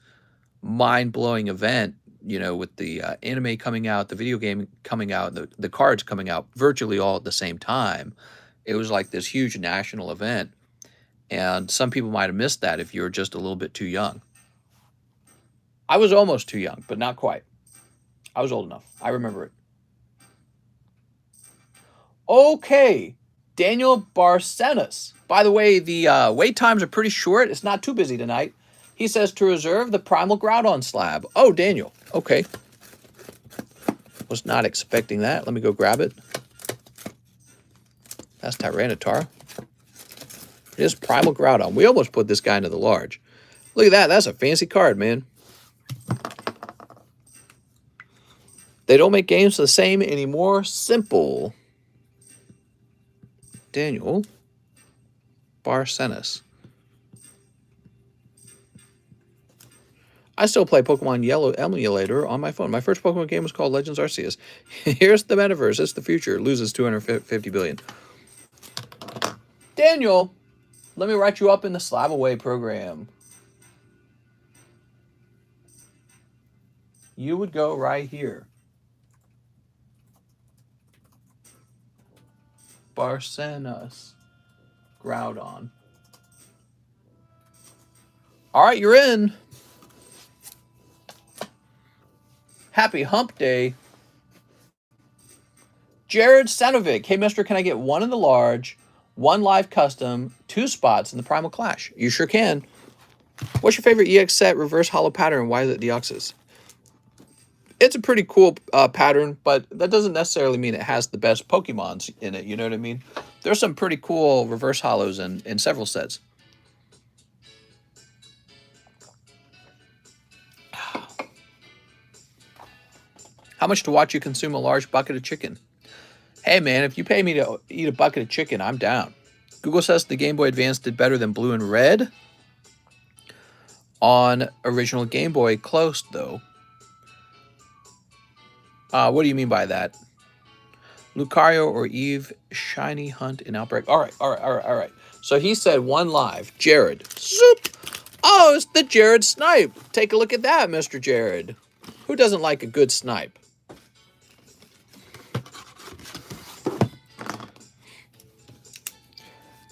mind-blowing event, you know, with the anime coming out, the video game coming out, the cards coming out virtually all at the same time. It was like this huge national event, and some people might have missed that if you were just a little bit too young. I was almost too young, but not quite. I was old enough. I remember it. Okay, Daniel Barcenas. By the way, the wait times are pretty short. It's not too busy tonight. He says to reserve the Primal Groudon slab. Oh, Daniel. Okay. Was not expecting that. Let me go grab it. That's Tyranitar. It is Primal Groudon. We almost put this guy into the large. Look at that. That's a fancy card, man. They don't make games the same anymore. Simple. Daniel Barcenas. I still play Pokemon Yellow emulator on my phone. My first Pokemon game was called Legends Arceus. Here's the metaverse. It's the future. Loses 250 billion. Daniel, let me write you up in the Slab Away program. You would go right here. Barcenas. Groudon. All right, you're in. Happy Hump Day. Jared Sanovic. Hey, mister, can I get one in the large, one live custom, 2 spots in the Primal Clash? You sure can. What's your favorite EX set reverse hollow pattern? Why is it Deoxys? It's a pretty cool pattern, but that doesn't necessarily mean it has the best Pokemons in it. You know what I mean? There's some pretty cool reverse hollows in several sets. How much to watch you consume a large bucket of chicken? Hey, man, if you pay me to eat a bucket of chicken, I'm down. Google says the Game Boy Advance did better than Blue and Red. On original Game Boy, close, though. What do you mean by that? Lucario or Eve, Shiny Hunt in Outbreak. All right. So he said one live. Jared. Zoop. Oh, it's the Jared snipe. Take a look at that, Mr. Jared. Who doesn't like a good snipe?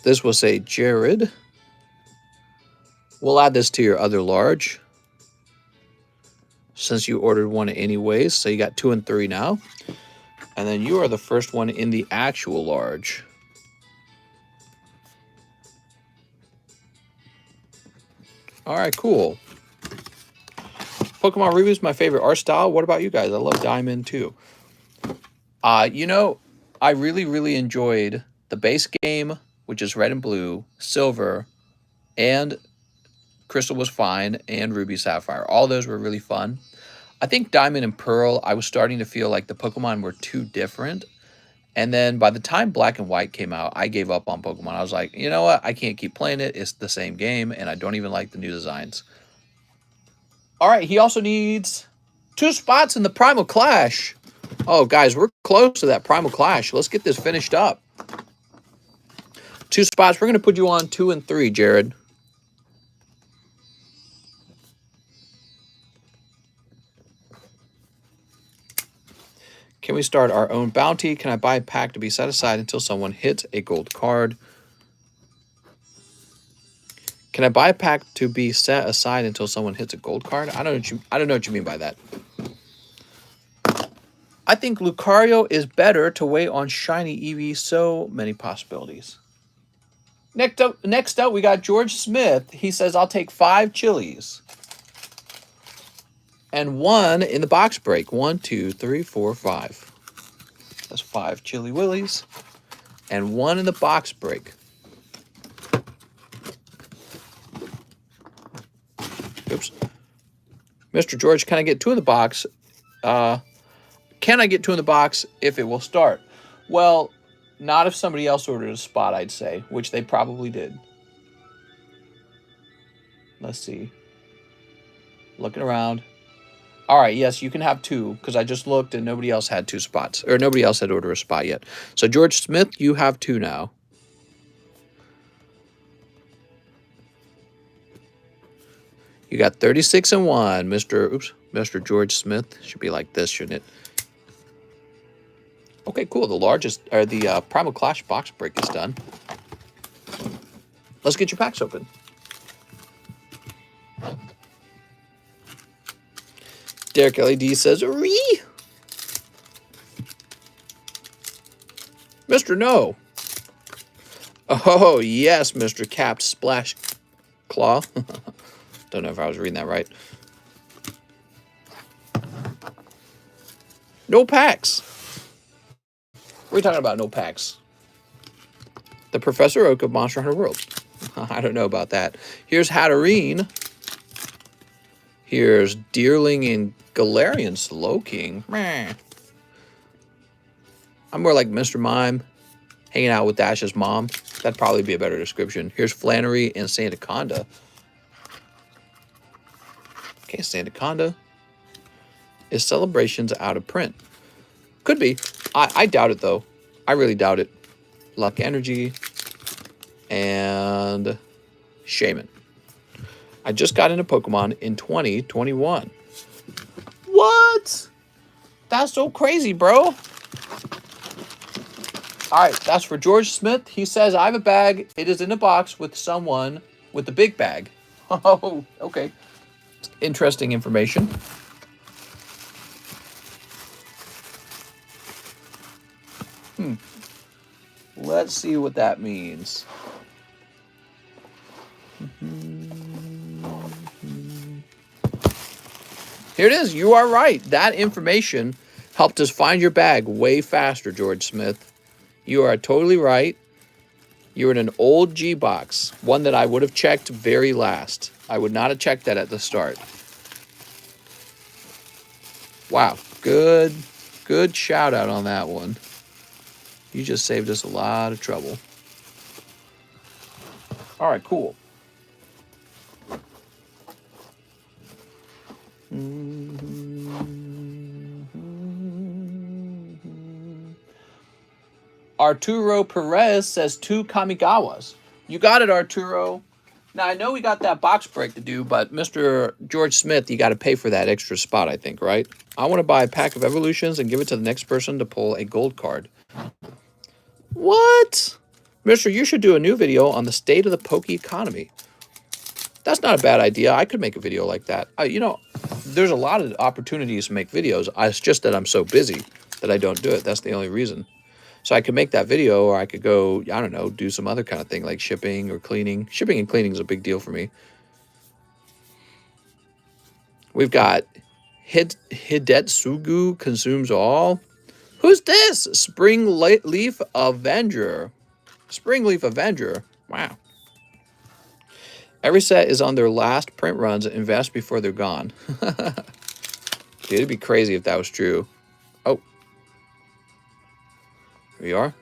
This will say Jared. We'll add this to your other large, since you ordered one anyways. So you got 2 and 3 now. And then you are the first one in the actual large. All right, cool. Pokemon Ruby is my favorite art style. What about you guys? I love Diamond too. You know, I really enjoyed the base game, which is Red and Blue, Silver, and Crystal was fine, and Ruby Sapphire. All those were really fun. I think Diamond and Pearl, I was starting to feel like the Pokemon were too different. And then by the time Black and White came out, I gave up on Pokemon. I was like, you know what? I can't keep playing it. It's the same game, and I don't even like the new designs. All right, he also needs 2 spots in the Primal Clash. Oh, guys, we're close to that Primal Clash. Let's get this finished up. 2 spots. We're going to put you on 2 and 3, Jared. Can we start our own bounty? Can I buy a pack to be set aside until someone hits a gold card? Can I buy a pack to be set aside until someone hits a gold card? I don't know what you mean by that. I think Lucario is better to wait on Shiny Eevee. So many possibilities. Next up, we got George Smith. He says, I'll take 5 chilies. And 1 in the box break. 1, 2, 3, 4, 5. That's 5 Chili Willies. And 1 in the box break. Oops. Mr. George, can I get 2 in the box? Can I get 2 in the box if it will start? Well, not if somebody else ordered a spot, I'd say, which they probably did. Let's see. Looking around. All right, yes, you can have 2, because I just looked and nobody else had 2 spots, or nobody else had ordered a spot yet. So, George Smith, you have 2 now. You got 36 and 1, Mr. George Smith. Should be like this, shouldn't it? Okay, cool. The largest, or the Primal Clash box break is done. Let's get your packs open. Derek LED says, "Ree, Mr. No." Oh, yes, Mr. Capped Splash Claw. Don't know if I was reading that right. No packs. What are you talking about, no packs? The Professor Oak of Monster Hunter World. I don't know about that. Here's Hatterene. Here's Deerling and Galarian Slowking. Meh. I'm more like Mr. Mime, hanging out with Dash's mom. That'd probably be a better description. Here's Flannery and Sandaconda. Okay, Sandaconda. Is Celebrations out of print? Could be. I doubt it, though. I really doubt it. Luck Energy and Shaman. I just got into Pokemon in 2021. What? That's so crazy, bro. All right, that's for George Smith. He says, I have a bag. It is in a box with someone with the big bag. Oh, okay. Interesting information. Let's see what that means. Here it is. You are right. That information helped us find your bag way faster, George Smith. You are totally right. You're in an old G box, one that I would have checked very last. I would not have checked that at the start. Wow. Good shout out on that one. You just saved us a lot of trouble. All right, cool. Arturo Perez says 2 Kamigawas. You got it, Arturo. Now, I know we got that box break to do, but Mr. George Smith, you got to pay for that extra spot, I think, right? I want to buy a pack of Evolutions and give it to the next person to pull a gold card. What? Mister, you should do a new video on the state of the Poke economy. That's not a bad idea. I could make a video like that. There's a lot of opportunities to make videos. It's just that I'm so busy that I don't do it. That's the only reason. So I could make that video, or I could go, I don't know, do some other kind of thing like shipping or cleaning. Shipping and cleaning is a big deal for me. We've got Hidetsugu consumes all. Who's this? Spring Leaf Avenger. Spring Leaf Avenger. Wow. Every set is on their last print runs. Invest before they're gone. Dude, it'd be crazy if that was true. Oh. Here we are.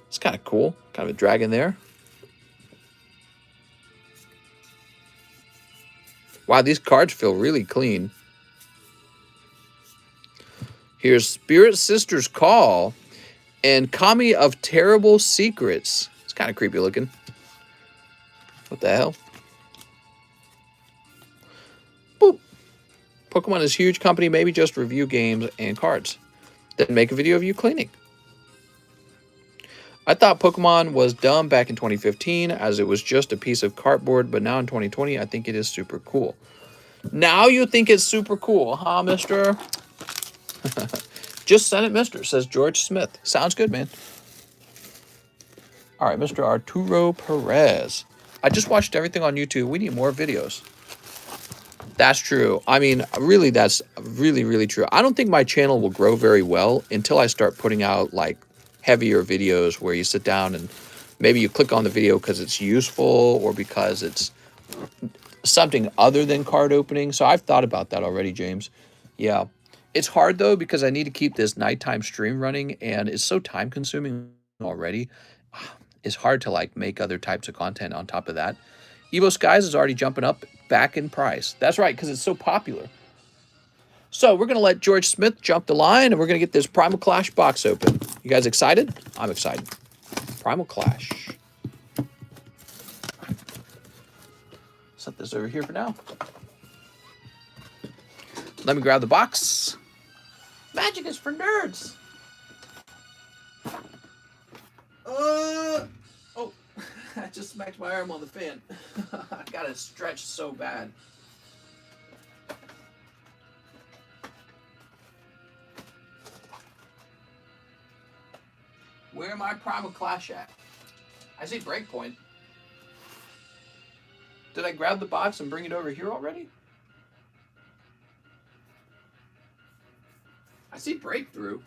It's kind of cool. Kind of a dragon there. Wow, these cards feel really clean. Here's Spirit Sister's Call and Kami of Terrible Secrets. It's kind of creepy looking. What the hell? Boop. Pokemon is a huge company. Maybe just review games and cards. Then make a video of you cleaning. I thought Pokemon was dumb back in 2015 as it was just a piece of cardboard, but now in 2020, I think it is super cool. Now you think it's super cool, huh, mister? Just send it, mister, says George Smith. Sounds good, man. All right, Mr. Arturo Perez. I just watched everything on YouTube. We need more videos. That's true. I mean, really, that's really, really true. I don't think my channel will grow very well until I start putting out, like, heavier videos where you sit down and maybe you click on the video because it's useful or because it's something other than card opening. So I've thought about that already, James. Yeah. It's hard, though, because I need to keep this nighttime stream running, and it's so time-consuming already. It's hard to, like, make other types of content on top of that. Evo Skies is already jumping up back in price. That's right, because it's so popular. So we're going to let George Smith jump the line, and we're going to get this Primal Clash box open. You guys excited? I'm excited. Primal Clash. Set this over here for now. Let me grab the box. Magic is for nerds. Oh, I just smacked my arm on the fan. I got to stretch so bad. Where am I Primal Clash at? I see Breakpoint. Did I grab the box and bring it over here already? I see Breakthrough.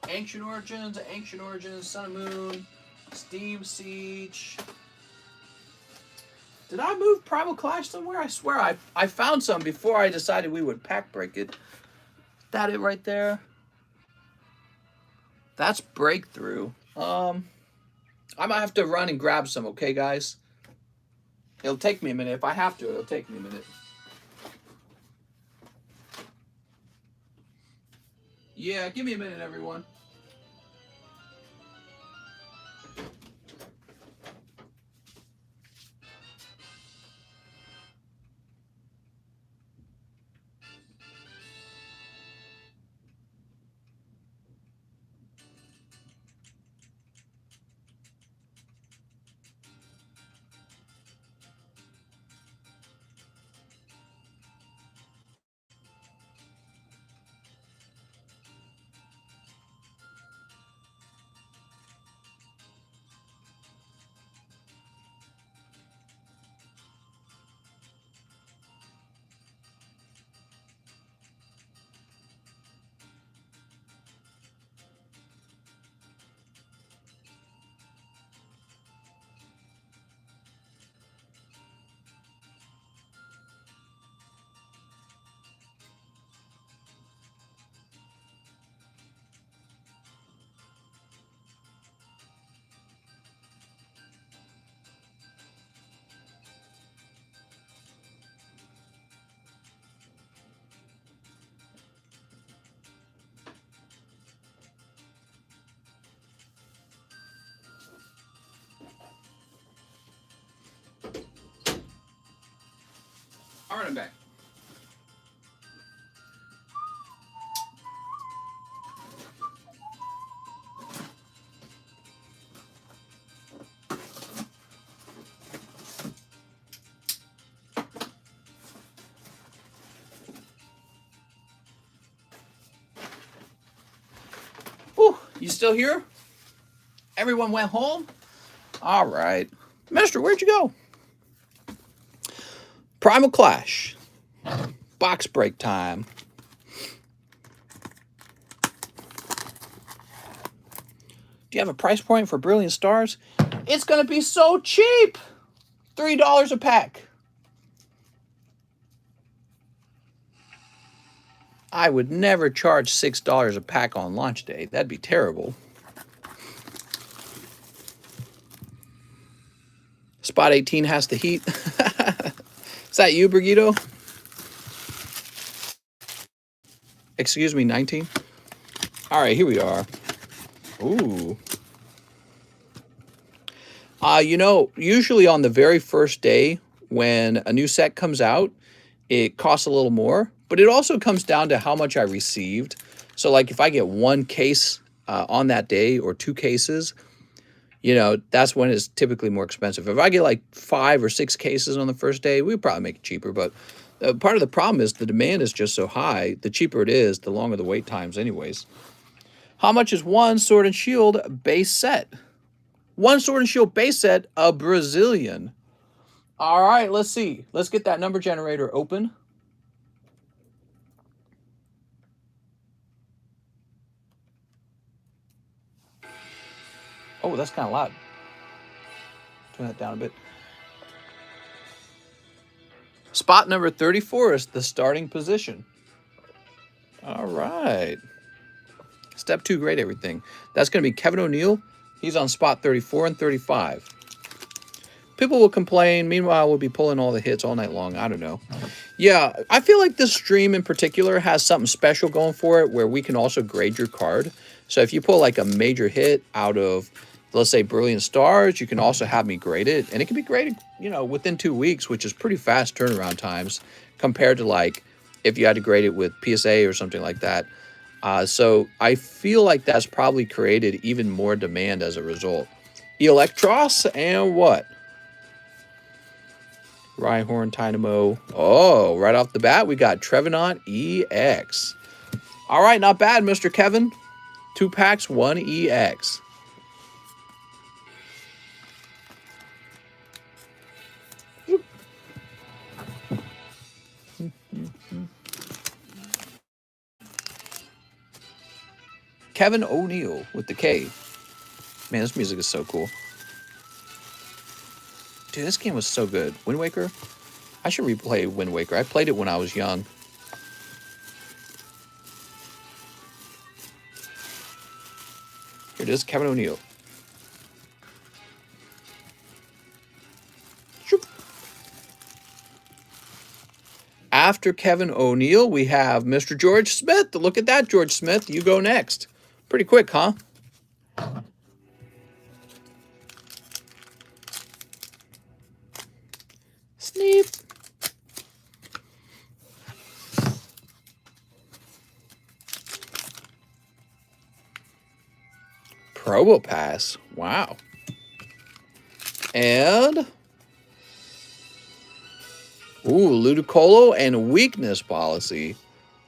Ancient Origins, Sun and Moon, Steam Siege. Did I move Primal Clash somewhere? I swear I found some before I decided we would pack break it. Is that it right there? That's Breakthrough. I might have to run and grab some, okay, guys? It'll take me a minute. If I have to, it'll take me a minute. Yeah, give me a minute, everyone. All right, I'm back. Whew, you still here? Everyone went home? All right. Mister, where'd you go? Primal Clash. Box break time. Do you have a price point for Brilliant Stars? It's going to be so cheap. $3 a pack. I would never charge $6 a pack on launch day. That'd be terrible. Spot 18 has the heat. Is that you, Brigido? Excuse me, 19? All right, here we are. Ooh. You know, usually on the very first day when a new set comes out, it costs a little more, but it also comes down to how much I received. So like if I get one case on that day or 2 cases, you know, that's when it's typically more expensive. If I get like 5 or 6 cases on the first day, we'd probably make it cheaper. But part of the problem is the demand is just so high. The cheaper it is, the longer the wait times anyways. How much is one Sword and Shield base set? One Sword and Shield base set, a Brazilian. All right, let's see. Let's get that number generator open. Oh, that's kind of loud. Turn that down a bit. Spot number 34 is the starting position. All right. Step 2, grade everything. That's going to be Kevin O'Neill. He's on spot 34 and 35. People will complain. Meanwhile, we'll be pulling all the hits all night long. I don't know. Yeah, I feel like this stream in particular has something special going for it where we can also grade your card. So if you pull like a major hit out of, let's say, Brilliant Stars, you can also have me grade it. And it can be graded, you know, within 2 weeks, which is pretty fast turnaround times compared to like if you had to grade it with PSA or something like that. So I feel like that's probably created even more demand as a result. Electros and what? Rhyhorn, Dynamo. Oh, right off the bat, we got Trevenant EX. All right, not bad, Mr. Kevin. 2 packs, 1 EX. Kevin O'Neill with the K. Man, this music is so cool. Dude, this game was so good. Wind Waker? I should replay Wind Waker. I played it when I was young. Here it is, Kevin O'Neill. After Kevin O'Neill, we have Mr. George Smith. Look at that, George Smith. You go next. Pretty quick, huh? Sneep. Probopass. Wow. And Ludicolo and Weakness Policy.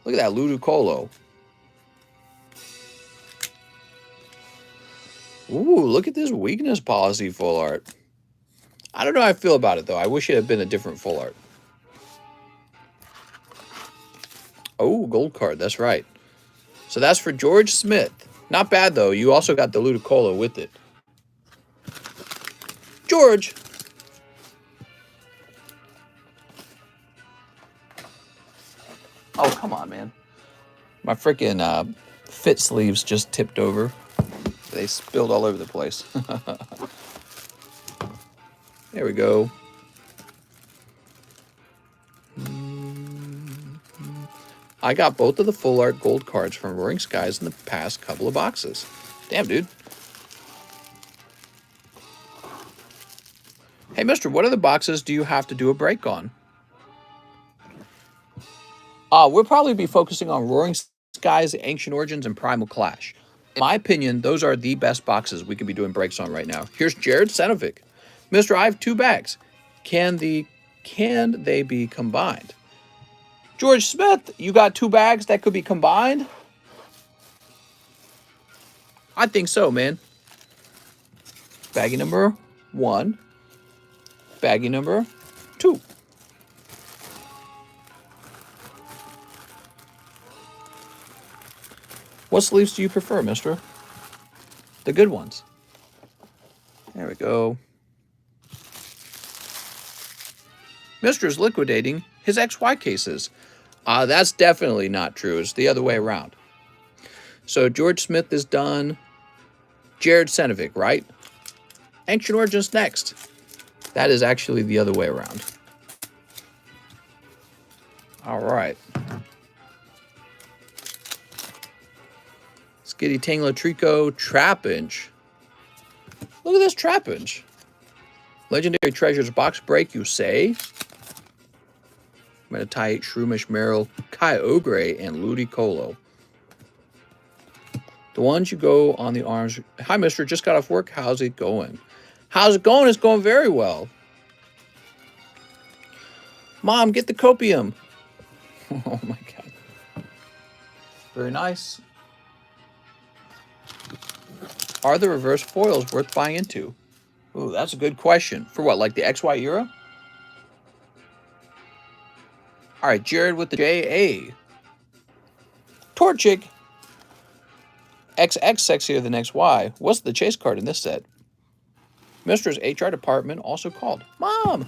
Look at that Ludicolo. Look at this Weakness Policy full art. I don't know how I feel about it, though. I wish it had been a different full art. Oh, gold card. That's right. So that's for George Smith. Not bad, though. You also got the Ludicolo with it. George. Oh, come on, man. My freaking fit sleeves just tipped over. They spilled all over the place. There we go. I got both of the full art gold cards from Roaring Skies in the past couple of boxes. Damn, dude. Hey, mister, what other boxes do you have to do a break on? We'll probably be focusing on Roaring Skies, Ancient Origins, and Primal Clash. In my opinion, those are the best boxes we could be doing breaks on right now. Here's Jared Senovic. Mister, I have 2 bags. Can they be combined? George Smith, you got 2 bags that could be combined? I think so, man. Baggie number 1. Baggie number 2. What sleeves do you prefer, mister? The good ones. There we go. Mister's liquidating his XY cases. That's definitely not true. It's the other way around. So George Smith is done. Jared Senovic, right? Ancient Origins next. That is actually the other way around. All right. Skitty Tangler Trico Trapinch. Look at this Trapinch. Legendary Treasures box break, you say? Metatite, Shroomish, Meryl, Kyogre, and Ludicolo. The ones you go on the arms. Hi, mister. Just got off work. How's it going? How's it going? It's going very well. Mom, get the copium. Oh, my God. Very nice. Are the reverse foils worth buying into? Ooh, that's a good question. For what, like the XY era? All right, Jared with the JA. Torchic. XX sexier than XY. What's the chase card in this set? Mister's HR department also called. Mom!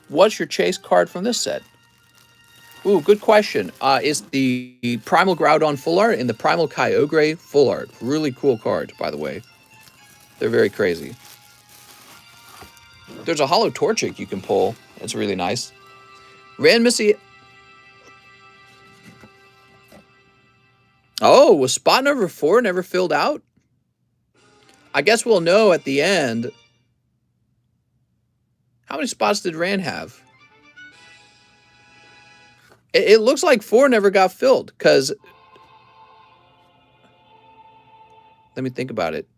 What's your chase card from this set? Ooh, good question. Is the Primal Groudon full art and the Primal Kyogre full art. Really cool cards, by the way. They're very crazy. There's a Hollow Torchic you can pull. It's really nice. Ran Missy. Oh, was spot number 4 never filled out? I guess we'll know at the end. How many spots did Ran have? It looks like 4 never got filled, because... Let me think about it.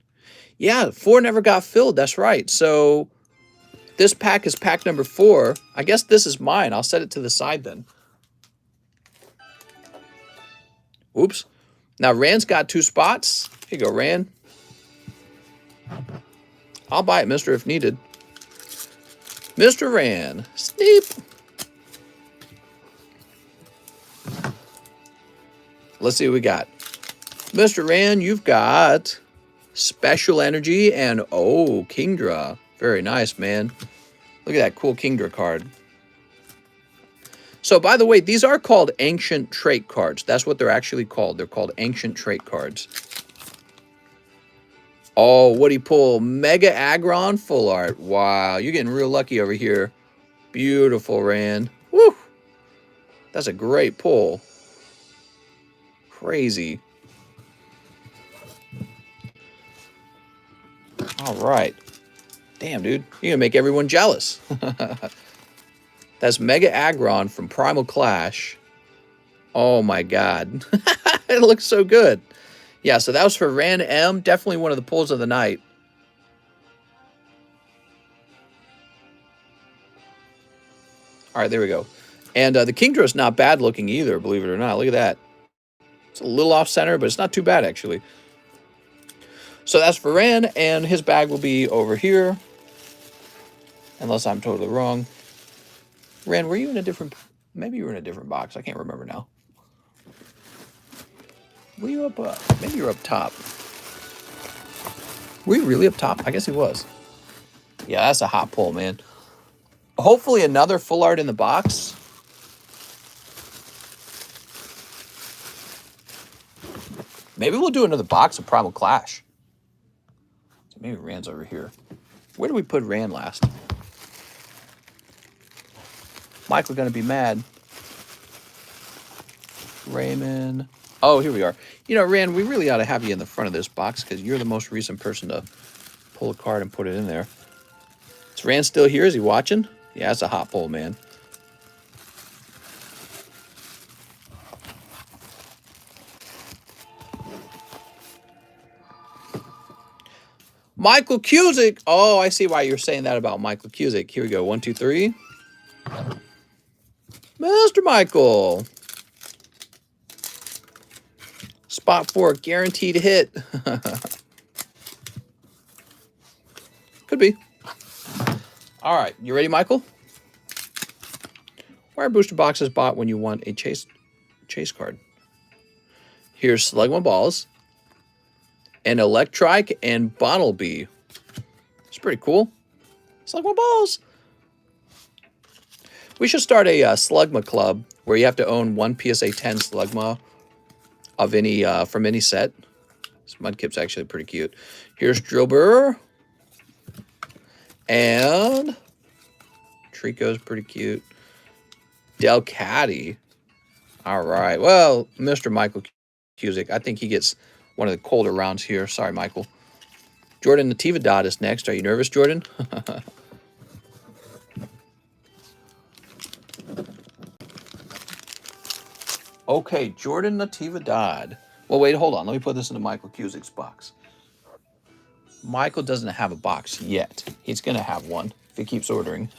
Yeah, 4 never got filled, that's right. So, this pack is pack number 4. I guess this is mine. I'll set it to the side then. Oops. Now, Rand's got 2 spots. Here you go, Rand. I'll buy it, mister, if needed. Mr. Rand. Sneep. Let's see what we got. Mr. Rand, you've got Special Energy and, oh, Kingdra. Very nice, man. Look at that cool Kingdra card. So, by the way, these are called Ancient Trait cards. That's what they're actually called. They're called Ancient Trait cards. Oh, what'd he pull? Mega Aggron full art. Wow, you're getting real lucky over here. Beautiful, Rand. Woo! That's a great pull. Crazy. All right. Damn, dude. You're going to make everyone jealous. That's Mega Aggron from Primal Clash. Oh, my God. It looks so good. Yeah, so that was for Ran M. Definitely one of the pulls of the night. All right, there we go. And the Kingdra is not bad looking either, believe it or not. Look at that. It's a little off center, but it's not too bad, actually. So that's for Ran, and his bag will be over here. Unless I'm totally wrong. Ran, were you in a different... Maybe you were in a different box. I can't remember now. Were you up... maybe you were up top. Were you really up top? I guess he was. Yeah, that's a hot pull, man. Hopefully another full art in the box. Maybe we'll do another box of Primal Clash. So maybe Rand's over here. Where did we put Rand last? Michael gonna be mad. Raymond. Oh, here we are. You know, Rand, we really ought to have you in the front of this box because you're the most recent person to pull a card and put it in there. Is Rand still here? Is he watching? Yeah, that's a hot pull, man. Michael Cusick. Oh, I see why you're saying that about Michael Cusick. Here we go. 1, 2, 3. Mr. Michael. Spot 4, guaranteed hit. Could be. All right, you ready, Michael? Why are booster boxes bought when you want a chase card? Here's Slugma Balls, and Electrike, and Bonnelby. It's pretty cool. Slugma Balls. We should start a Slugma club where you have to own one PSA 10 Slugma of any from any set. This Mudkip's actually pretty cute. Here's Drillbur. And Trico's pretty cute. Delcatty. All right. Well, Mr. Michael Cusick, I think he gets one of the colder rounds here. Sorry, Michael. Jordan Natividad is next. Are you nervous, Jordan? Okay, Jordan Natividad. Well, wait, hold on. Let me put this into Michael Cusick's box. Michael doesn't have a box yet. He's going to have one if he keeps ordering.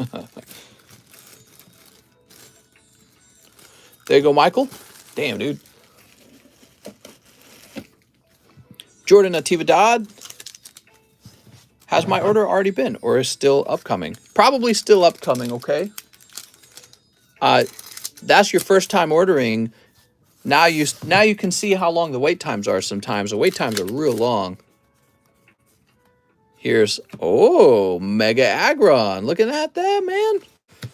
There you go, Michael. Damn, dude. Jordan Natividad. Has my order already been or is still upcoming? Probably still upcoming, okay? That's your first time ordering. Now you can see how long the wait times are sometimes. The wait times are real long. Here's, oh, Mega Aggron. Looking at that, man.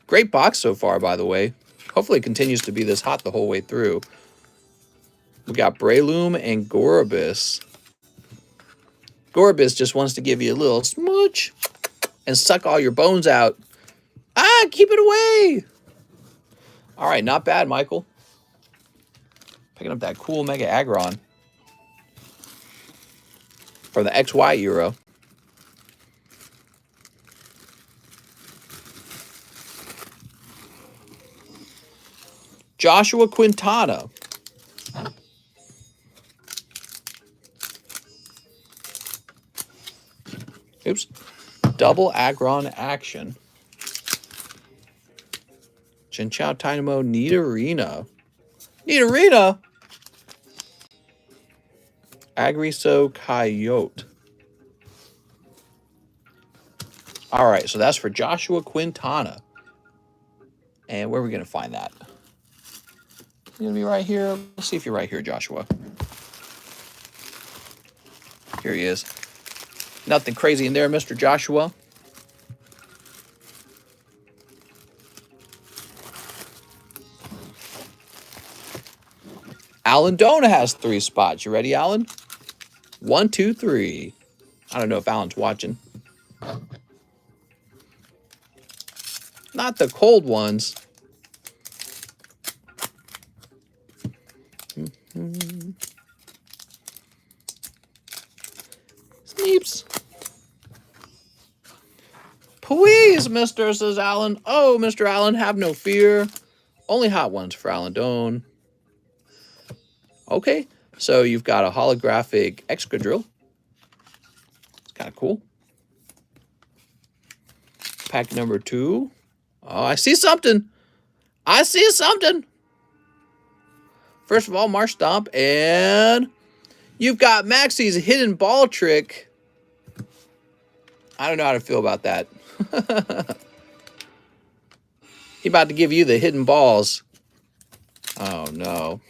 Great box so far, by the way. Hopefully it continues to be this hot the whole way through. We got Breloom and Gorobus. Gorobus just wants to give you a little smooch and suck all your bones out. Ah, keep it away. All right, not bad, Michael. Picking up that cool Mega Aggron from the XY era. Joshua Quintana. Oops. Double Aggron action. Chinchou Dynamo Nidorina. Nidorina? Agriso Coyote. All right, so that's for Joshua Quintana. And where are we going to find that? You're going to be right here. Let's see if you're right here, Joshua. Here he is. Nothing crazy in there, Mr. Joshua. Alan Dona has 3 spots. You ready, Alan? 1, 2, 3. I don't know if Alan's watching. Not the cold ones. Sneeps. Please, mister, says Alan. Oh, Mr. Allen, have no fear. Only hot ones for Alan Doan. Okay, so you've got a holographic Excadrill. It's kind of cool. Pack number 2. Oh, I see something. I see something. First of all, Marsh Stomp, and you've got Maxie's Hidden Ball Trick. I don't know how to feel about that. He about to give you the hidden balls. Oh, no.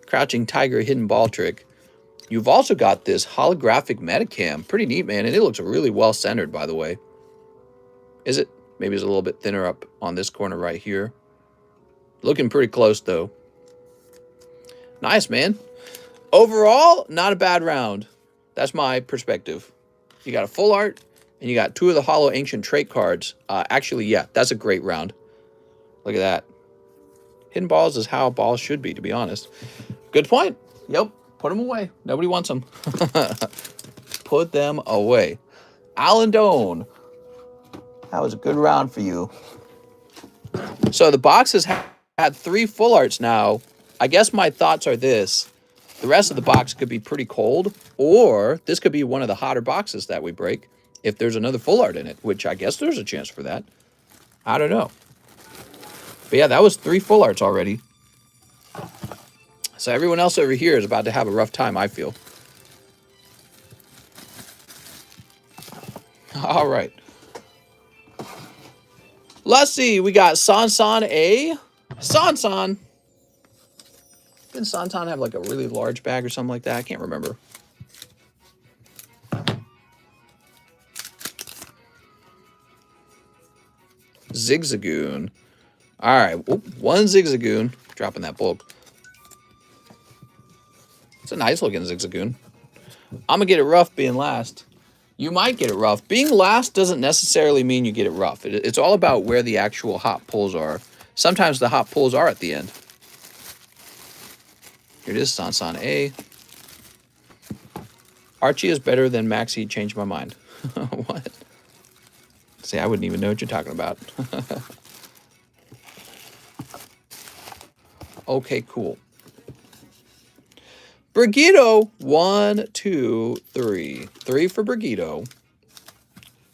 Crouching Tiger Hidden Ball Trick. You've also got this holographic Metacam. Pretty neat, man, and it looks really well centered, by the way. Is it? Maybe it's a little bit thinner up on this corner right here. Looking pretty close, though. Nice, man. Overall, not a bad round. That's my perspective. You got a full art, and you got 2 of the Holo Ancient Trait cards. Actually, yeah, that's a great round. Look at that. Hidden balls is how balls should be, to be honest. Good point. Yep. Put them away. Nobody wants them. Put them away. Alan Doan. That was a good round for you. So the boxes had 3 full arts now. I guess my thoughts are this. The rest of the box could be pretty cold, or this could be one of the hotter boxes that we break if there's another full art in it, which I guess there's a chance for that. I don't know. But yeah, that was 3 full arts already. So everyone else over here is about to have a rough time, I feel. All right. Let's see. We got Sansan A. Sansan. Didn't Sansan have like a really large bag or something like that? I can't remember. Zigzagoon. All right. One Zigzagoon. Dropping that bulb. It's a nice looking Zigzagoon. I'm going to get it rough being last. You might get it rough. Being last doesn't necessarily mean you get it rough. It's all about where the actual hot pulls are. Sometimes the hot pulls are at the end. Here it is, Sansan A. Archie is better than Maxie. Changed my mind. What? See, I wouldn't even know what you're talking about. Okay, cool. Brigido, 1, 2, 3. 3 for Brigido.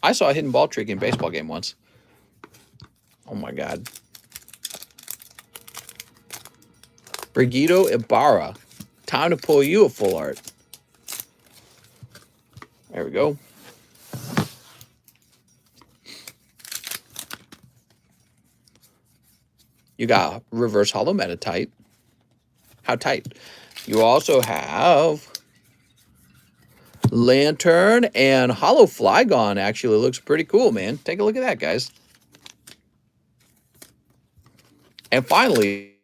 I saw a hidden ball trick in a baseball game once. Oh my God. Brigido Ibarra. Time to pull you a full art. There we go. You got reverse holo meta tight. How tight? You also have Lantern and Holo Flygon. Actually looks pretty cool, man. Take a look at that, guys. And finally,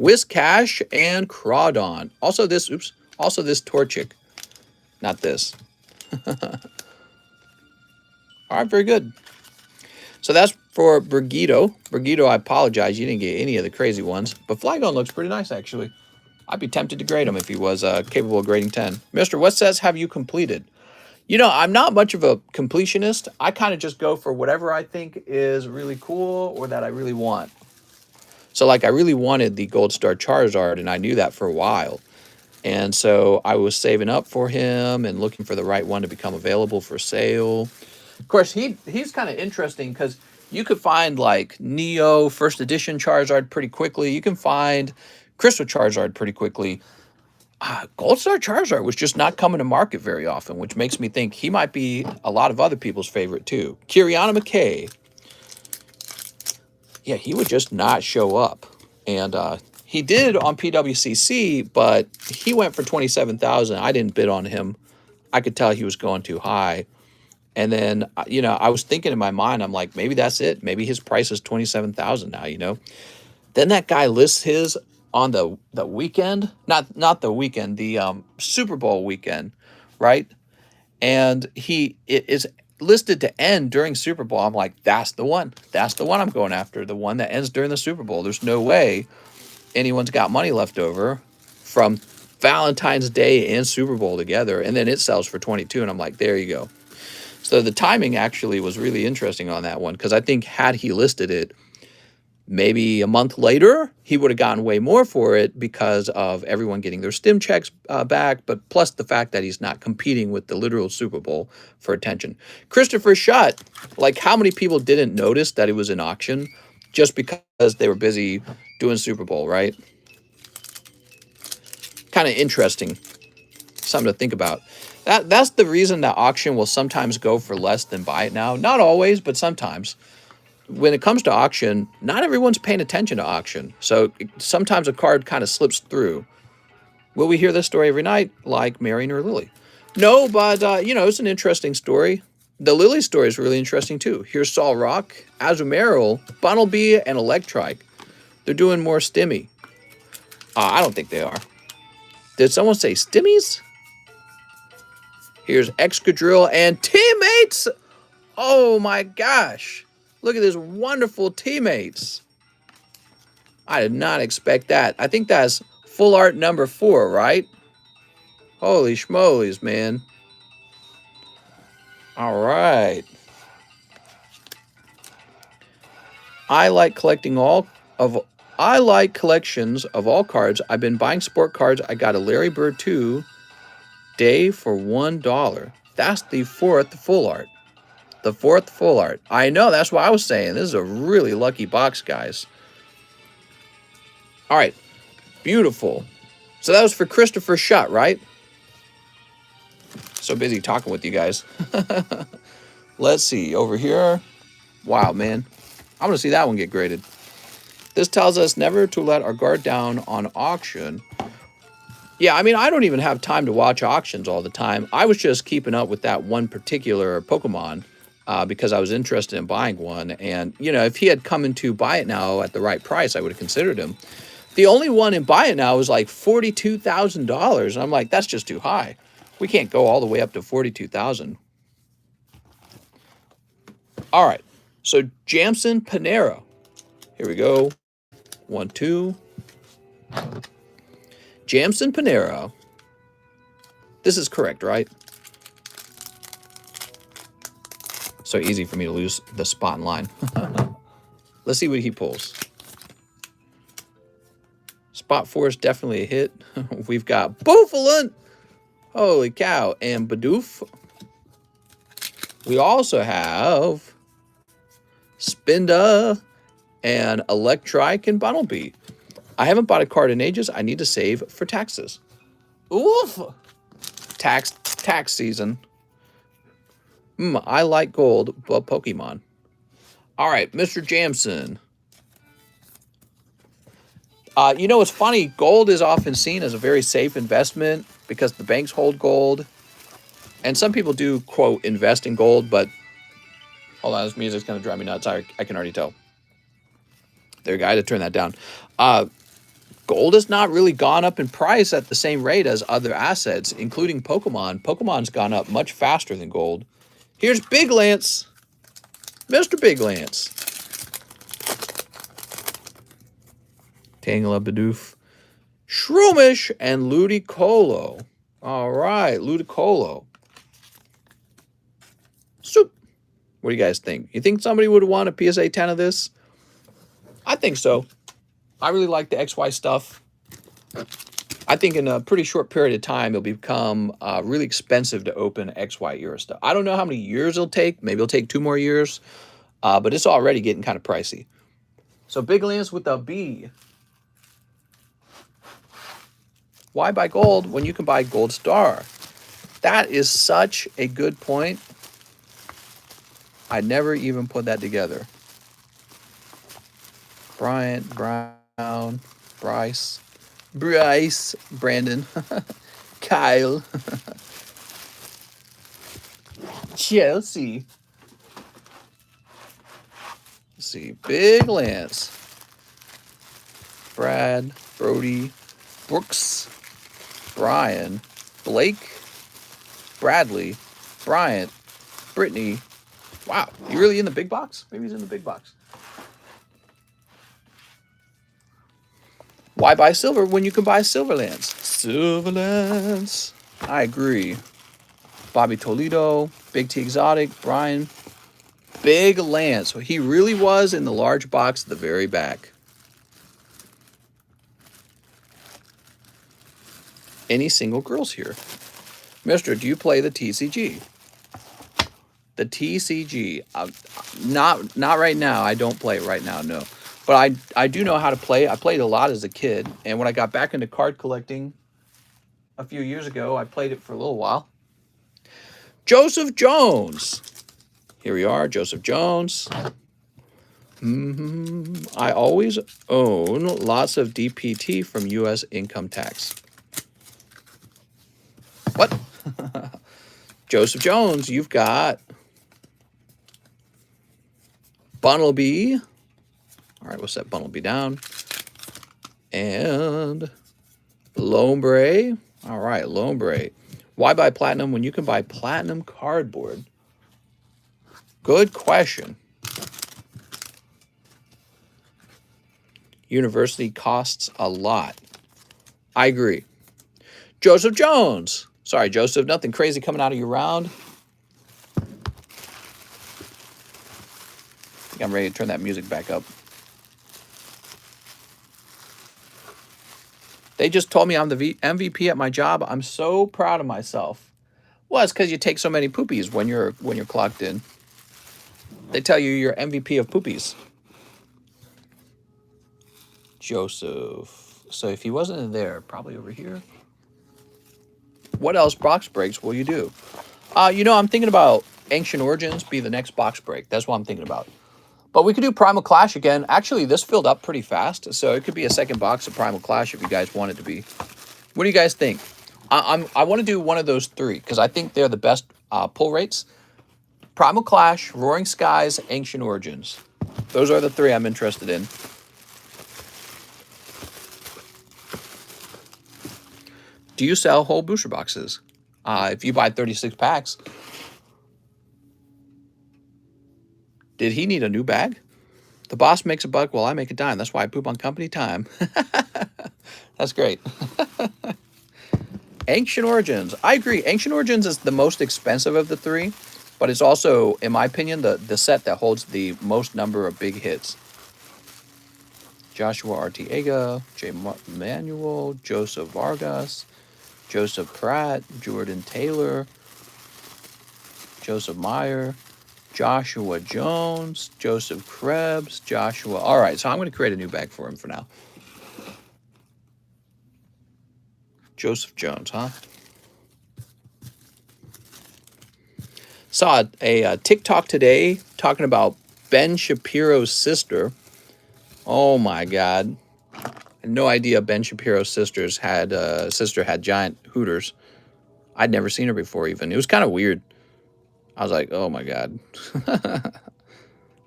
Whiscash and Crawdon. Also this, oops, also this Torchic. Not this. All right, very good. So that's for Brigido. Brigido, I apologize. You didn't get any of the crazy ones. But Flygon looks pretty nice, actually. I'd be tempted to grade him if he was capable of grading 10. Mister, what sets have you completed? You know, I'm not much of a completionist. I kind of just go for whatever I think is really cool or that I really want. So, like, I really wanted the Gold Star Charizard, and I knew that for a while. And so I was saving up for him and looking for the right one to become available for sale. Of course, he's kind of interesting because you could find, like, Neo First Edition Charizard pretty quickly. You can find Crystal Charizard pretty quickly. Gold Star Charizard was just not coming to market very often, which makes me think he might be a lot of other people's favorite, too. Kiriana McKay. Yeah, he would just not show up. And He did on PWCC, but he went for 27,000. I didn't bid on him. I could tell he was going too high. And then, you know, I was thinking in my mind, I'm like, maybe that's it. Maybe his price is 27,000 now, you know. Then that guy lists his on the weekend, not the weekend, the Super Bowl weekend, right? And it is listed to end during Super Bowl. I'm like, that's the one. That's the one I'm going after. The one that ends during the Super Bowl. There's no way anyone's got money left over from Valentine's Day and Super Bowl together, and then it sells for 22. And I'm like, there you go. So the timing actually was really interesting on that one, because I think had he listed it maybe a month later, he would have gotten way more for it because of everyone getting their stim checks back, but plus the fact that he's not competing with the literal Super Bowl for attention. Christopher Schutt, like, how many people didn't notice that it was an auction just because they were busy doing Super Bowl, right? Kind of interesting. Something to think about. That's the reason that auction will sometimes go for less than buy it now. Not always, but sometimes. When it comes to auction, not everyone's paying attention to auction. So sometimes a card kind of slips through. Will we hear this story every night, like Marion or Lily? No, but, you know, it's an interesting story. The Lily story is really interesting, too. Here's Sol Rock, Azumarill, Bunnelby, and Electrike. They're doing more stimmy. I don't think they are. Did someone say stimmies? Here's Excadrill and Teammates. Oh, my gosh. Look at this wonderful Teammates. I did not expect that. I think that's full art number 4, right? Holy schmolies, man. All right. I like collections of all cards. I've been buying sport cards. I got a Larry Bird 2 day for $1. That's the 4th full art. The 4th full art. I know, that's what I was saying. This is a really lucky box, guys. All right. Beautiful. So that was for Christopher Schutt, right? So busy talking with you guys. Let's see. Over here. Wow, man. I'm going to see that one get graded. This tells us never to let our guard down on auction. Yeah, I mean, I don't even have time to watch auctions all the time. I was just keeping up with that one particular Pokemon because I was interested in buying one. And, you know, if he had come into buy it now at the right price, I would have considered him. The only one in buy it now was like $42,000. I'm like, that's just too high. We can't go all the way up to $42,000. All right. So Jamson Panera. Here we go. 1, 2. Jamson Panera. This is correct, right? So easy for me to lose the spot in line. Let's see what he pulls. Spot 4 is definitely a hit. We've got Bouffalant. Holy cow. And Bidoof. We also have Spinda and Electrike and Bunnelby. I haven't bought a card in ages. I need to save for taxes. Oof. Tax season. I like gold, but Pokemon. All right, Mr. Jamson. You know, it's funny. Gold is often seen as a very safe investment because the banks hold gold. And some people do, quote, invest in gold, but hold on, this music's going to drive me nuts. I can already tell. There, I had to turn that down. Gold has not really gone up in price at the same rate as other assets, including Pokemon. Pokemon's gone up much faster than gold. Here's Big Lance. Mr. Big Lance. Tangela, Bidoof, Shroomish, and Ludicolo. All right, Ludicolo. Soup. What do you guys think? You think somebody would want a PSA 10 of this? I think so. I really like the XY stuff. I think in a pretty short period of time, it'll become really expensive to open XY era stuff. I don't know how many years it'll take. Maybe it'll take 2 more years. But it's already getting kind of pricey. So Big Lance with a B. Why buy gold when you can buy Gold Star? That is such a good point. I never even put that together. Bryant Brown. Bryce, Brandon, Kyle, Chelsea. Let's see, Big Lance, Brad, Brody, Brooks, Brian, Blake, Bradley, Bryant, Brittany. Wow, you really in the big box? Maybe he's in the big box. Why buy silver when you can buy Silverlands? Silverlands. I agree. Bobby Toledo, Big T Exotic, Brian, Big Lance. So he really was in the large box at the very back. Any single girls here? Mister, do you play the TCG? The TCG. Not right now. I don't play it right now, no. But I do know how to play. I played a lot as a kid. And when I got back into card collecting a few years ago, I played it for a little while. Joseph Jones. Here we are, Joseph Jones. I always own lots of DPT from U.S. income tax. What? Joseph Jones, you've got Bunnelby. All right, we'll set Bunnelby down. And Lombre. All right, Lombre. Why buy platinum when you can buy platinum cardboard? Good question. University costs a lot. I agree. Joseph Jones. Sorry, Joseph, nothing crazy coming out of your round. I think I'm ready to turn that music back up. They just told me I'm the MVP at my job. I'm so proud of myself. Well, it's because you take so many poopies when you're clocked in. They tell you you're MVP of poopies. Joseph. So if he wasn't in there, probably over here. What else box breaks will you do? I'm thinking about Ancient Origins be the next box break. That's what I'm thinking about. But we could do Primal Clash again. Actually, this filled up pretty fast, so it could be a second box of Primal Clash if you guys want it to be. What do you guys think? I want to do one of those three because I think they're the best pull rates. Primal Clash, Roaring Skies, Ancient Origins. Those are the three I'm interested in. Do you sell whole booster boxes? If you buy 36 packs. Did he need a new bag? The boss makes a buck while I make a dime. That's why I poop on company time. That's great. Ancient Origins. I agree. Ancient Origins is the most expensive of the three, but it's also, in my opinion, the set that holds the most number of big hits. Joshua Artiega, J. Manuel, Joseph Vargas, Joseph Pratt, Jordan Taylor, Joseph Meyer, Joshua Jones, Joseph Krebs, Joshua. All right, so I'm going to create a new bag for him for now. Joseph Jones, huh? Saw a TikTok today talking about Ben Shapiro's sister. Oh my God. I had no idea Ben Shapiro's sister had giant hooters. I'd never seen her before even. It was kind of weird. I was like, oh my God.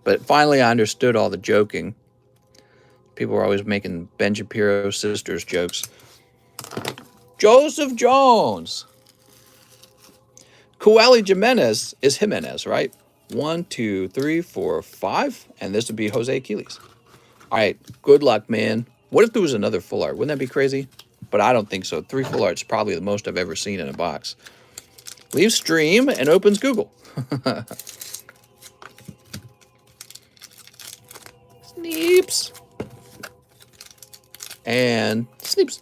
But finally I understood all the joking. People were always making Ben Shapiro's sister's jokes. Joseph Jones. Coeli Jimenez is Jimenez, right? 1, 2, 3, 4, 5. And this would be Jose Aquiles. All right, good luck, man. What if there was another full art? Wouldn't that be crazy? But I don't think so. 3 full arts is probably the most I've ever seen in a box. Leaves stream and opens Google. Sneeps. And Sneeps.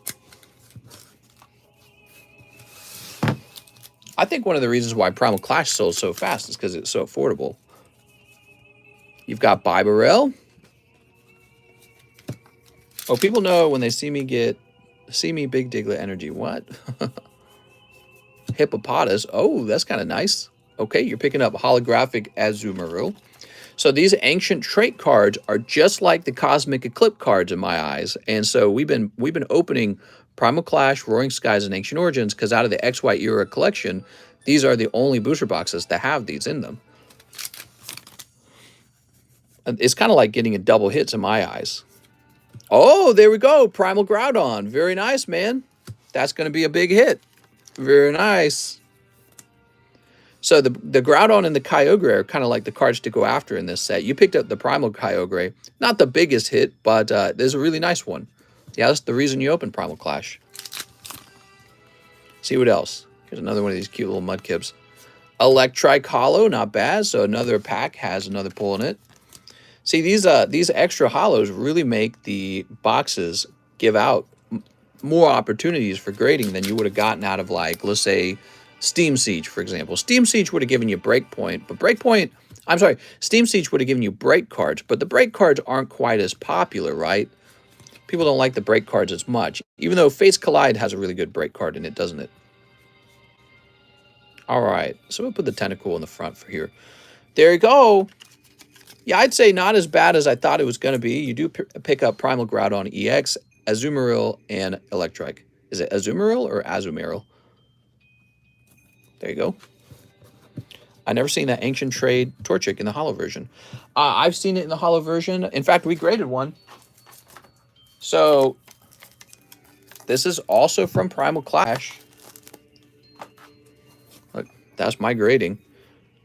I think one of the reasons why Primal Clash sold so fast is because it's so affordable. You've got Bibarel. Oh, people know when they see me Big Diglett energy. What? Hippopotas. Oh, that's kind of nice. Okay, you're picking up holographic Azumarill. So these ancient trait cards are just like the Cosmic Eclipse cards in my eyes. And so we've been opening Primal Clash, Roaring Skies, and Ancient Origins because out of the XY era collection, these are the only booster boxes that have these in them. It's kind of like getting a double hits in my eyes. Oh, there we go. Primal Groudon. Very nice, man. That's going to be a big hit. Very nice. So the Groudon and the Kyogre are kind of like the cards to go after in this set. You picked up the Primal Kyogre. Not the biggest hit, but there's a really nice one. Yeah, that's the reason you opened Primal Clash. See what else. Here's another one of these cute little Mudkips. Electrike Hollow, not bad. So another pack has another pull in it. See, these extra hollows really make the boxes give out more opportunities for grading than you would have gotten out of, like, let's say, Steam Siege, for example. Steam Siege would have given you Breakpoint, but Steam Siege would have given you break cards, but the break cards aren't quite as popular, right? People don't like the break cards as much, even though Fates Collide has a really good break card in it, doesn't it? All right, so we'll put the Tentacool in the front for here. There you go. Yeah, I'd say not as bad as I thought it was going to be. You do pick up Primal Groudon EX, Azumarill, and Electrike. Is it Azumarill or Azumarill? There you go. I never seen that Ancient Trade Torchic in the holo version. I've seen it in the holo version. In fact, we graded one. So this is also from Primal Clash. Look, that's my grading.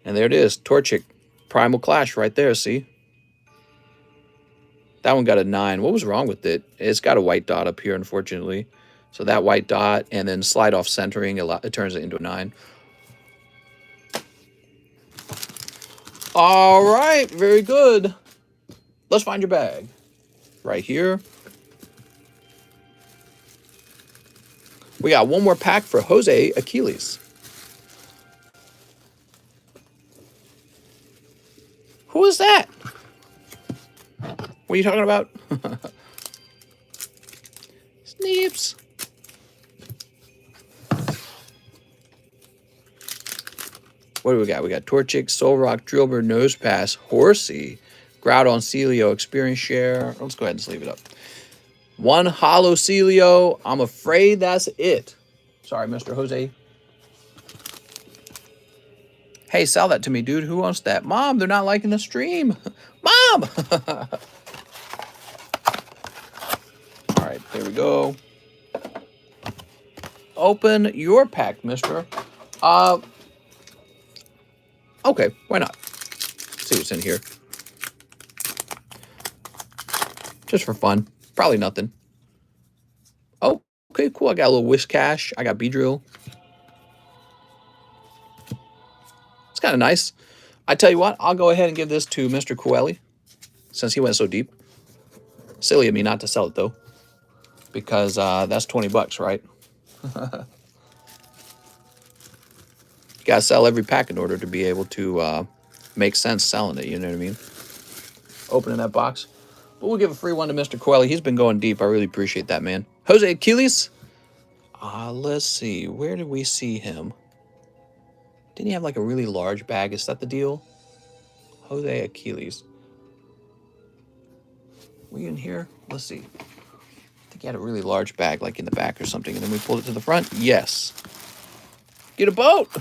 And there it is, Torchic. Primal Clash right there, see? That one got a 9. What was wrong with it? It's got a white dot up here, unfortunately. So that white dot and then slide off centering, it turns it into a 9. All right, very good. Let's find your bag. Right here. We got one more pack for Jose Achilles. Who is that? What are you talking about? Sneeps. What do we got? We got Torchic, Solrock, Drillbur, Nosepass, Horsey, Groudon, Celio, Experience Share. Let's go ahead and sleeve it up. One Holo Celio. I'm afraid that's it. Sorry, Mr. Jose. Hey, sell that to me, dude. Who wants that? Mom, they're not liking the stream. Mom! All right, there we go. Open your pack, mister. Okay, why not? Let's see what's in here. Just for fun. Probably nothing. Oh, okay, cool. I got a little Whiscash. I got Beedrill. It's kind of nice. I tell you what, I'll go ahead and give this to Mr. Coeli, since he went so deep. Silly of me not to sell it, though, because that's 20 bucks, right? You gotta sell every pack in order to be able to make sense selling it, you know what I mean? Opening that box. But we'll give a free one to Mr. Coeli. He's been going deep. I really appreciate that, man. Jose Achilles. Let's see. Where did we see him? Didn't he have like a really large bag? Is that the deal? Jose Achilles. Were you in here? Let's see. I think he had a really large bag like in the back or something. And then we pulled it to the front. Yes. Get a boat.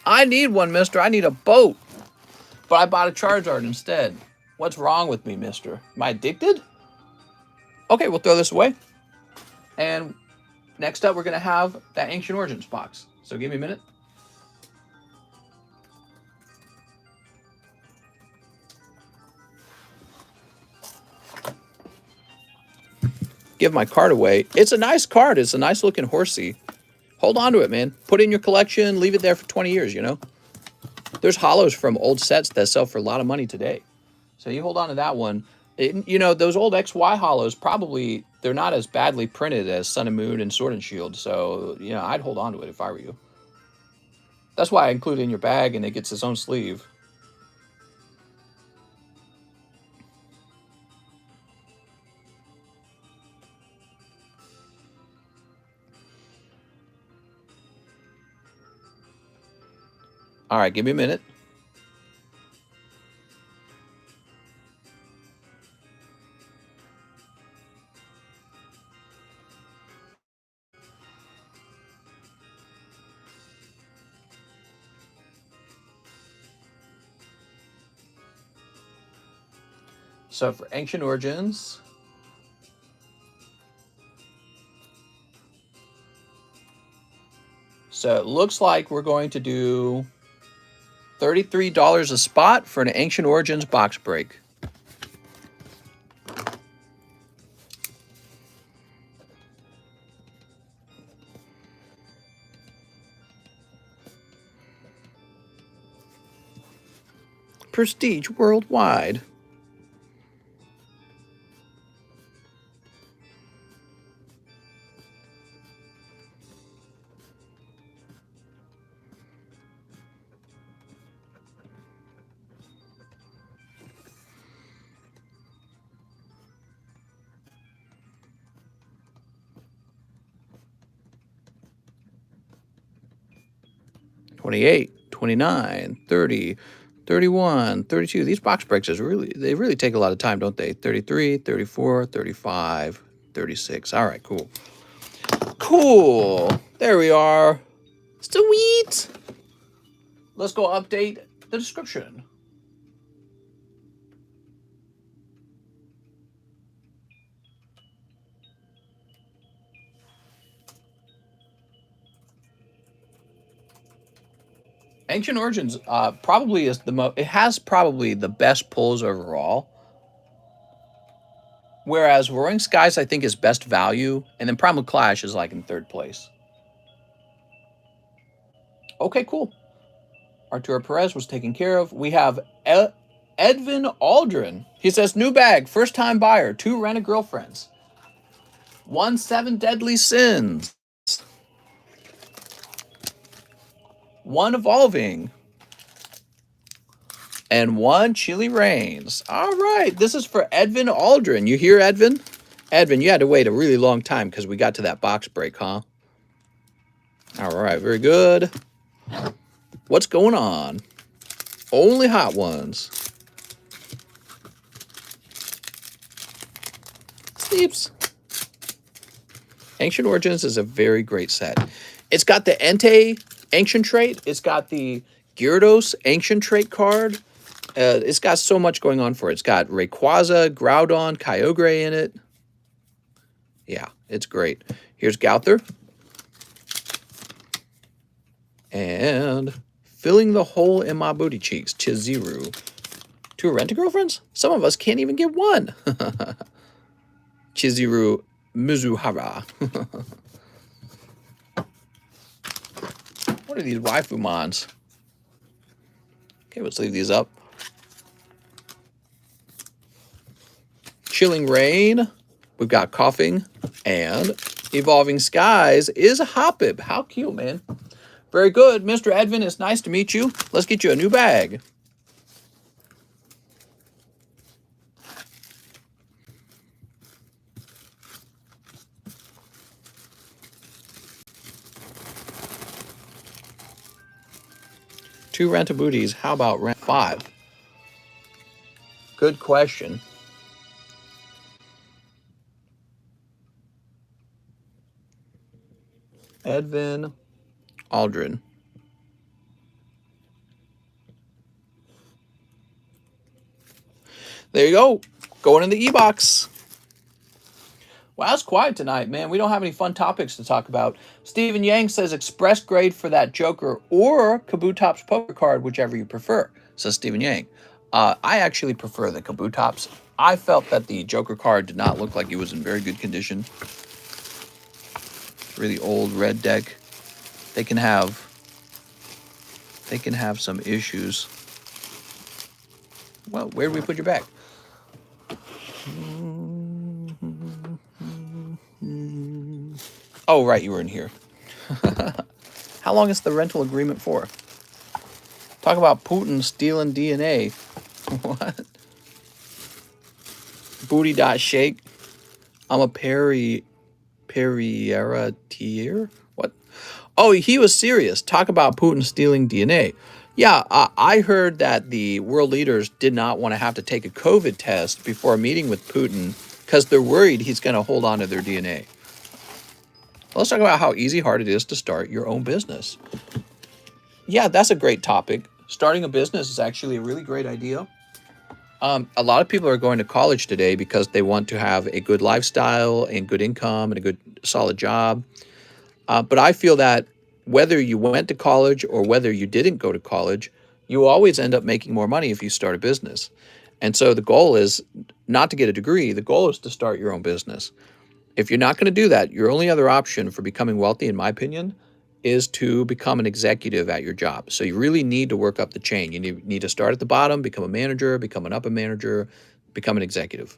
I need one, mister. I need a boat. But I bought a Charizard instead. What's wrong with me, mister? Am I addicted? Okay, we'll throw this away. And next up, we're going to have that Ancient Origins box. So give me a minute. Give my card away. It's a nice card. It's a nice looking Horsey. Hold on to it, man. Put it in your collection. Leave it there for 20 years, you know? There's holos from old sets that sell for a lot of money today. So you hold on to that one. You know, those old XY holos, probably, they're not as badly printed as Sun and Moon and Sword and Shield. So, you know, I'd hold on to it if I were you. That's why I include it in your bag and it gets its own sleeve. All right, give me a minute. So for Ancient Origins, so it looks like we're going to do $33 a spot for an Ancient Origins box break. Prestige worldwide. $28, $29, $30, $31, $32. These box breaks they really take a lot of time, don't they? $33, $34, $35, $36. All right, cool. Cool. There we are. Sweet. Let's go update the description. Ancient Origins probably is it has probably the best pulls overall. Whereas Roaring Skies, I think, is best value, and then Primal Clash is like in third place. Okay, cool. Arturo Perez was taken care of. We have Edvin Aldrin. He says, new bag, first time buyer, 2 Rent-A-Girlfriends, 1 7 Deadly Sins, 1 Evolving, and 1 Chili Rains. All right, this is for Edvin Aldrin. You hear, Edvin? Edvin, you had to wait a really long time because we got to that box break, huh? All right, very good. What's going on? Only hot ones. Sleeps. Ancient Origins is a very great set. It's got the Entei Ancient Trait. It's got the Gyarados Ancient Trait card. It's got so much going on for it. It's got Rayquaza, Groudon, Kyogre in it. Yeah, it's great. Here's Gouther. And filling the hole in my booty cheeks, Chizuru. 2 Rent-A-Girlfriends? Some of us can't even get 1. Chizuru Mizuhara. What are these waifu mons? Okay, let's leave these up. Chilling Rain. We've got Coughing. And Evolving Skies is Hoppip. How cute, man. Very good. Mr. Edvin, it's nice to meet you. Let's get you a new bag. Two Rent-A-Booties. How about rent 5? Good question. Edvin Aldrin. There you go. Going in the e-box. Wow, it's quiet tonight, man. We don't have any fun topics to talk about. Stephen Yang says express grade for that Joker or Kabutops poker card, whichever you prefer, says Stephen Yang. I actually prefer the Kabutops. I felt that the Joker card did not look like it was in very good condition. Really old red deck. They can have some issues. Well, where did we put your bag? Oh, right, you were in here. How long is the rental agreement for? Talk about Putin stealing DNA. What? Booty.shake. I'm a Perriera-tier? What? Oh, he was serious. Talk about Putin stealing DNA. Yeah, I heard that the world leaders did not want to have to take a COVID test before meeting with Putin because they're worried he's going to hold on to their DNA. Let's talk about how hard it is to start your own business. Yeah, that's a great topic. Starting a business is actually a really great idea. A lot of people are going to college today because they want to have a good lifestyle and good income and a good solid job. But I feel that whether you went to college or whether you didn't go to college, you always end up making more money if you start a business. And so the goal is not to get a degree, the goal is to start your own business. If you're not going to do that, your only other option for becoming wealthy, in my opinion, is to become an executive at your job. So you really need to work up the chain. You need to start at the bottom, become a manager, become an upper manager, become an executive.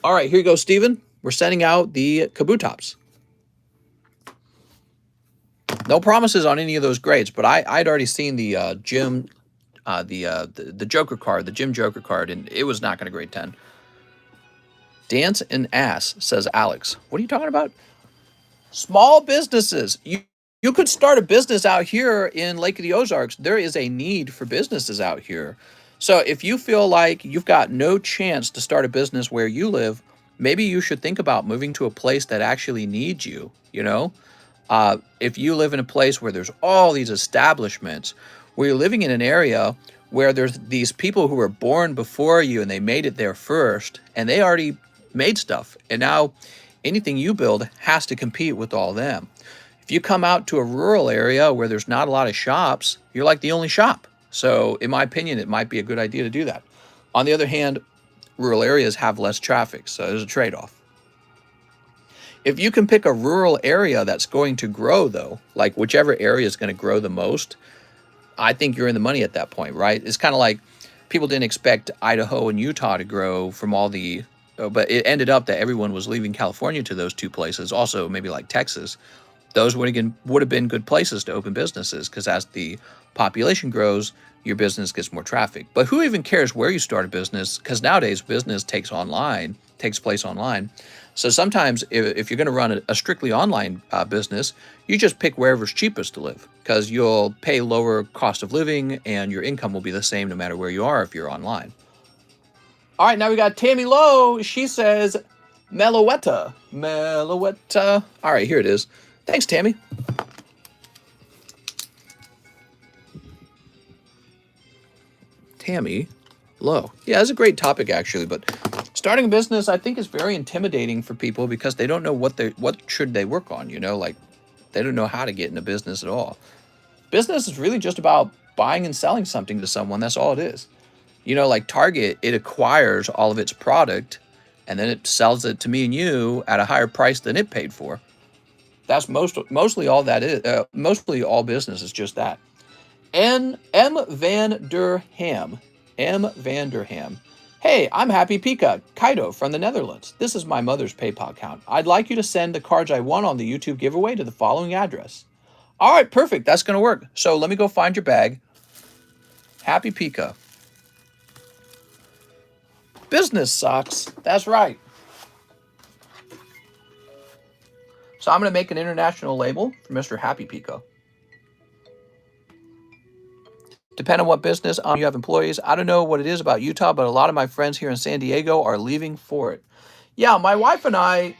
All right, here you go, Stephen. We're sending out the Kabutops. No promises on any of those grades, but I'd already seen the Jim, the Joker card, the Jim Joker card, and it was not going to grade 10. Dance and ass, says Alex. What are you talking about? Small businesses. You could start a business out here in Lake of the Ozarks. There is a need for businesses out here. So if you feel like you've got no chance to start a business where you live, maybe you should think about moving to a place that actually needs you, you know? If you live in a place where there's all these establishments, where you're living in an area where there's these people who were born before you and they made it there first, and they already made stuff. And now anything you build has to compete with all them. If you come out to a rural area where there's not a lot of shops, you're like the only shop. So in my opinion, it might be a good idea to do that. On the other hand, rural areas have less traffic, so there's a trade-off. If you can pick a rural area that's going to grow, though, like whichever area is going to grow the most, I think you're in the money at that point, right? It's kind of like people didn't expect Idaho and Utah to grow from all the, but it ended up that everyone was leaving California to those two places. Also, maybe like Texas. Those would have been good places to open businesses because as the population grows, your business gets more traffic. But who even cares where you start a business? Because nowadays business takes place online. So sometimes if you're going to run a strictly online business, you just pick wherever's cheapest to live because you'll pay lower cost of living and your income will be the same no matter where you are if you're online. All right, now we got Tammy Lowe. She says, Meloetta. Meloetta. All right, here it is. Thanks, Tammy. Tammy Lowe. Yeah, that's a great topic, actually, but starting a business, I think, is very intimidating for people because they don't know what should they work on, like they don't know how to get into business at all. Business is really just about buying and selling something to someone. That's all it is. Like Target, it acquires all of its product and then it sells it to me and you at a higher price than it paid for. That's mostly all that is. Mostly all business is just that. M. Van der Ham. M. Van der Ham. Hey, I'm Happy Pika, Kaido from the Netherlands. This is my mother's PayPal account. I'd like you to send the cards I won on the YouTube giveaway to the following address. All right, perfect. That's going to work. So let me go find your bag. Happy Pika. Business sucks. That's right. So I'm going to make an international label for Mr. Happy Pika. Depending on what business you have employees. I don't know what it is about Utah, but a lot of my friends here in San Diego are leaving for it. Yeah, my wife and I,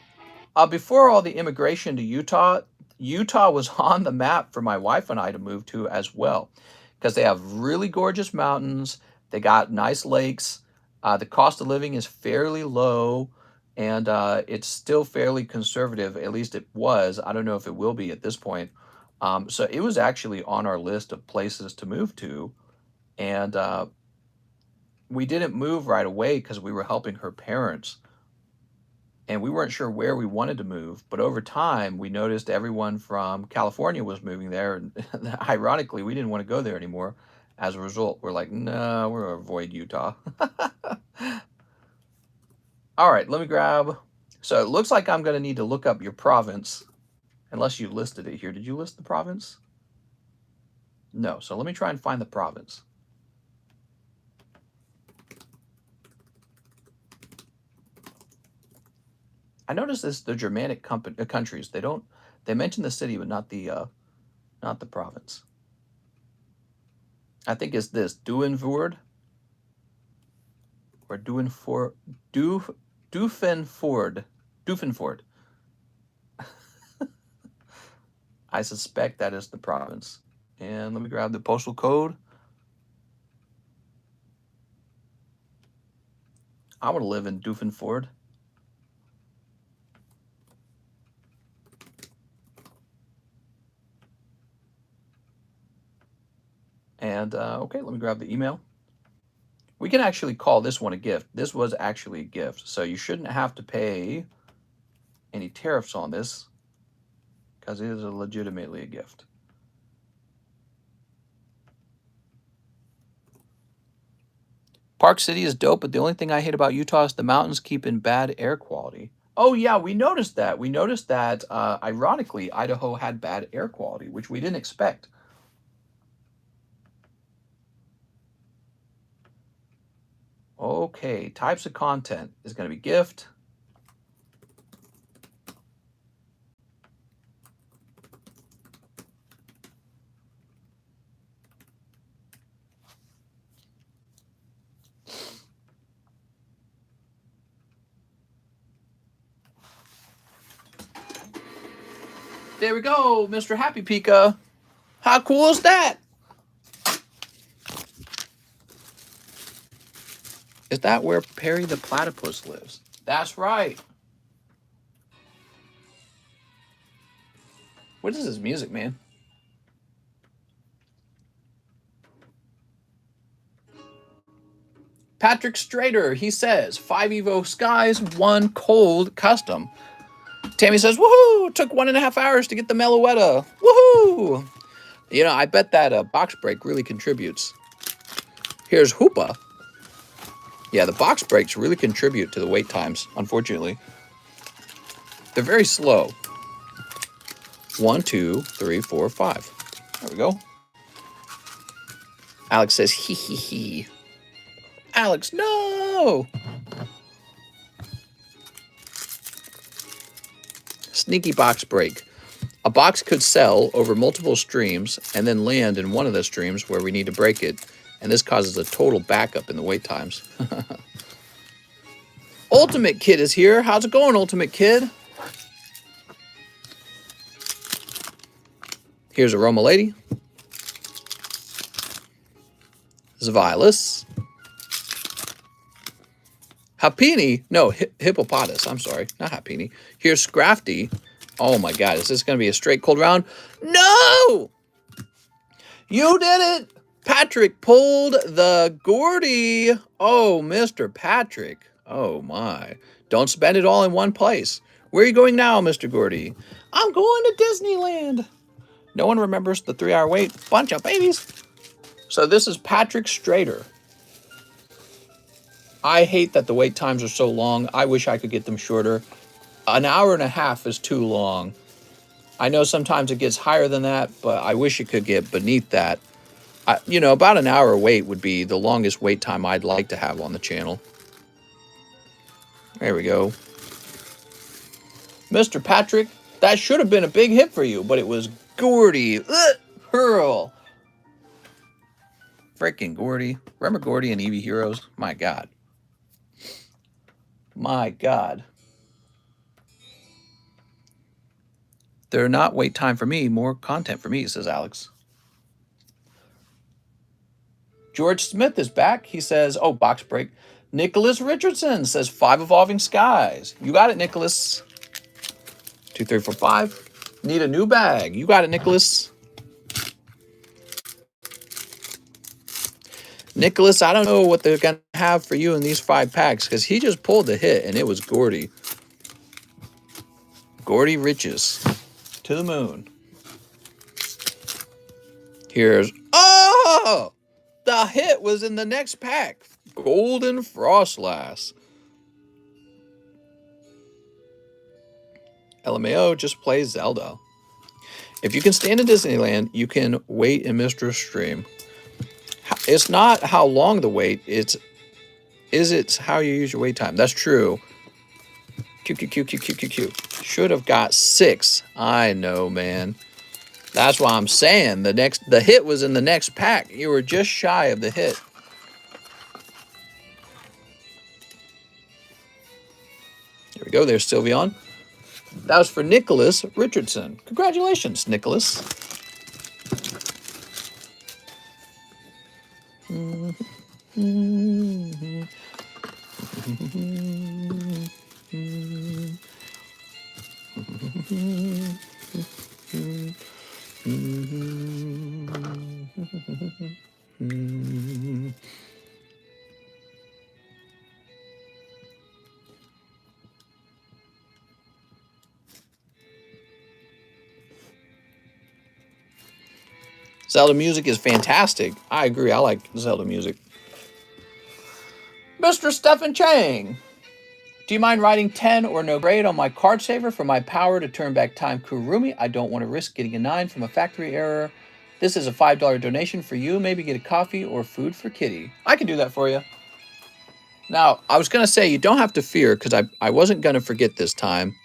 before all the immigration to Utah was on the map for my wife and I to move to as well, because they have really gorgeous mountains. They got nice lakes. The cost of living is fairly low, and it's still fairly conservative. At least it was. I don't know if it will be at this point. So it was actually on our list of places to move to, and we didn't move right away because we were helping her parents, and we weren't sure where we wanted to move. But over time, we noticed everyone from California was moving there, and ironically, we didn't want to go there anymore. As a result, we're like, no, we're going to avoid Utah. All right, let me grab. So it looks like I'm going to need to look up your province. Unless you listed it here. Did you list the province? No. So let me try and find the province. I noticed this, the Germanic countries, they mention the city, but not the province. I think it's this, Duinvoorde. Or Duinford, Duvenford. I suspect that is the province. And let me grab the postal code. I want to live in Doofenford. And, okay, let me grab the email. We can actually call this one a gift. This was actually a gift, so you shouldn't have to pay any tariffs on this because it is legitimately a gift. Park City is dope, but the only thing I hate about Utah is the mountains keep in bad air quality. Oh, yeah, we noticed that. We noticed that, ironically, Idaho had bad air quality, which we didn't expect. Okay, types of content is going to be gift. There we go, Mr. Happy Pika. How cool is that? Is that where Perry the Platypus lives? That's right. What is this music, man? Patrick Strader, he says, 5 Evo Skies, 1 Cold Custom. Tammy says, woohoo! Took 1.5 hours to get the Meloetta. Woohoo! You know, I bet that box break really contributes. Here's Hoopa. Yeah, the box breaks really contribute to the wait times, unfortunately. They're very slow. 1, 2, 3, 4, 5. There we go. Alex says, hee hee hee. Alex, no! Sneaky box break. A box could sell over multiple streams and then land in one of the streams where we need to break it, and this causes a total backup in the wait times. Ultimate Kid is here. How's it going, Ultimate Kid? Here's Aroma Lady. Zavilas. Hapini. No, Hippopotamus. I'm sorry. Not Hapini. Here's Scrafty. Oh my god. Is this going to be a straight cold round? No! You did it! Patrick pulled the Gordy. Oh, Mr. Patrick. Oh my. Don't spend it all in one place. Where are you going now, Mr. Gordy? I'm going to Disneyland. No one remembers the 3-hour wait. Bunch of babies. So this is Patrick Strader. I hate that the wait times are so long. I wish I could get them shorter. 1.5 hours is too long. I know sometimes it gets higher than that, but I wish it could get beneath that. You know, about 1 hour wait would be the longest wait time I'd like to have on the channel. There we go. Mr. Patrick, that should have been a big hit for you, but it was Gordy. Hurl. Freaking Gordy. Remember Gordy and Eevee Heroes? My God. My God. They're not wait time for me, more content for me, says Alex. George Smith is back. He says, oh, box break. Nicholas Richardson says 5 Evolving Skies. You got it, Nicholas. 2, 3, 4, 5. Need a new bag. You got it, Nicholas. Nicholas, I don't know what they're going to have for you in these 5 packs because he just pulled the hit and it was Gordy. Gordy Riches. To the moon. Here's... Oh! The hit was in the next pack. Golden Frostlass. LMAO just plays Zelda. If you can stand in Disneyland, you can wait in Mr. Stream. It's not how long the wait, it's how you use your wait time. That's true. Q. Should have got 6. I know, man. That's why I'm saying the hit was in the next pack. You were just shy of the hit. There we go. There's Sylveon. That was for Nicholas Richardson. Congratulations, Nicholas. Zelda music is fantastic. I agree. I like Zelda music. Mr. Stephen Chang. Do you mind writing 10 or no grade on my card saver for my power to turn back time Kurumi? I don't want to risk getting a 9 from a factory error. This is a $5 donation for you. Maybe get a coffee or food for Kitty. I can do that for you. Now, I was going to say you don't have to fear because I wasn't going to forget this time.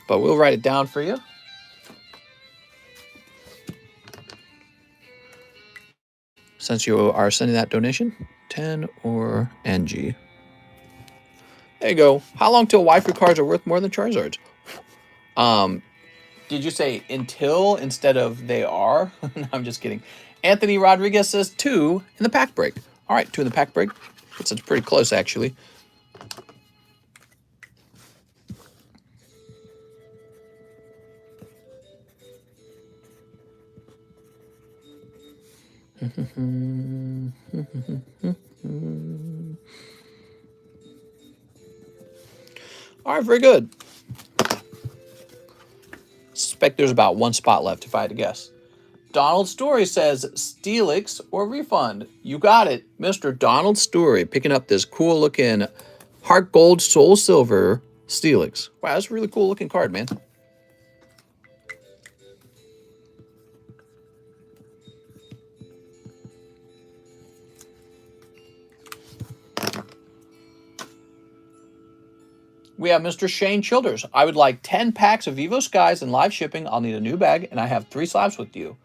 But we'll write it down for you. Since you are sending that donation, 10 or NG. There you go. How long till waifu cards are worth more than Charizards? Did you say until instead of they are? No, I'm just kidding. Anthony Rodriguez says 2 in the pack break. All right, 2 in the pack break. It's pretty close, actually. All right, very good. Suspect there's about 1 spot left if I had to guess. Donald Story says Steelix or refund. You got it, Mr. Donald Story, picking up this cool looking Heart Gold Soul Silver Steelix. Wow, that's a really cool looking card, man. We have Mr. Shane Childers. I would like 10 packs of Evo Skies and live shipping. I'll need a new bag, and I have 3 slabs with you.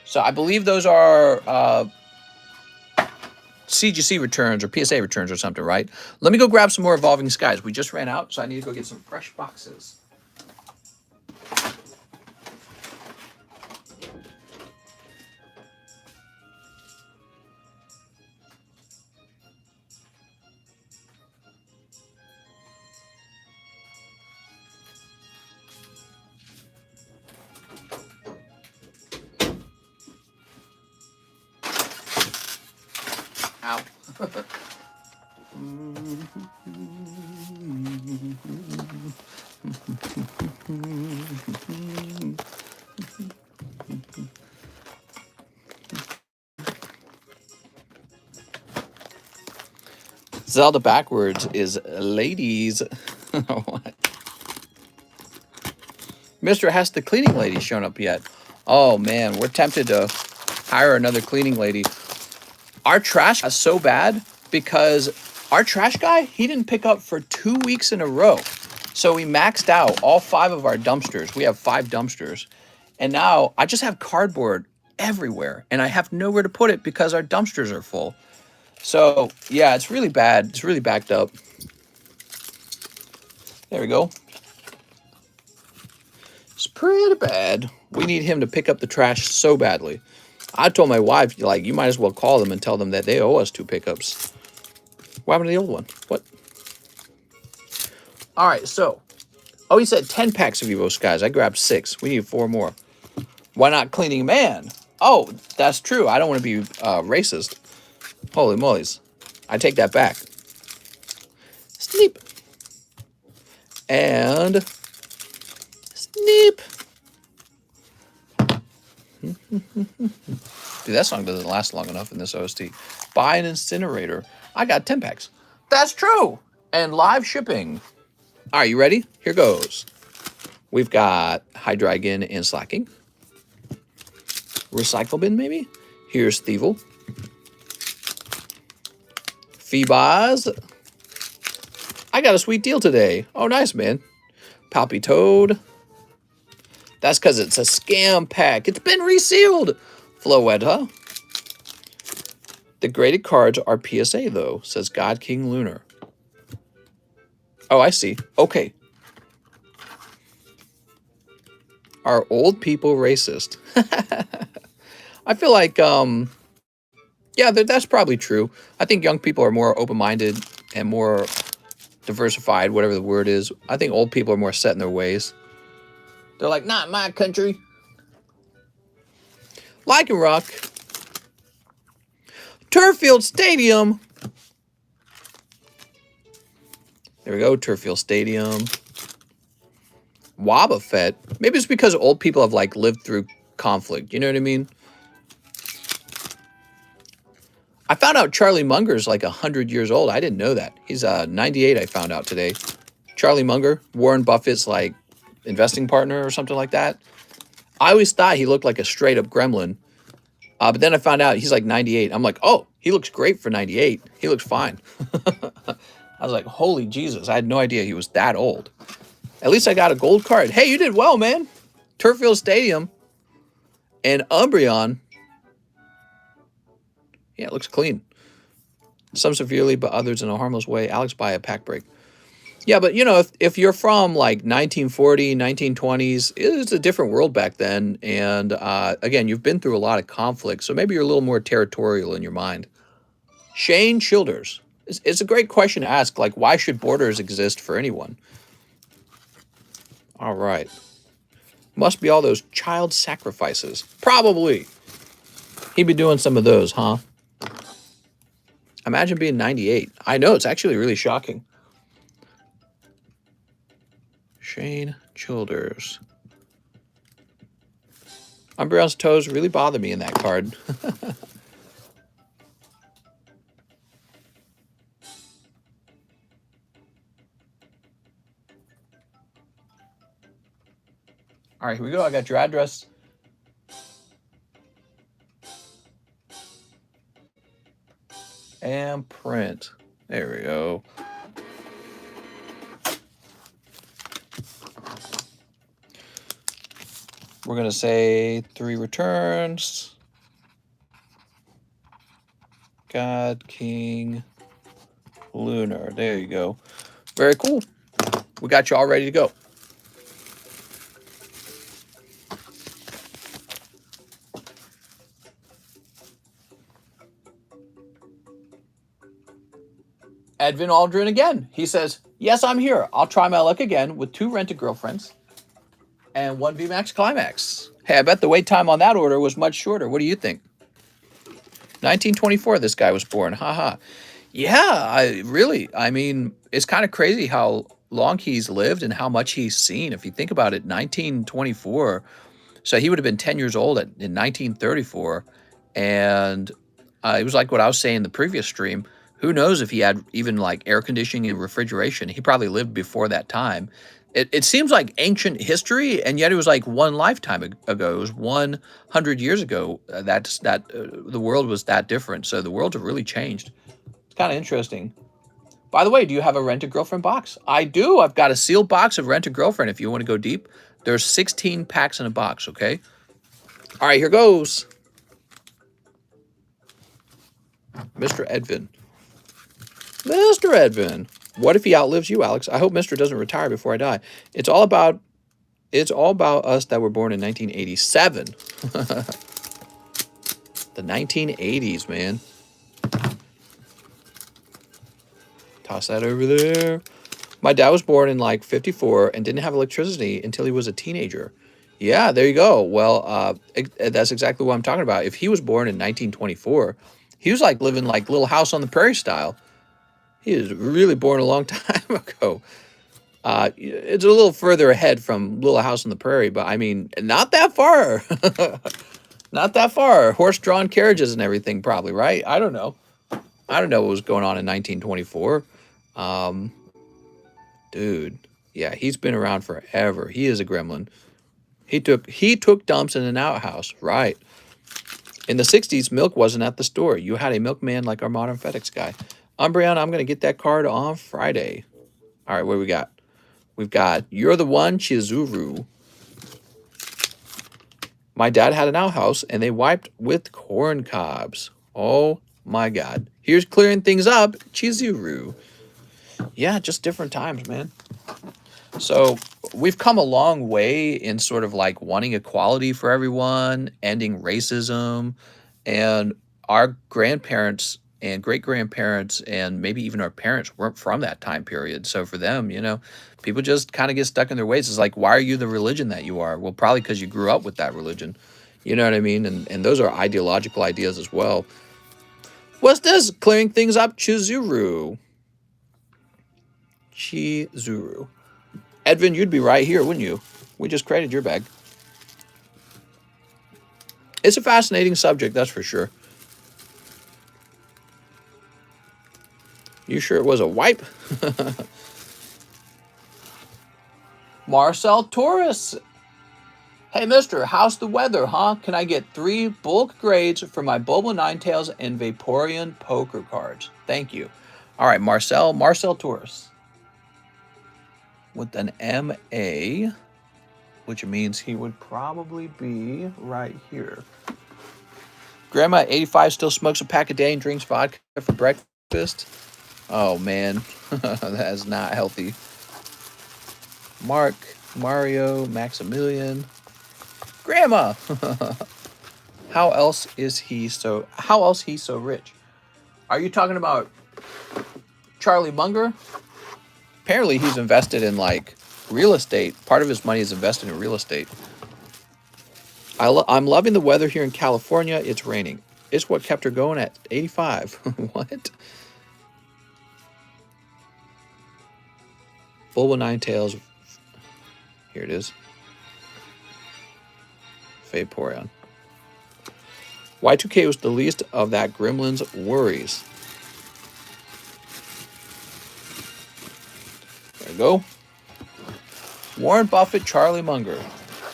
So I believe those are CGC returns or PSA returns or something, right? Let me go grab some more Evolving Skies. We just ran out, so I need to go get some fresh boxes. Ow. Zelda backwards is ladies. Mr. Has the cleaning lady shown up yet? Oh man, we're tempted to hire another cleaning lady. Our trash is so bad because our trash guy, he didn't pick up for 2 weeks in a row. So we maxed out all 5 of our dumpsters. We have 5 dumpsters. And now I just have cardboard everywhere. And I have nowhere to put it because our dumpsters are full. So, yeah, it's really bad. It's really backed up. There we go. It's pretty bad. We need him to pick up the trash so badly. I told my wife, like, you might as well call them and tell them that they owe us 2 pickups. What happened to the old one? What? All right, so. Oh, he said 10 packs of Evo Skies. I grabbed 6. We need 4 more. Why not Cleaning Man? Oh, that's true. I don't want to be racist. Holy moly's. I take that back. Sneep. And Sneep. Dude, that song doesn't last long enough in this OST. Buy an incinerator. I got 10 packs. That's true. And live shipping. All right, you ready? Here goes. We've got Hydreigon and Slacking. Recycle Bin, maybe? Here's Thievel. Feebaz. I got a sweet deal today. Oh, nice, man. Palpy Toad. That's because it's a scam pack. It's been resealed. Floetta. The graded cards are PSA, though, says God King Lunar. Oh, I see. Okay. Are old people racist? I feel like, yeah, that's probably true. I think young people are more open-minded and more diversified, whatever the word is. I think old people are more set in their ways. They're like, not my country. Lichen Rock. Turffield Stadium. There we go, Turffield Stadium. Wobbuffet. Maybe it's because old people have like lived through conflict. You know what I mean? I found out Charlie Munger's like 100 years old. I didn't know that. He's 98, I found out today. Charlie Munger, Warren Buffett's like investing partner or something like that. I always thought he looked like a straight up gremlin. But then I found out he's like 98. I'm like, oh, he looks great for 98. He looks fine. I was like, holy Jesus. I had no idea he was that old. At least I got a gold card. Hey, you did well, man. Turffield Stadium and Umbreon. Yeah, it looks clean. Some severely, but others in a harmless way. Alex by a pack break. Yeah, but you know, if you're from like 1940, 1920s, it was a different world back then. And again, you've been through a lot of conflict, so maybe you're a little more territorial in your mind. Shane Childers. It's a great question to ask. Like, why should borders exist for anyone? All right. Must be all those child sacrifices. Probably. He'd be doing some of those, huh? Imagine being 98. I know, it's actually really shocking. Shane Childers. Umbreon's toes really bother me in that card. All right, here we go. I got your address. And print. There we go. We're going to say 3 returns. God, King, Lunar. There you go. Very cool. We got you all ready to go. Edvin Aldrin again. He says, yes, I'm here. I'll try my luck again with 2 rented girlfriends and 1 VMAX Climax. Hey, I bet the wait time on that order was much shorter. What do you think? 1924, this guy was born. Haha. Yeah, I mean, it's kind of crazy how long he's lived and how much he's seen. If you think about it, 1924. So he would have been 10 years old in 1934. And it was like what I was saying in the previous stream. Who knows if he had even like air conditioning and refrigeration? He probably lived before that time. It seems like ancient history, and yet it was like one lifetime ago. It was 100 years ago the world was that different. So the world have really changed. It's kind of interesting. By the way, do you have a Rent-A-Girlfriend box? I do. I've got a sealed box of Rent-A-Girlfriend if you want to go deep. There's 16 packs in a box, okay? All right, here goes. Mr. Edvin. Mr. Edvin. What if he outlives you, Alex? I hope Mr. doesn't retire before I die. It's all about us that were born in 1987. The 1980s, man. Toss that over there. My dad was born in like 54 and didn't have electricity until he was a teenager. Yeah, there you go. Well, that's exactly what I'm talking about. If he was born in 1924, he was like living like Little House on the Prairie style. He was really born a long time ago. It's a little further ahead from Little House on the Prairie, but I mean, not that far. Not that far. Horse-drawn carriages and everything, probably, right? I don't know. I don't know what was going on in 1924. Dude, yeah, he's been around forever. He is a gremlin. He took dumps in an outhouse, right? In the 60s, milk wasn't at the store. You had a milkman like our modern FedEx guy. Umbreon, I'm going to get that card on Friday. All right, what do we got? We've got You're the One, Chizuru. My dad had an outhouse, and they wiped with corn cobs. Oh, my God. Here's clearing things up, Chizuru. Yeah, just different times, man. So we've come a long way in sort of like wanting equality for everyone, ending racism, and our grandparents and great-grandparents and maybe even our parents weren't from that time period. So for them, people just kind of get stuck in their ways. It's like, why are you the religion that you are? Well, probably because you grew up with that religion. You know what I mean? And those are ideological ideas as well. What's this? Clearing things up, Chizuru. Chizuru. Edvin, you'd be right here, wouldn't you? We just created your bag. It's a fascinating subject, that's for sure. You sure it was a wipe? Marcel Torres. Hey, mister, how's the weather, huh? Can I get 3 bulk grades for my Bobo Ninetales and Vaporeon poker cards? Thank you. All right, Marcel Torres. With an M-A, which means he would probably be right here. Grandma 85 still smokes a pack a day and drinks vodka for breakfast. Oh, man. That is not healthy. Mark, Mario, Maximilian. Grandma! How else he so rich? Are you talking about Charlie Munger? Apparently he's invested in like real estate. Part of his money is invested in real estate. I'm loving the weather here in California. It's raining. It's what kept her going at 85. What? Bulba Ninetales. Here it is. Vaporeon. Y2K was the least of that gremlin's worries. There we go. Warren Buffett, Charlie Munger.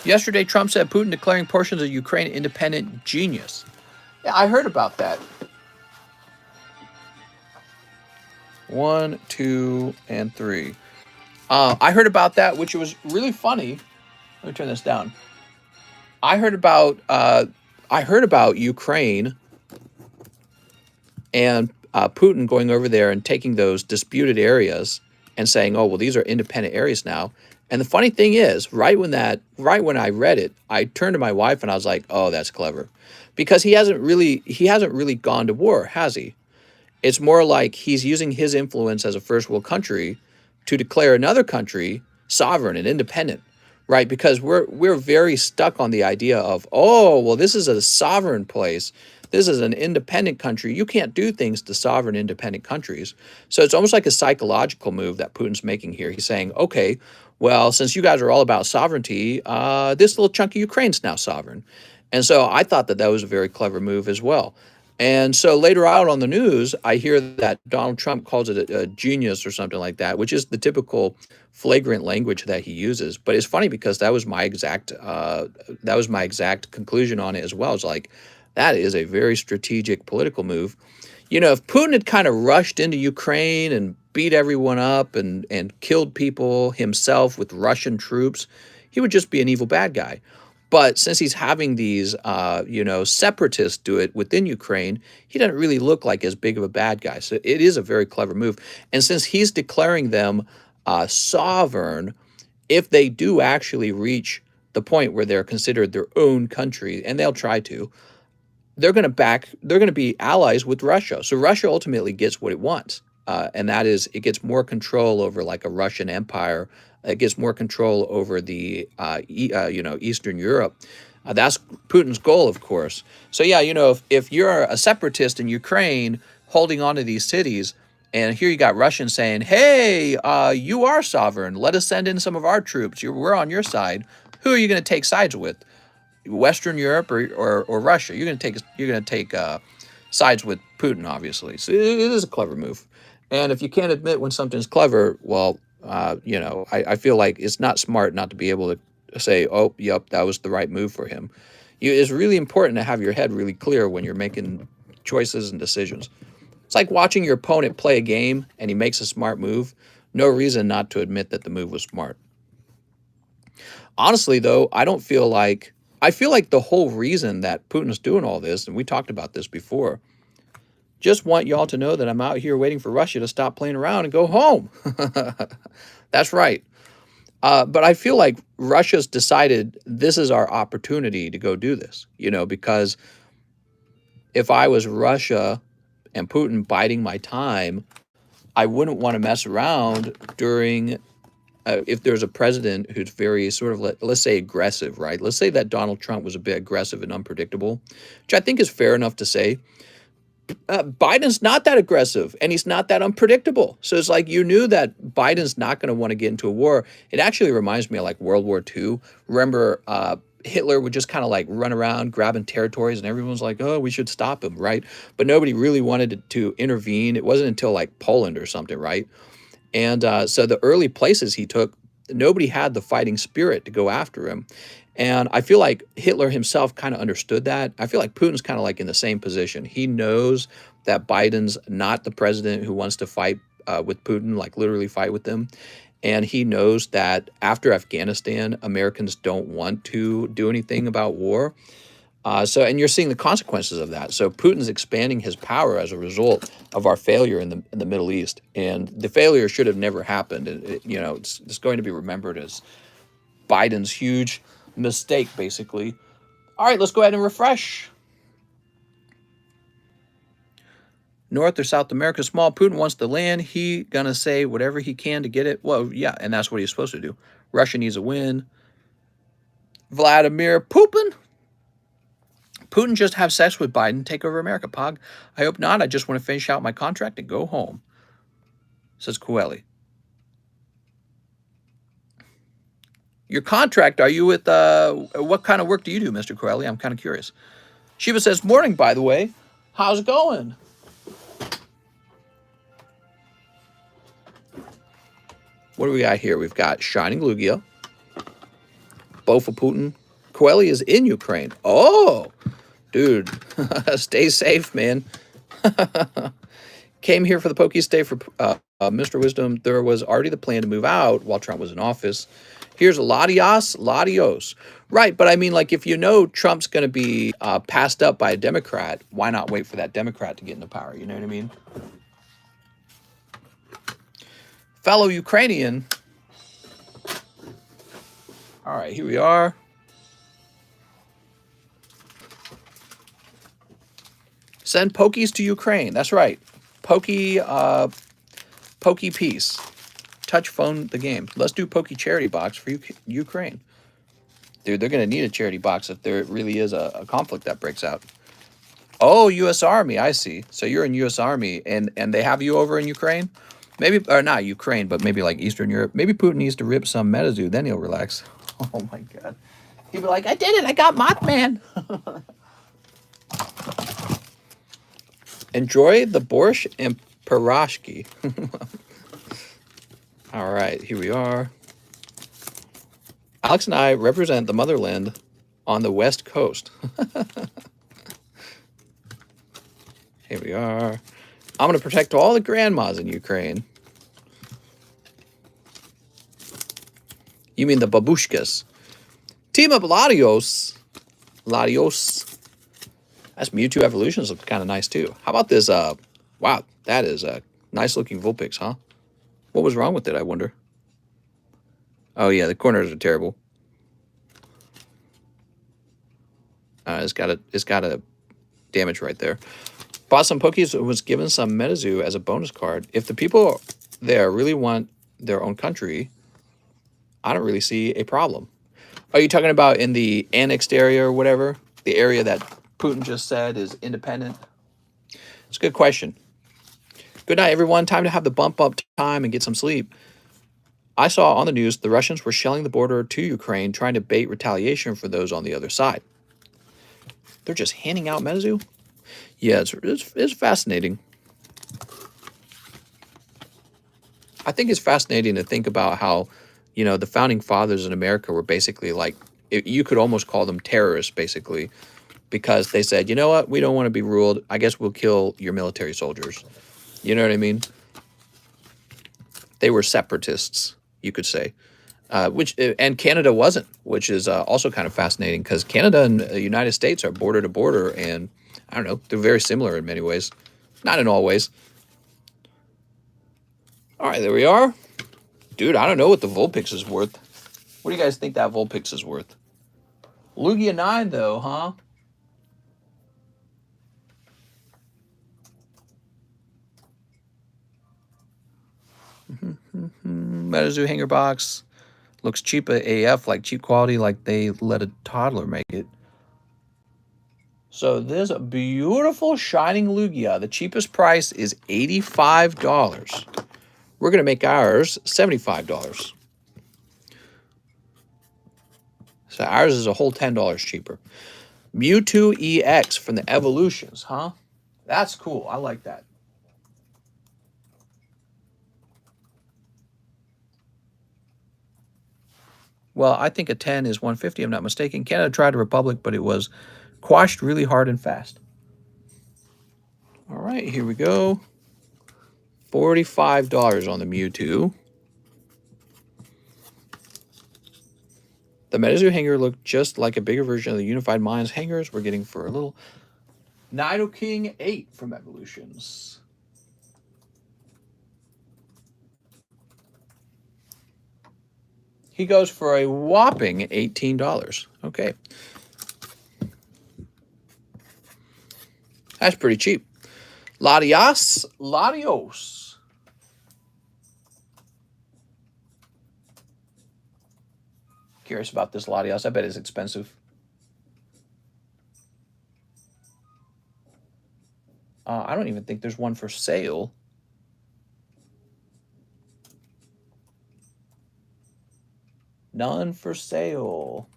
Yesterday, Trump said Putin declaring portions of Ukraine independent genius. Yeah, I heard about that. 1, 2, and 3. I heard about that, which was really funny. Let me turn this down. I heard about Ukraine and Putin going over there and taking those disputed areas and saying, "Oh, well, these are independent areas now." And the funny thing is, right when I read it, I turned to my wife and I was like, "Oh, that's clever," because he hasn't really gone to war, has he? It's more like he's using his influence as a first world country to declare another country sovereign and independent, right? Because we're very stuck on the idea of, oh, well, this is a sovereign place. This is an independent country. You can't do things to sovereign independent countries. So it's almost like a psychological move that Putin's making here. He's saying, okay, well, since you guys are all about sovereignty, this little chunk of Ukraine's now sovereign. And so I thought that was a very clever move as well. And so later out on the news, I hear that Donald Trump calls it a genius or something like that, which is the typical flagrant language that he uses. But it's funny because that was my exact conclusion on it as well. It's like, that is a very strategic political move. If Putin had kind of rushed into Ukraine and beat everyone up and killed people himself with Russian troops, he would just be an evil bad guy. But since he's having these, separatists do it within Ukraine, he doesn't really look like as big of a bad guy. So it is a very clever move. And since he's declaring them sovereign, if they do actually reach the point where they're considered their own country, and they'll try to, they're going to be allies with Russia. So Russia ultimately gets what it wants. And that is, it gets more control over like a Russian empire. It gets more control over the, Eastern Europe. That's Putin's goal, of course. So yeah, if you're a separatist in Ukraine holding on to these cities, and here you got Russians saying, "Hey, you are sovereign. Let us send in some of our troops. We're on your side." Who are you going to take sides with? Western Europe or Russia? You're going to take sides with Putin, obviously. So it is a clever move. And if you can't admit when something's clever, well, I feel like it's not smart not to be able to say, "Oh, yep, that was the right move for him." It's really important to have your head really clear when you're making choices and decisions. It's like watching your opponent play a game and he makes a smart move. No reason not to admit that the move was smart. Honestly, though, I feel like the whole reason that Putin's doing all this, and we talked about this before, just want y'all to know that I'm out here waiting for Russia to stop playing around and go home. That's right. But I feel like Russia's decided this is our opportunity to go do this, because if I was Russia and Putin biding my time, I wouldn't want to mess around during if there's a president who's very sort of, let's say, aggressive, right? Let's say that Donald Trump was a bit aggressive and unpredictable, which I think is fair enough to say. Biden's not that aggressive and he's not that unpredictable. So it's like you knew that Biden's not going to want to get into a war. It actually reminds me of like World War II. Remember, Hitler would just kind of like run around grabbing territories and everyone's like, oh, we should stop him, right? But nobody really wanted to intervene. It wasn't until like Poland or something, right? And so the early places he took, nobody had the fighting spirit to go after him. And I feel like Hitler himself kind of understood that. I feel like Putin's kind of like in the same position. He knows that Biden's not the president who wants to fight with Putin, like literally fight with them. And he knows that after Afghanistan, Americans don't want to do anything about war. And you're seeing the consequences of that. So Putin's expanding his power as a result of our failure in the Middle East, and the failure should have never happened. It's going to be remembered as Biden's huge mistake, basically. All right, let's go ahead and refresh. North or South America, small. Putin wants the land. He gonna say whatever he can to get it. Well, yeah, and that's what he's supposed to do. Russia needs a win. Vladimir Putin. Putin just have sex with Biden, take over America, Pog. I hope not. I just want to finish out my contract and go home, says Coeli. Your contract, are you with, what kind of work do you do, Mr. Coeli? I'm kind of curious. Shiva says, morning, by the way. How's it going? What do we got here? We've got Shining Lugia. Bofa Putin. Coeli is in Ukraine. Oh, dude, stay safe, man. Came here for the Pokey stay for Mr. Wisdom. There was already the plan to move out while Trump was in office. Here's Latios, Latios. Right, but I mean, like, if you know Trump's going to be passed up by a Democrat, why not wait for that Democrat to get into power? You know what I mean? Fellow Ukrainian. All right, here we are. Send Pokies to Ukraine. That's right. Pokey Peace. Touch phone the game. Let's do Pokey charity box for Ukraine. Dude, they're going to need a charity box if there really is a conflict that breaks out. Oh, U.S. Army. I see. So you're in U.S. Army and they have you over in Ukraine? Maybe, or not Ukraine, but maybe like Eastern Europe. Maybe Putin needs to rip some Metazoo. Then he'll relax. Oh, my God. He'll be like, I did it. I got Mothman. Enjoy the borscht and pierogi. All right, here we are. Alex and I represent the motherland on the West Coast. Here we are. I'm going to protect all the grandmas in Ukraine. You mean the babushkas. Team up Latios. Latios. That's Mewtwo Evolutions looks kind of nice, too. How about this? Wow, that is a nice-looking Vulpix, huh? What was wrong with it, I wonder? Oh, yeah, the corners are terrible. It's got a damage right there. Bought some Pokies, was given some Metazoo as a bonus card. If the people there really want their own country, I don't really see a problem. Are you talking about in the annexed area or whatever? The area that Putin just said is independent? It's a good question. Good night, everyone. Time to have the bump up time and get some sleep. I saw on the news the Russians were shelling the border to Ukraine, trying to bait retaliation for those on the other side. They're just handing out Metazoo? Yeah, it's fascinating. I think it's fascinating to think about how, you know, the founding fathers in America were basically like, you could almost call them terrorists, basically, because they said, you know what, we don't want to be ruled. I guess we'll kill your military soldiers. You know what I mean? They were separatists, you could say, and Canada wasn't, which is also kind of fascinating because Canada and the United States are border to border, and I don't know, they're very similar in many ways, not in all ways. All right, there we are. Dude, I don't know what the Vulpix is worth. What do you guys think that Vulpix is worth? Lugia 9, though, huh? MetaZoo hanger box. Looks cheap AF, like cheap quality, like they let a toddler make it. So this beautiful shining Lugia, the cheapest price is $85. We're going to make ours $75. So ours is a whole $10 cheaper. Mewtwo EX from the Evolutions, huh? That's cool. I like that. Well, I think a 10 is 150, I'm not mistaken. Canada tried a Republic, but it was quashed really hard and fast. All right, here we go. $45 on the Mewtwo. The MetaZoo hanger looked just like a bigger version of the Unified Minds hangers we're getting for a little. Nidoking 8 from Evolutions. He goes for a whopping $18. Okay. That's pretty cheap. Latios. Curious about this Latios. I bet it's expensive. I don't even think there's one for sale. None for sale.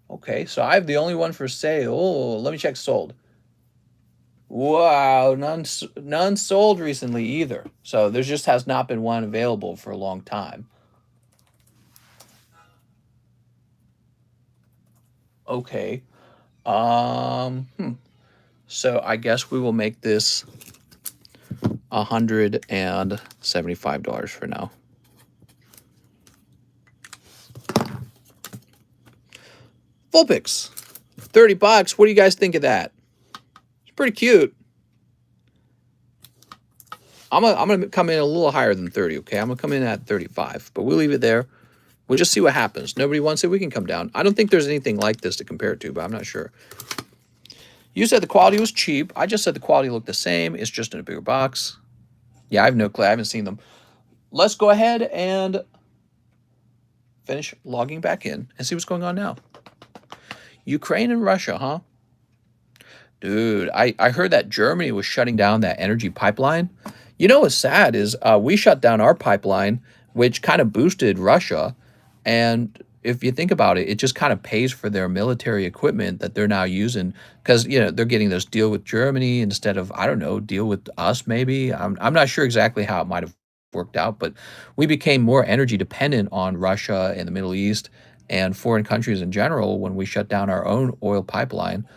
Okay, so I have the only one for sale. Oh, let me check sold. Wow, none sold recently either. So there just has not been one available for a long time. Okay. So I guess we will make this $175 for now. Vulpix, $30. What do you guys think of that? It's pretty cute. I'm gonna come in a little higher than 30. Okay, I'm gonna come in at 35, but we'll leave it there. We'll just see what happens. Nobody wants it. We can come down. I don't think there's anything like this to compare it to, but I'm not sure. You said the quality was cheap. I just said the quality looked the same. It's just in a bigger box. Yeah, I have no clue. I haven't seen them. Let's go ahead and finish logging back in and see what's going on now. Ukraine and Russia, huh? Dude, I heard that Germany was shutting down that energy pipeline. You know what's sad is we shut down our pipeline, which kind of boosted Russia. And if you think about it, it just kind of pays for their military equipment that they're now using because, you know, they're getting this deal with Germany instead of, I don't know, deal with us maybe. I'm not sure exactly how it might have worked out, but we became more energy dependent on Russia and the Middle East and foreign countries in general when we shut down our own oil pipeline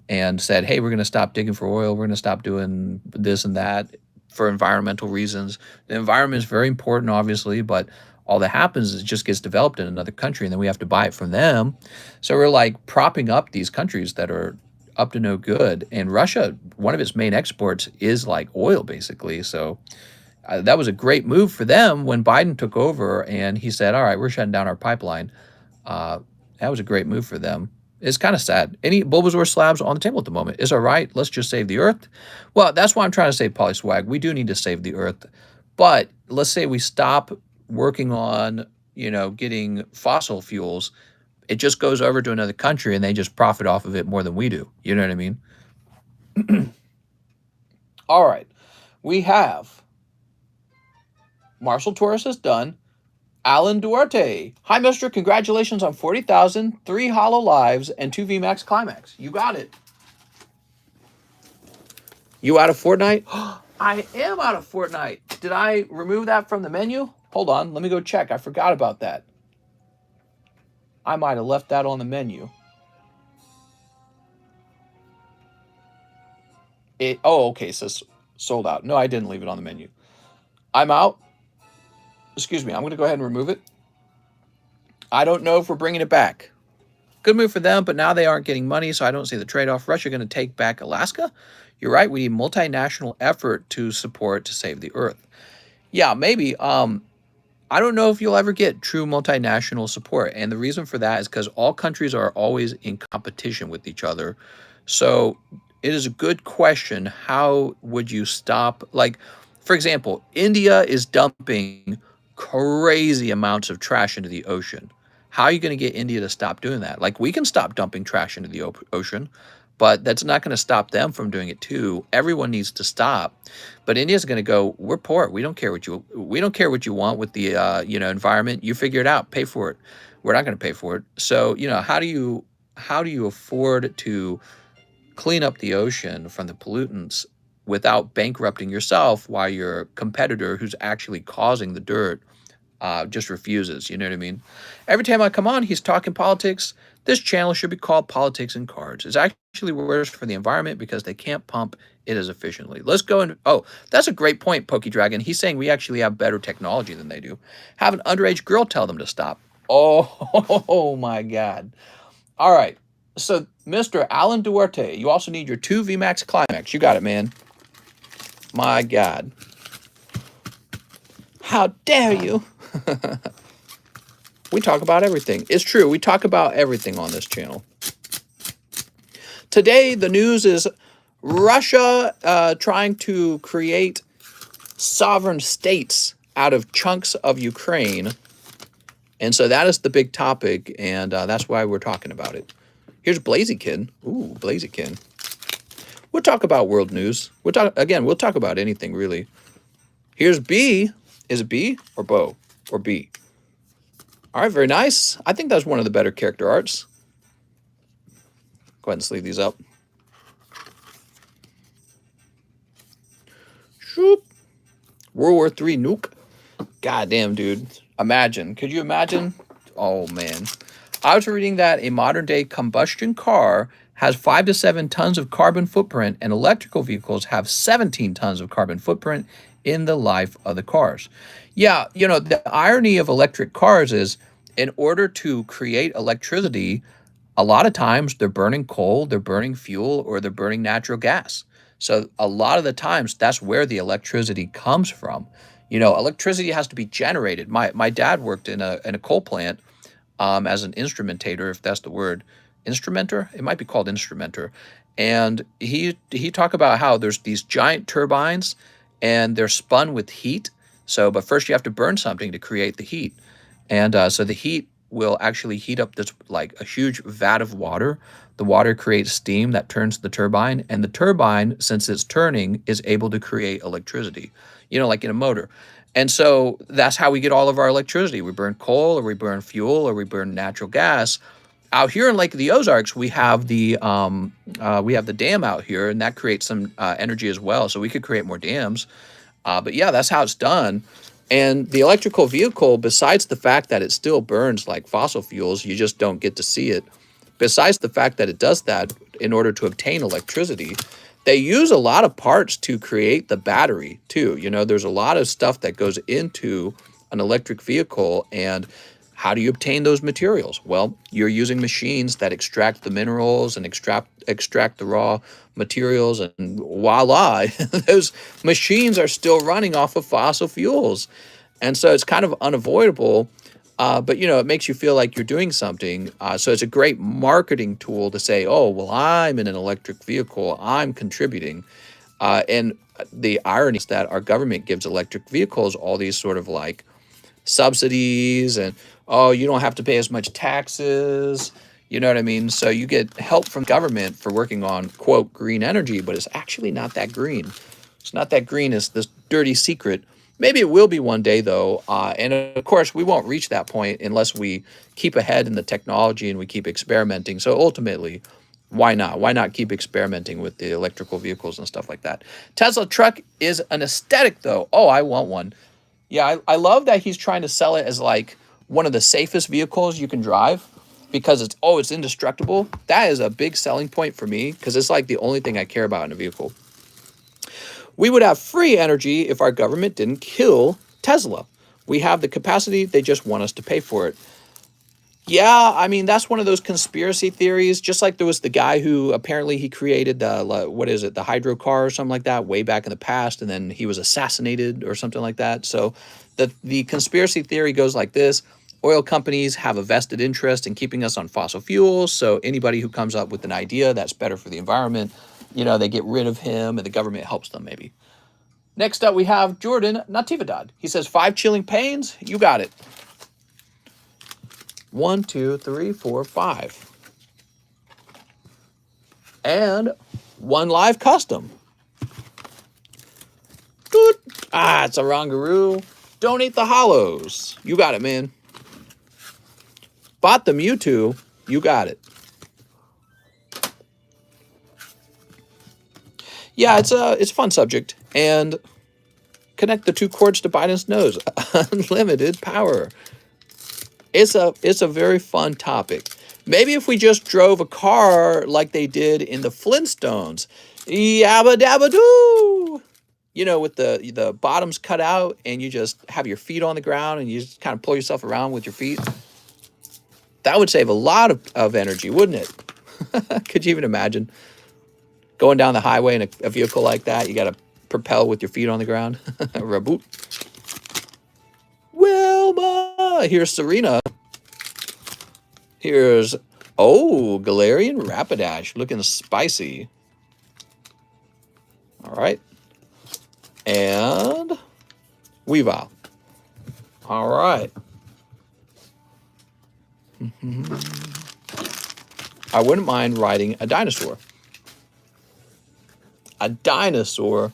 and said, hey, we're going to stop digging for oil. We're going to stop doing this and that for environmental reasons. The environment is very important, obviously, but all that happens is it just gets developed in another country and then we have to buy it from them. So we're like propping up these countries that are up to no good. And Russia, one of its main exports is like oil, basically. So that was a great move for them when Biden took over and he said, all right, we're shutting down our pipeline. That was a great move for them. It's kind of sad. Any Bulbasaur slabs on the table at the moment? Is all right. Let's just save the Earth. Well, that's why I'm trying to say Polyswag. We do need to save the Earth. But let's say we stop working on, you know, getting fossil fuels. It just goes over to another country and they just profit off of it more than we do. You know what I mean? All right. We have Marcel Torres is done. Alan Duarte. Hi, mister. Congratulations on 40,000, 3 Hollow Lives, and 2 VMAX Climax. You got it. You out of Fortnite? I am out of Fortnite. Did I remove that from the menu? Hold on. Let me go check. I forgot about that. I might have left that on the menu. Oh, okay. So sold out. No, I didn't leave it on the menu. I'm out. Excuse me. I'm going to go ahead and remove it. I don't know if we're bringing it back. Good move for them, but now they aren't getting money, so I don't see the trade-off. Russia going to take back Alaska? You're right. We need multinational effort to support to save the Earth. Yeah, maybe. I don't know if you'll ever get true multinational support. And the reason for that is because all countries are always in competition with each other. So it is a good question. How would you stop? Like, For example, India is dumping crazy amounts of trash into the ocean. How are you going to get India to stop doing that? Like, we can stop dumping trash into the ocean, but that's not going to stop them from doing it too. Everyone needs to stop. But India's going to go, we're poor. We don't care what you want with the environment. You figure it out. Pay for it. We're not going to pay for it. So, how do you afford to clean up the ocean from the pollutants without bankrupting yourself while your competitor who's actually causing the dirt just refuses? You know what I mean? Every time I come on, he's talking politics. This channel should be called Politics and Cards. It's actually worse for the environment because they can't pump it as efficiently. Let's go and that's a great point, Pokey Dragon. He's saying we actually have better technology than they do. Have an underage girl tell them to stop. Oh my God. All right. So, Mr. Alan Duarte, you also need your 2 VMAX Climax. You got it, man. My God. How dare you? We talk about everything. It's true. We talk about everything on this channel. Today, the news is Russia trying to create sovereign states out of chunks of Ukraine. And so that is the big topic, and that's why we're talking about it. Here's Blaziken. Ooh, Blaziken. We'll talk about world news. We'll talk about anything, really. Here's B. Is it B or Bo? Or B? All right, very nice. I think that's one of the better character arts. Go ahead and sleeve these up. Shoop. World War III nuke. Goddamn, dude. Imagine. Could you imagine? Oh, man. I was reading that a modern-day combustion car has 5 to 7 tons of carbon footprint, and electrical vehicles have 17 tons of carbon footprint in the life of the cars. Yeah, the irony of electric cars is in order to create electricity, a lot of times they're burning coal, they're burning fuel, or they're burning natural gas. So a lot of the times that's where the electricity comes from. Electricity has to be generated. My dad worked in a coal plant as an instrumentator, if that's the word. Instrumenter? It might be called instrumenter. And he talked about how there's these giant turbines and they're spun with heat. But first you have to burn something to create the heat. And so the heat will actually heat up this like a huge vat of water. The water creates steam that turns the turbine, and the turbine, since it's turning, is able to create electricity, like in a motor. And so that's how we get all of our electricity. We burn coal, or we burn fuel, or we burn natural gas. Out here in Lake of the Ozarks, we have the dam out here, and that creates some energy as well. So we could create more dams. But yeah, that's how it's done. And the electrical vehicle, besides the fact that it still burns like fossil fuels, you just don't get to see it. Besides the fact that it does that in order to obtain electricity, they use a lot of parts to create the battery too. There's a lot of stuff that goes into an electric vehicle. And how do you obtain those materials? Well, you're using machines that extract the minerals and extract the raw materials, and voila, those machines are still running off of fossil fuels. And so it's kind of unavoidable, but it makes you feel like you're doing something. So it's a great marketing tool to say, oh, well, I'm in an electric vehicle, I'm contributing. And the irony is that our government gives electric vehicles all these sort of like subsidies, and you don't have to pay as much taxes. You know what I mean? So you get help from government for working on, quote, green energy, but it's actually not that green. It's not that green as this dirty secret. Maybe it will be one day, though. And of course, we won't reach that point unless we keep ahead in the technology and we keep experimenting. So ultimately, why not? Why not keep experimenting with the electrical vehicles and stuff like that? Tesla truck is an aesthetic, though. Oh, I want one. Yeah, I love that he's trying to sell it as like one of the safest vehicles you can drive, because it's indestructible. That is a big selling point for me, because it's like the only thing I care about in a vehicle. We would have free energy if our government didn't kill Tesla. We have the capacity, they just want us to pay for it. Yeah, I mean, that's one of those conspiracy theories, just like there was the guy who apparently he created the hydro car or something like that way back in the past, and then he was assassinated or something like that. So the conspiracy theory goes like this. Oil companies have a vested interest in keeping us on fossil fuels, so anybody who comes up with an idea that's better for the environment, they get rid of him, and the government helps them maybe. Next up, we have Jordan Natividad. He says 5 chilling pains. You got it. 1, 2, 3, 4, 5. And 1 live custom. Good. Ah, it's a Rongaroo. Donate the hollows. You got it, man. Bought the Mewtwo. You got it. Yeah, it's a fun subject. And connect the 2 cords to Biden's nose. Unlimited power. It's a very fun topic. Maybe if we just drove a car like they did in the Flintstones. Yabba dabba doo. You know, with the bottoms cut out and you just have your feet on the ground and you just kind of pull yourself around with your feet. That would save a lot of energy, wouldn't it? Could you even imagine going down the highway in a vehicle like that? You got to propel with your feet on the ground. Reboot. Wilma. Here's Serena. Here's, oh, Galarian Rapidash. Looking spicy. All right. And Weavile. All right. I wouldn't mind riding a dinosaur. A dinosaur.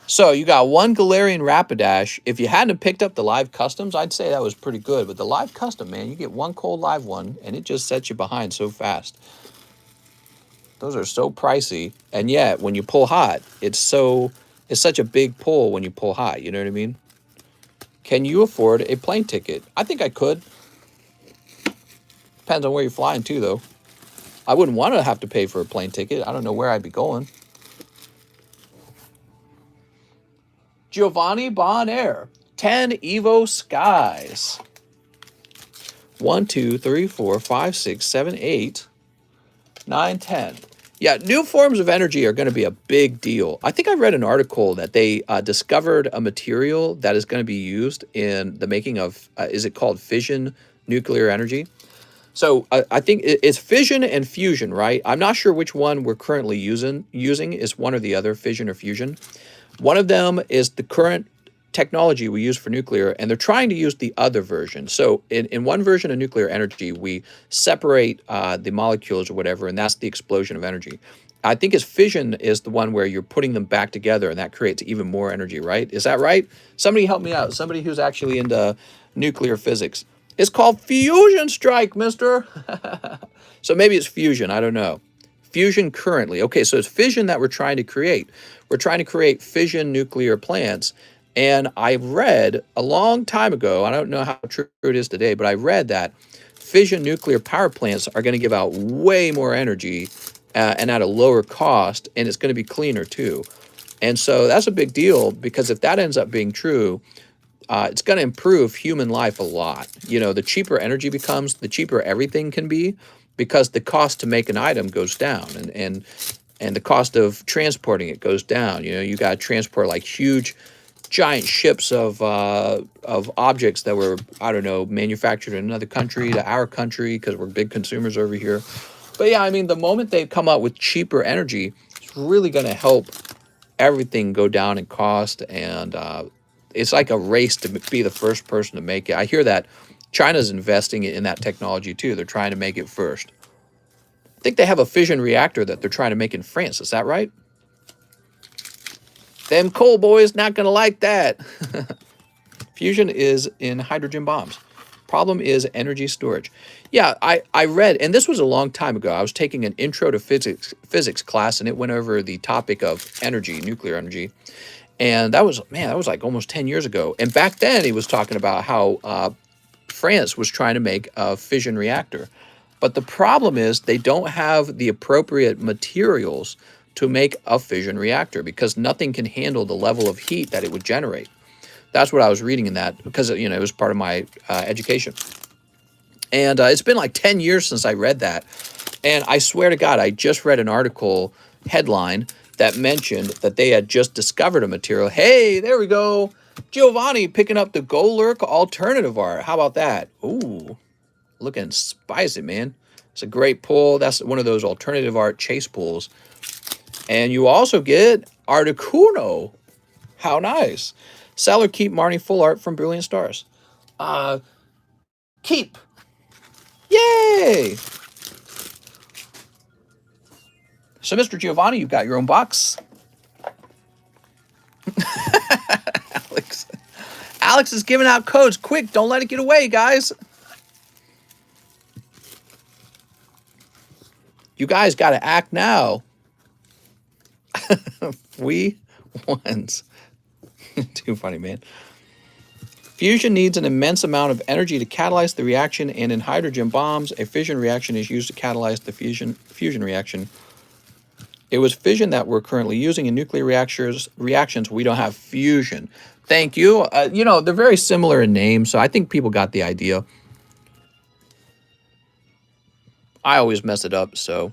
So you got 1 Galarian Rapidash. If you hadn't picked up the live customs, I'd say that was pretty good. But the live custom, man, you get 1 cold live one, and it just sets you behind so fast. Those are so pricey, and yet when you pull hot, it's such a big pull when you pull hot. You know what I mean? Can you afford a plane ticket? I think I could. Depends on where you're flying to, though. I wouldn't want to have to pay for a plane ticket. I don't know where I'd be going. Giovanni Bonaire, 10 Evo Skies. 1, 2, 3, 4, 5, 6, 7, 8, 9, 10. Yeah, new forms of energy are going to be a big deal. I think I read an article that they discovered a material that is going to be used in the making of, is it called fission nuclear energy? So I think it's fission and fusion, right? I'm not sure which one we're currently using. Is one or the other, fission or fusion. One of them is the current technology we use for nuclear, and they're trying to use the other version. So in one version of nuclear energy, we separate the molecules or whatever, and that's the explosion of energy. I think it's fission is the one where you're putting them back together, and that creates even more energy, right? Is that right? Somebody help me out. Somebody who's actually into nuclear physics. It's called fusion strike, mister. So maybe it's fusion. I don't know. Fusion currently. Okay, so it's fission that we're trying to create. We're trying to create fission nuclear plants. And I read a long time ago, I don't know how true it is today, but I read that fission nuclear power plants are going to give out way more energy and at a lower cost, and it's going to be cleaner too. And so that's a big deal, because if that ends up being true, it's going to improve human life a lot. You know, the cheaper energy becomes, the cheaper everything can be, because the cost to make an item goes down, and the cost of transporting it goes down. You know, you got to transport like huge, giant ships of objects that were, I don't know, manufactured in another country to our country because we're big consumers over here. But yeah, I mean, the moment they come up with cheaper energy, it's really going to help everything go down in cost, and it's like a race to be the first person to make it. I hear that China's investing in that technology too. They're trying to make it first. I think they have a fission reactor that they're trying to make in France. Is that right? Them coal boys not going to like that. Fusion is in hydrogen bombs. Problem is energy storage. Yeah, I read, and this was a long time ago. I was taking an intro to physics class, and it went over the topic of energy, nuclear energy. And that was like almost 10 years ago. And back then he was talking about how France was trying to make a fission reactor. But the problem is they don't have the appropriate materials to make a fission reactor, because nothing can handle the level of heat that it would generate. That's what I was reading in that, because, you know, it was part of my education. And it's been like 10 years since I read that. And I swear to God, I just read an article headline that mentioned that they had just discovered a material. Hey, there we go. Giovanni picking up the Golurk alternative art. How about that? Ooh, looking spicy, man. It's a great pull. That's one of those alternative art chase pulls. And you also get Articuno. How nice. Seller keep Marnie full art from Brilliant Stars. Keep. Yay! So, Mr. Giovanni, you've got your own box. Alex. Alex is giving out codes. Quick, don't let it get away, guys. You guys got to act now. We ones. Too funny, man. Fusion needs an immense amount of energy to catalyze the reaction, and in hydrogen bombs, a fission reaction is used to catalyze the fusion reaction. It was fission that we're currently using in nuclear reactions. We don't have fusion. Thank you. You know, they're very similar in name, so I think people got the idea. I always mess it up, so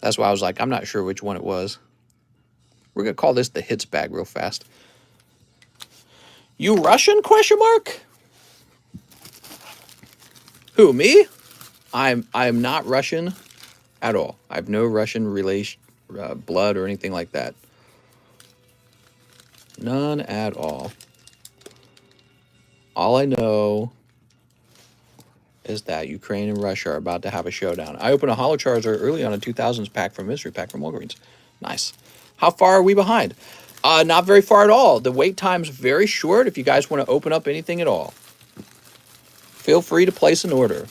that's why I was like, I'm not sure which one it was. We're going to call this the hits bag real fast. You Russian, question mark? Who, me? I'm not Russian at all. I have no Russian relation, blood or anything like that. None at all. All I know is that Ukraine and Russia are about to have a showdown. I opened a Holo Charizard early on a 2000s pack from Mystery Pack from Walgreens. Nice. How far are we behind? Not very far at all. The wait time's very short if you guys want to open up anything at all. Feel free to place an order.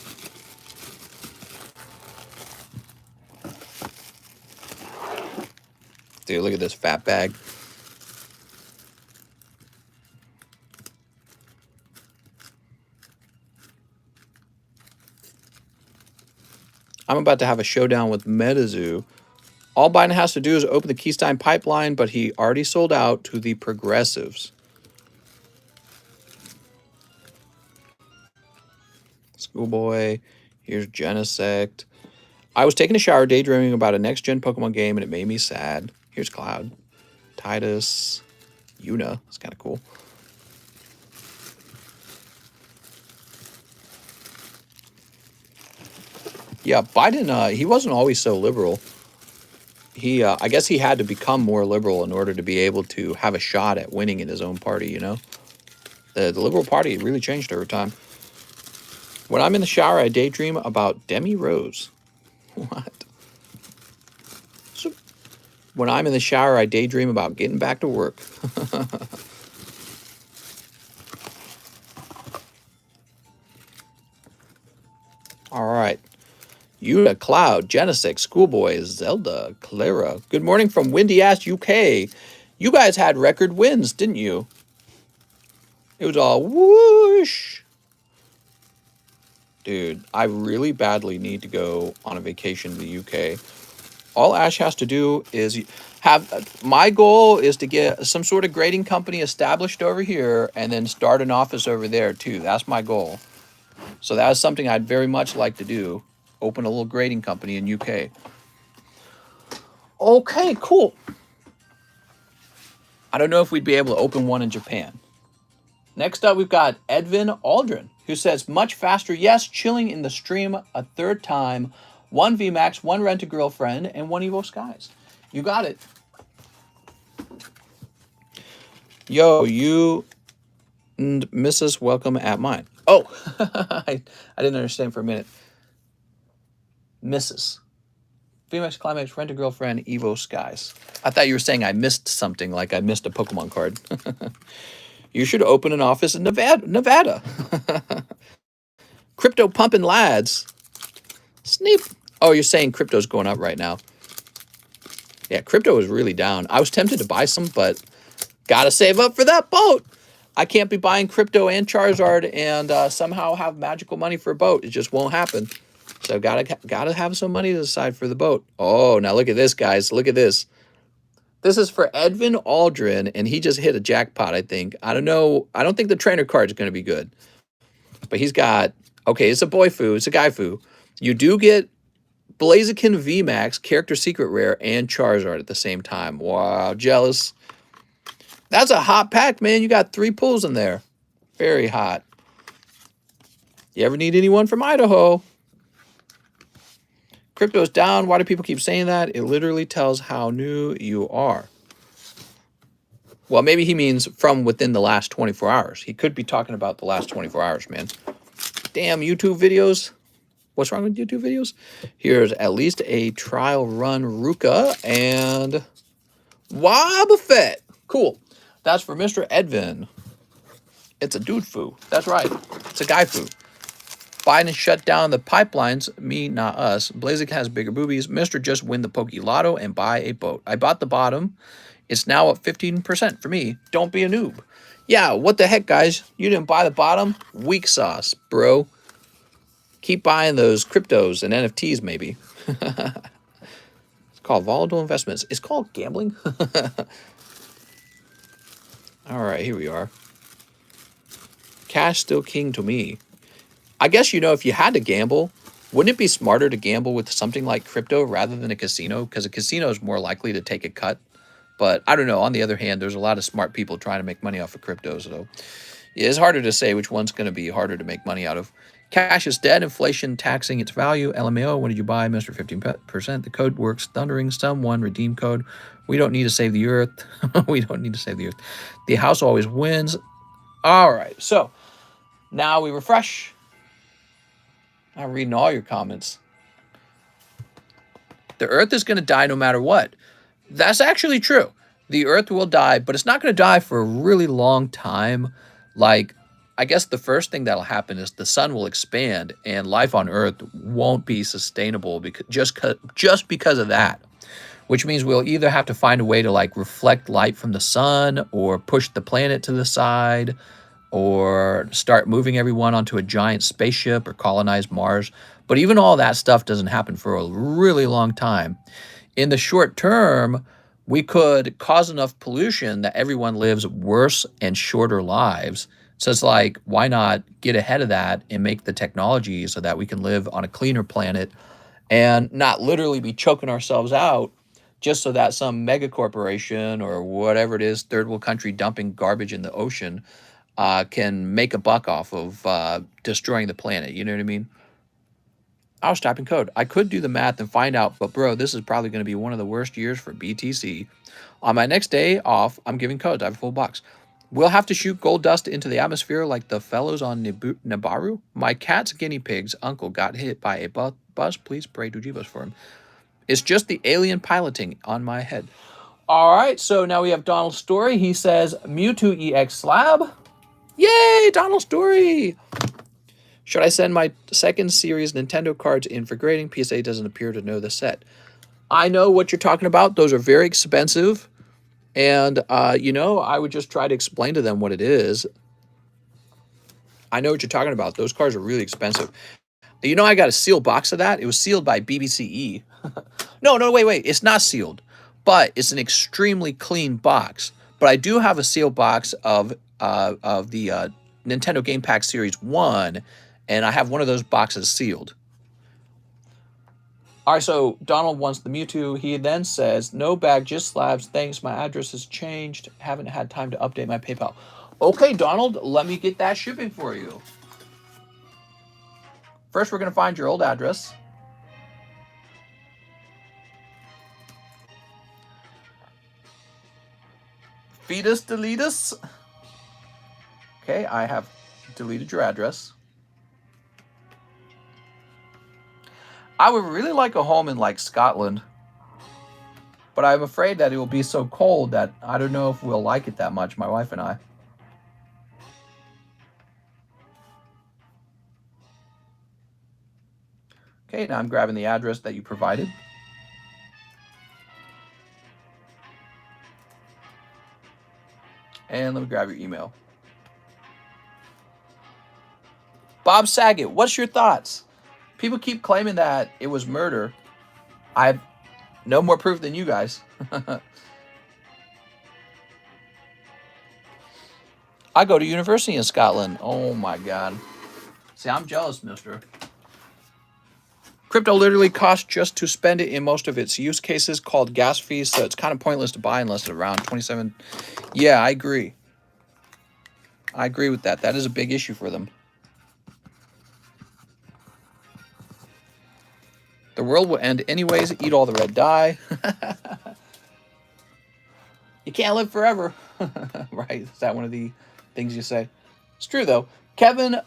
Dude, look at this fat bag. I'm about to have a showdown with MetaZoo. All Biden has to do is open the Keystone pipeline, but he already sold out to the progressives. Schoolboy. Here's Genesect. I was taking a shower daydreaming about a next-gen Pokemon game, and it made me sad. Here's Cloud. Titus. Yuna. That's kind of cool. Yeah, Biden, he wasn't always so liberal. I guess he had to become more liberal in order to be able to have a shot at winning in his own party, you know? The Liberal Party really changed over time. When I'm in the shower, I daydream about Demi Rose. What? So, when I'm in the shower, I daydream about getting back to work. All right. Yuna, Cloud, Genesix, Schoolboy, Zelda, Clara. Good morning from windy-ass UK. You guys had record wins, didn't you? It was all whoosh. Dude, I really badly need to go on a vacation to the UK. All Ash has to do is have... My goal is to get some sort of grading company established over here and then start an office over there, too. That's my goal. So that is something I'd very much like to do. Open a little grading company in UK. Okay, cool. I don't know if we'd be able to open one in Japan. Next up, we've got Edvin Aldrin, who says, much faster, yes, chilling in the stream a third time. 1 VMAX, 1 Rent-A-Girlfriend, and 1 Evo Skies. You got it. Yo, you and Mrs. Welcome at mine. Oh, I didn't understand for a minute. Mrs. VMAX, Climax, Rent-A-Girlfriend, Evo Skies. I thought you were saying I missed something, like I missed a Pokemon card. You should open an office in Nevada. Crypto pumping lads. Sneep. Oh, you're saying crypto's going up right now. Yeah, crypto is really down. I was tempted to buy some, but gotta save up for that boat. I can't be buying crypto and Charizard and somehow have magical money for a boat. It just won't happen. So gotta have some money to decide for the boat. Oh, now look at this, guys. Look at this. This is for Edvin Aldrin, and he just hit a jackpot, I think. I don't know. I don't think the trainer card is going to be good. But he's got... Okay, it's a boy foo. It's a guy foo. You do get Blaziken VMAX, Character Secret Rare, and Charizard at the same time. Wow, jealous. That's a hot pack, man. You got 3 pulls in there. Very hot. You ever need anyone from Idaho? Crypto's down. Why do people keep saying that? It literally tells how new you are. Well, maybe he means from within the last 24 hours. He could be talking about the last 24 hours, man. Damn YouTube videos. What's wrong with YouTube videos? Here's at least a trial run Ruka and Wobbuffet. Cool. That's for Mr. Edvin. It's a dude foo. That's right. It's a guy foo. Biden shut down the pipelines. Me, not us. Blazik has bigger boobies. Mr. Just win the Pokey Lotto and buy a boat. I bought the bottom. It's now up 15% for me. Don't be a noob. Yeah, what the heck, guys? You didn't buy the bottom? Weak sauce, bro. Keep buying those cryptos and NFTs, maybe. It's called volatile investments. It's called gambling. All right, here we are. Cash still king to me. I guess, if you had to gamble, wouldn't it be smarter to gamble with something like crypto rather than a casino? Because a casino is more likely to take a cut. But I don't know. On the other hand, there's a lot of smart people trying to make money off of crypto. So it's harder to say which one's going to be harder to make money out of. Cash is dead. Inflation taxing its value. LMAO, when did you buy? Mr. 15%. The code works. Thundering. Someone redeem code. We don't need to save the earth. We don't need to save the earth. The house always wins. All right. So now we refresh. I'm reading all your comments. The earth is going to die no matter what. That's actually true. The earth will die, but it's not going to die for a really long time. Like, I guess the first thing that'll happen is the sun will expand and life on earth won't be sustainable just because of that. Which means we'll either have to find a way to like reflect light from the sun or push the planet to the side or start moving everyone onto a giant spaceship or colonize Mars. But even all that stuff doesn't happen for a really long time. In the short term, we could cause enough pollution that everyone lives worse and shorter lives. So it's like, why not get ahead of that and make the technology so that we can live on a cleaner planet and not literally be choking ourselves out just so that some mega corporation or whatever it is, third world country dumping garbage in the ocean can make a buck off of destroying the planet. You know what I mean? I was typing code. I could do the math and find out, but bro, this is probably going to be one of the worst years for BTC. On my next day off, I'm giving codes. I have a full box. We'll have to shoot gold dust into the atmosphere like the fellows on Nibiru. My cat's guinea pig's uncle got hit by a bus. Please pray to Jeebus for him. It's just the alien piloting on my head. All right, so now we have Donald's story. He says, Mewtwo EX slab. Yay, Donald Story! Should I send my second series Nintendo cards in for grading? PSA doesn't appear to know the set. I know what you're talking about. Those are very expensive. And, I would just try to explain to them what it is. I know what you're talking about. Those cards are really expensive. I got a sealed box of that. It was sealed by BBCE. No, wait. It's not sealed. But it's an extremely clean box. But I do have a sealed box of the Nintendo Game Pack Series 1, and I have one of those boxes sealed. All right, so Donald wants the Mewtwo. He then says, no bag, just slabs. Thanks, my address has changed. Haven't had time to update my PayPal. Okay, Donald, let me get that shipping for you. First, we're going to find your old address. Fetus deletus. Okay, I have deleted your address. I would really like a home in like Scotland, but I'm afraid that it will be so cold that I don't know if we'll like it that much, my wife and I. Okay, now I'm grabbing the address that you provided. And let me grab your email. Bob Saget, what's your thoughts? People keep claiming that it was murder. I have no more proof than you guys. I go to university in Scotland. Oh my God. See, I'm jealous, mister. Crypto literally costs just to spend it in most of its use cases called gas fees, so it's kind of pointless to buy unless it's around 27. Yeah, I agree. I agree with that. That is a big issue for them. The world will end anyways. Eat all the red dye. You can't live forever. Right? Is that one of the things you say? It's true, though. Kevin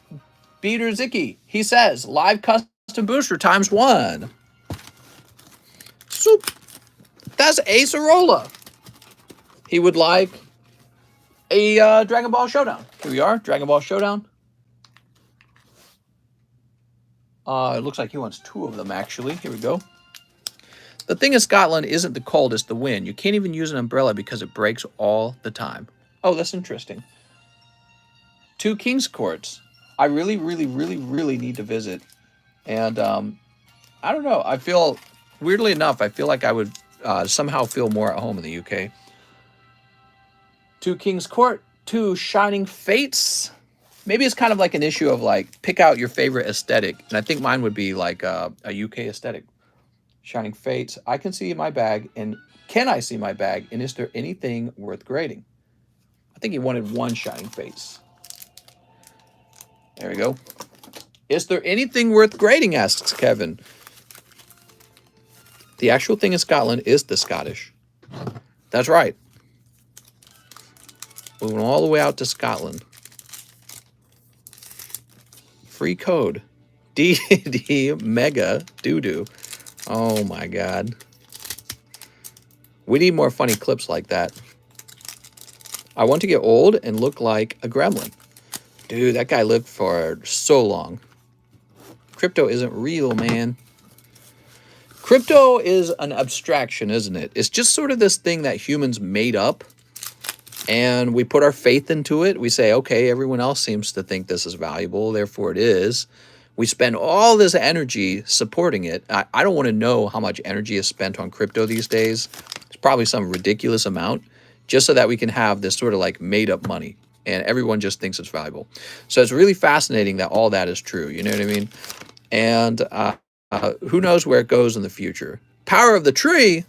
Biederzicki, he says, live custom booster ×1. Soup. That's Acerola. He would like a Dragon Ball Showdown. Here we are, Dragon Ball Showdown. It looks like he wants 2 of them, actually. Here we go. The thing in Scotland isn't the cold, it's the wind. You can't even use an umbrella because it breaks all the time. Oh, that's interesting. 2 King's Courts. I really, really, really, really need to visit. And I don't know. I feel, weirdly enough, I feel like I would somehow feel more at home in the UK. 2 King's Court, 2 Shining Fates. Maybe it's kind of like an issue of like, pick out your favorite aesthetic. And I think mine would be like a UK aesthetic. Shining Fates. I can see my bag. And can I see my bag? And is there anything worth grading? I think he wanted 1 Shining Fates. There we go. Is there anything worth grading, asks Kevin. The actual thing in Scotland is the Scottish. That's right. Moving all the way out to Scotland. Free code. DD Mega Doo-Doo. Oh my God. We need more funny clips like that. I want to get old and look like a gremlin. Dude, that guy lived for so long. Crypto isn't real, man. Crypto is an abstraction, isn't it? It's just sort of this thing that humans made up. And we put our faith into it. We say, okay, everyone else seems to think this is valuable, therefore it is. We spend all this energy supporting it. I don't want to know how much energy is spent on crypto these days. It's probably some ridiculous amount, just so that we can have this sort of like made up money. And everyone just thinks it's valuable. So it's really fascinating that all that is true. You know what I mean? And who knows where it goes in the future. Power of the tree.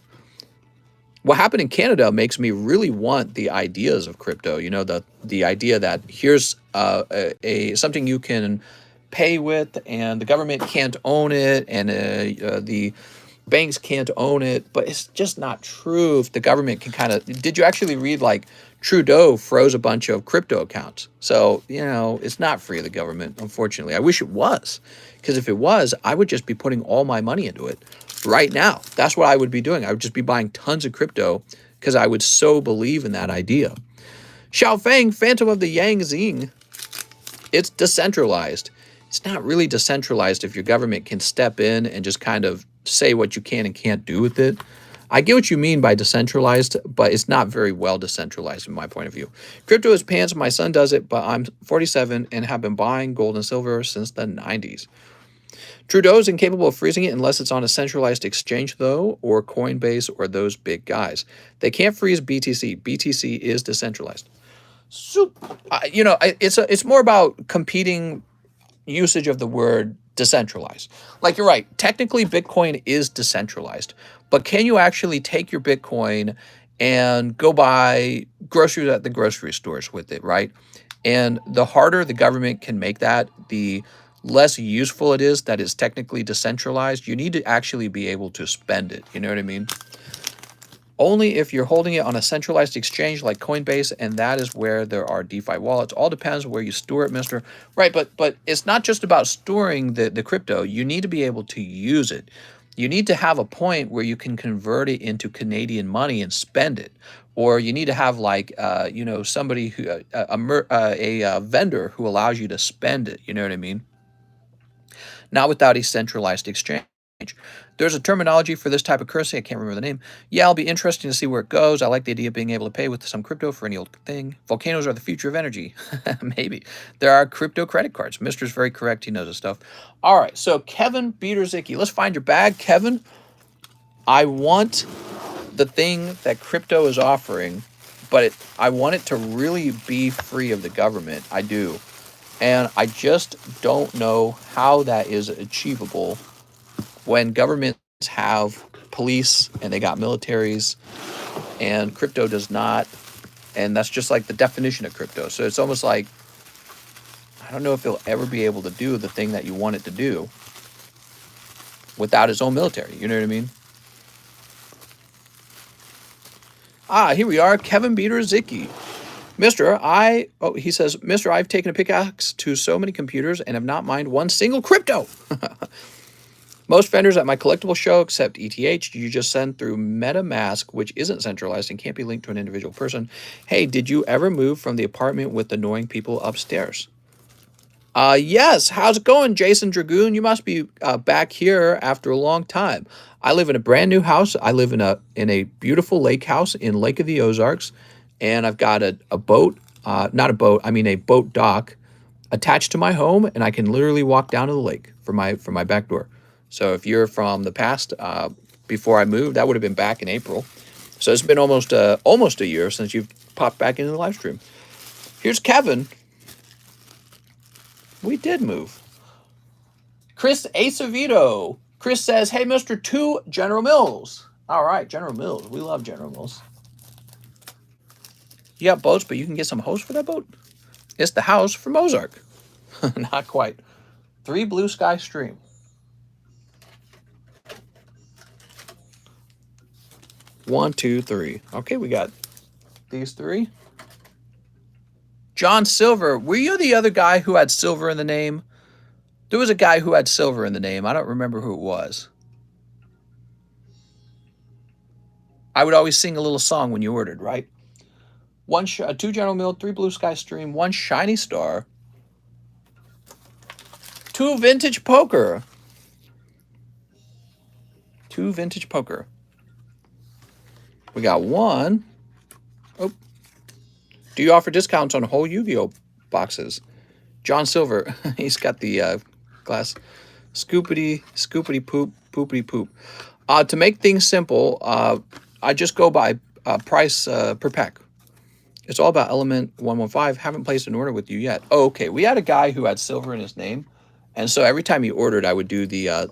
What happened in Canada makes me really want the ideas of crypto. You know, the idea that here's something you can pay with, and the government can't own it, and the banks can't own it. But it's just not true. If the government can kind of, did you actually read like Trudeau froze a bunch of crypto accounts? So, you know, it's not free of the government, unfortunately. I wish it was, because if it was, I would just be putting all my money into it right now. That's what I would be doing. I would just be buying tons of crypto because I would so believe in that idea. Xiao Feng, Phantom of the Yang Xing. It's decentralized. It's not really decentralized if your government can step in and just kind of say what you can and can't do with it. I get what you mean by decentralized, but it's not very well decentralized in my point of view. Crypto is pants. My son does it, but I'm 47 and have been buying gold and silver since the 90s. Trudeau is incapable of freezing it unless it's on a centralized exchange, though, or Coinbase or those big guys. They can't freeze BTC. BTC is decentralized. So, you know, it's more about competing usage of the word decentralized. Like, you're right. Technically, Bitcoin is decentralized. But can you actually take your Bitcoin and go buy groceries at the grocery stores with it, right? And the harder the government can make that, the less useful it is that it's technically decentralized. You need to actually be able to spend it. You know what I mean? Only if you're holding it on a centralized exchange like Coinbase, and that is where there are DeFi wallets. All depends where you store it, mister. Right, but it's not just about storing the crypto. You need to be able to use it. You need to have a point where you can convert it into Canadian money and spend it. Or you need to have like, you know, somebody who, a vendor who allows you to spend it. You know what I mean? Not without a centralized exchange. There's a terminology for this type of currency. I can't remember the name. Yeah, it'll be interesting to see where it goes. I like the idea of being able to pay with some crypto for any old thing. Volcanoes are the future of energy. Maybe. There are crypto credit cards. Mister's very correct. He knows his stuff. All right, so Kevin Biederzicki. Let's find your bag, Kevin. I want the thing that crypto is offering, but I want it to really be free of the government. I do. And I just don't know how that is achievable when governments have police and they got militaries and crypto does not. And that's just like the definition of crypto. So it's almost like, I don't know if it'll ever be able to do the thing that you want it to do without its own military. You know what I mean? Ah, here we are, Kevin Biederzicki. He says, Mister, I've taken a pickaxe to so many computers and have not mined one single crypto. Most vendors at my collectible show accept ETH. You just send through MetaMask, which isn't centralized and can't be linked to an individual person. Hey, did you ever move from the apartment with annoying people upstairs? Yes. How's it going, Jason Dragoon? You must be back here after a long time. I live in a brand new house. I live in a beautiful lake house in Lake of the Ozarks, and I've got a boat, not a boat, I mean a boat dock attached to my home, and I can literally walk down to the lake from my back door. So if you're from the past, before I moved, that would have been back in April. So it's been almost a year since you've popped back into the live stream. Here's Kevin. We did move. Chris Acevedo. Chris says, hey, Mr. 2 General Mills. All right, General Mills. We love General Mills. You got boats, but you can get some hosts for that boat? It's the house from Ozark. Not quite. 3 Blue Sky Stream. 1, 2, 3. Okay, we got these 3. John Silver. Were you the other guy who had silver in the name? There was a guy who had silver in the name. I don't remember who it was. I would always sing a little song when you ordered, right? 2 General Mill, 3 Blue Sky Stream, 1 Shiny Star, 2 Vintage Poker. 2 Vintage Poker. We got 1. Oh. Do you offer discounts on whole Yu-Gi-Oh boxes? John Silver. He's got the glass. Scoopity poop, poopity poop. To make things simple, I just go by price per pack. It's all about Element 115. Haven't placed an order with you yet. Oh, okay. We had a guy who had silver in his name. And so every time he ordered, I would do the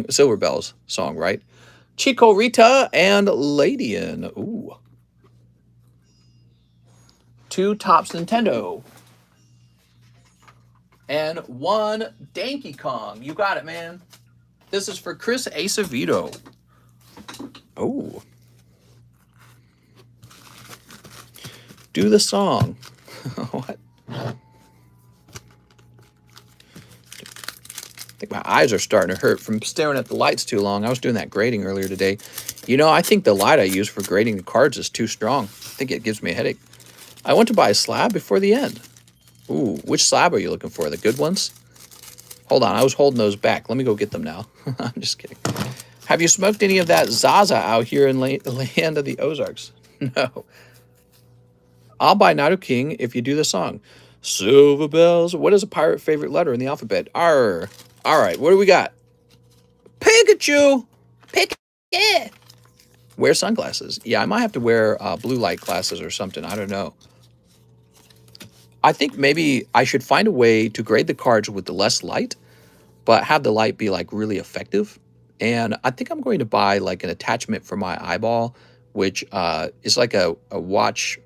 Silver Bells song, right? Chico Rita and Ladian. Ooh. 2 Tops Nintendo. And 1 Donkey Kong. You got it, man. This is for Chris Acevedo. Oh. Do the song. What? I think my eyes are starting to hurt from staring at the lights too long. I was doing that grading earlier today. You know, I think the light I use for grading the cards is too strong. I think it gives me a headache. I went to buy a slab before the end. Ooh, which slab are you looking for? The good ones? Hold on, I was holding those back. Let me go get them now. I'm just kidding. Have you smoked any of that Zaza out here in land of the Ozarks? No. I'll buy Naruto King if you do the song. Silver bells. What is a pirate favorite letter in the alphabet? R. All right, what do we got? Pikachu. Pikachu. Wear sunglasses. Yeah, I might have to wear blue light glasses or something. I don't know. I think maybe I should find a way to grade the cards with the less light, but have the light be like really effective. And I think I'm going to buy like an attachment for my eyeball, which is like a watch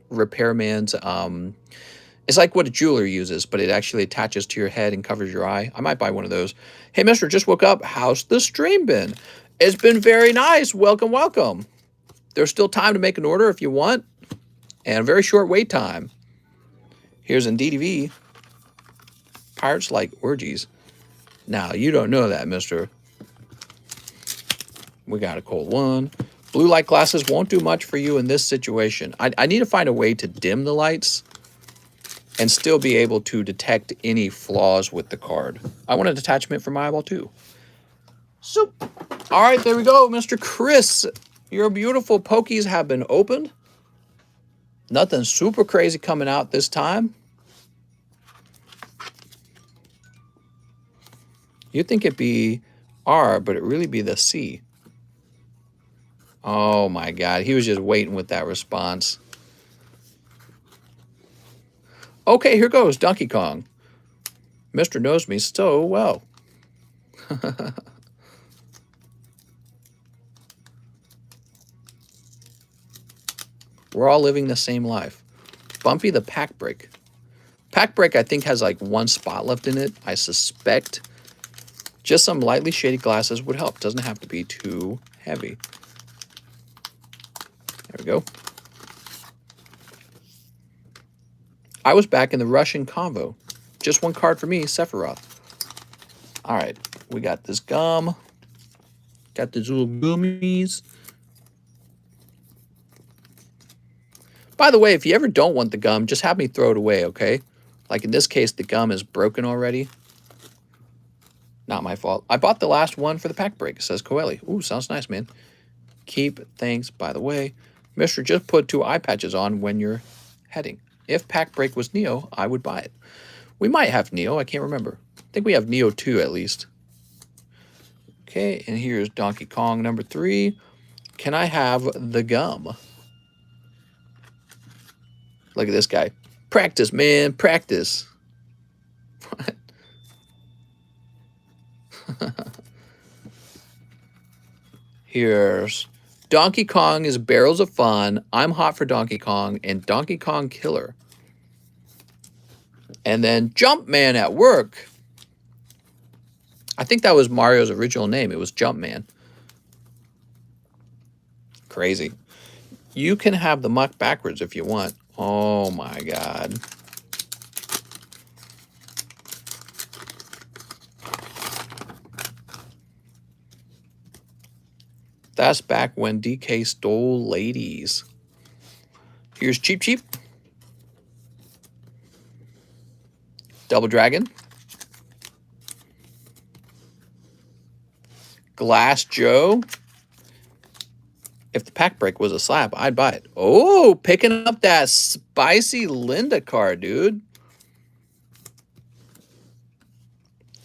repairman's. It's like what a jeweler uses, but it actually attaches to your head and covers your eye. I might buy one of those. Hey, mister, just woke up. How's the stream been? It's been very nice. Welcome, welcome. There's still time to make an order if you want, and a very short wait time. Here's in DDV. Pirates like orgies. Now, you don't know that, mister. We got a cold 1. Blue light glasses won't do much for you in this situation. I need to find a way to dim the lights and still be able to detect any flaws with the card. I want a detachment for my eyeball too. So, all right, there we go, Mr. Chris. Your beautiful pokies have been opened. Nothing super crazy coming out this time. You'd think it'd be R, but it really be the C. Oh my God, he was just waiting with that response. Okay, here goes Donkey Kong. Mr. knows me so well. We're all living the same life. Bumpy the Pack Break. Pack Break, I think, has like 1 spot left in it. I suspect just some lightly shaded glasses would help. Doesn't have to be too heavy. There we go. I was back in the Russian convo. Just one card for me, Sephiroth. All right, we got this gum. Got these little gummies. By the way, if you ever don't want the gum, just have me throw it away, okay? Like in this case, the gum is broken already. Not my fault. I bought the last one for the pack break, says Coeli. Ooh, sounds nice, man. Keep things, by the way. Mister, just put 2 eye patches on when you're heading. If pack break was Neo, I would buy it. We might have Neo, I can't remember. I think we have Neo 2 at least. Okay, and here's Donkey Kong number 3. Can I have the gum? Look at this guy. Practice, man, practice. Here's Donkey Kong is Barrels of Fun. I'm hot for Donkey Kong and Donkey Kong Killer. And then Jumpman at Work. I think that was Mario's original name. It was Jumpman. Crazy. You can have the muck backwards if you want. Oh my God. That's back when DK stole ladies. Here's Cheap Cheap. Double Dragon. Glass Joe. If the pack break was a slap, I'd buy it. Oh, picking up that spicy Linda card, dude.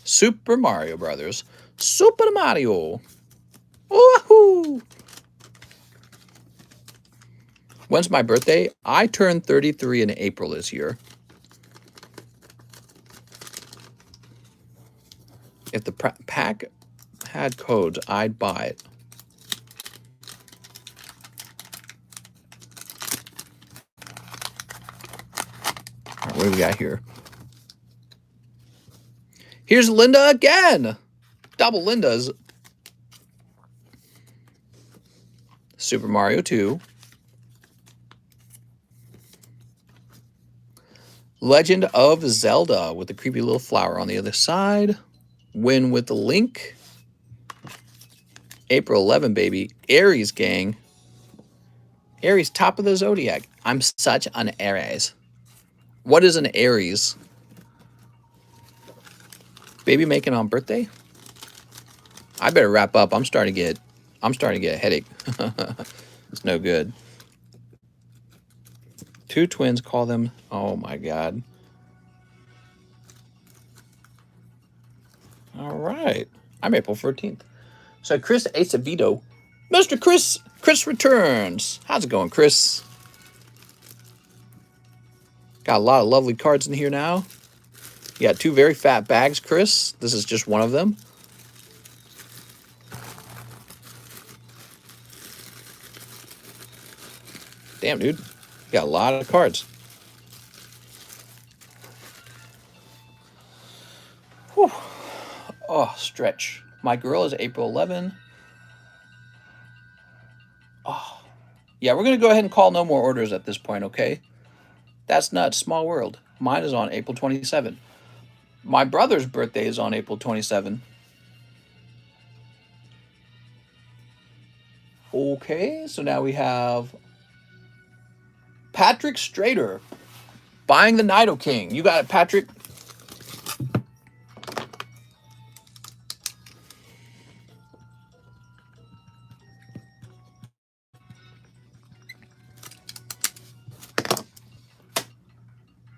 Super Mario Brothers. Super Mario. Woohoo! When's my birthday? I turned 33 in April this year. If the pack had codes, I'd buy it. All right, what do we got here? Here's Linda again. Double Lindas. Super Mario 2. Legend of Zelda with the creepy little flower on the other side. Win with the Link. April 11, baby. Aries gang. Aries, top of the zodiac. I'm such an Aries. What is an Aries? Baby making on birthday? I better wrap up. I'm starting to get a headache. It's no good. 2 twins, call them. Oh my God. All right. I'm April 14th. So Chris Acevedo. Mr. Chris returns. How's it going, Chris? Got a lot of lovely cards in here now. You got 2 very fat bags, Chris. This is just one of them. Damn, dude. You got a lot of cards. Whew. Oh, stretch. My girl is April 11. Oh. Yeah, we're going to go ahead and call no more orders at this point, okay? That's nuts. Small world. Mine is on April 27. My brother's birthday is on April 27. Okay, so now we have Patrick Strader buying the Nido King. You got it, Patrick.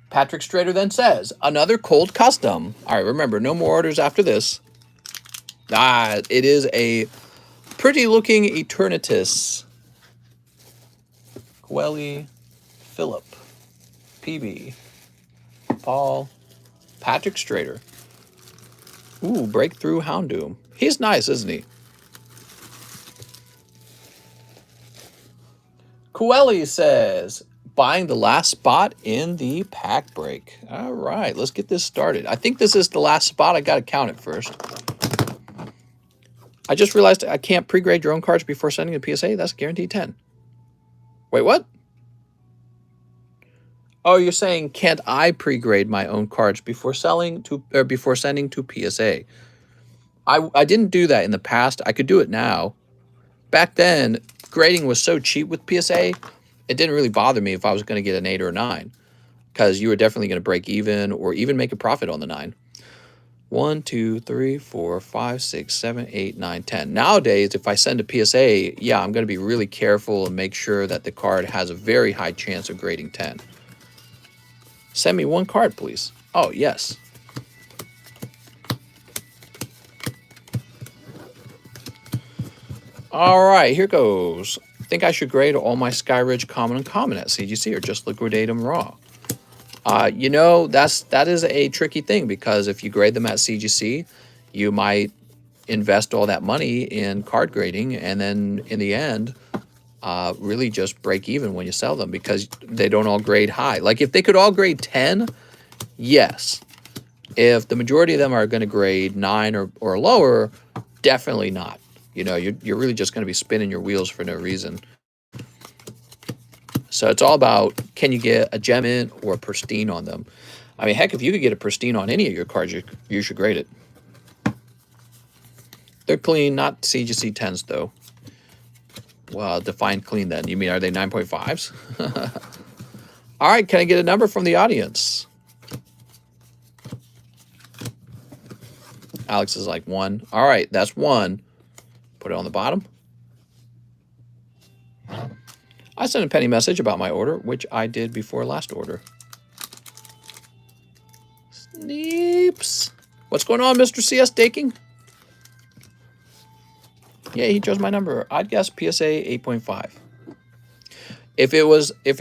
Patrick Strader then says, another cold custom. All right, remember, no more orders after this. It is a pretty looking Eternatus. Quelly, Philip, PB, Paul, Patrick Strader. Ooh, Breakthrough Houndoom. He's nice, isn't he? Quelly says, buying the last spot in the pack break. All right, let's get this started. I think this is the last spot. I got to count it first. I just realized I can't pre-grade your own cards before sending a PSA. That's guaranteed 10. Wait, what? Oh, you're saying can't I pre-grade my own cards before selling to or before sending to PSA? I didn't do that in the past. I could do it now. Back then, grading was so cheap with PSA, it didn't really bother me if I was going to get an 8 or a 9, because you were definitely going to break even or even make a profit on the 9. 1, 2, 3, 4, 5, 6, 7, 8, 9, 10. Nowadays, if I send a PSA, yeah, I'm going to be really careful and make sure that the card has a very high chance of grading 10. Send me one card, please. Oh, yes. All right, here goes. I think I should grade all my Skyridge common and common at CGC or just liquidate them raw. You know, that is a tricky thing, because if you grade them at CGC, you might invest all that money in card grading and then in the end really just break even when you sell them because they don't all grade high. Like if they could all grade 10, yes. If the majority of them are going to grade 9 or lower, definitely not. You know, you're really just going to be spinning your wheels for no reason. So it's all about, can you get a gem in or a pristine on them? I mean, heck, if you could get a pristine on any of your cards, you should grade it. They're clean, not CGC 10s, though. Well, define clean then. You mean, are they 9.5s? All right, can I get a number from the audience? Alex is like 1. All right, that's 1. Put it on the bottom. I sent a penny message about my order, which I did before last order. Sneeps. What's going on, Mr. CS Daking? Yeah, he chose my number. I'd guess PSA 8.5. If it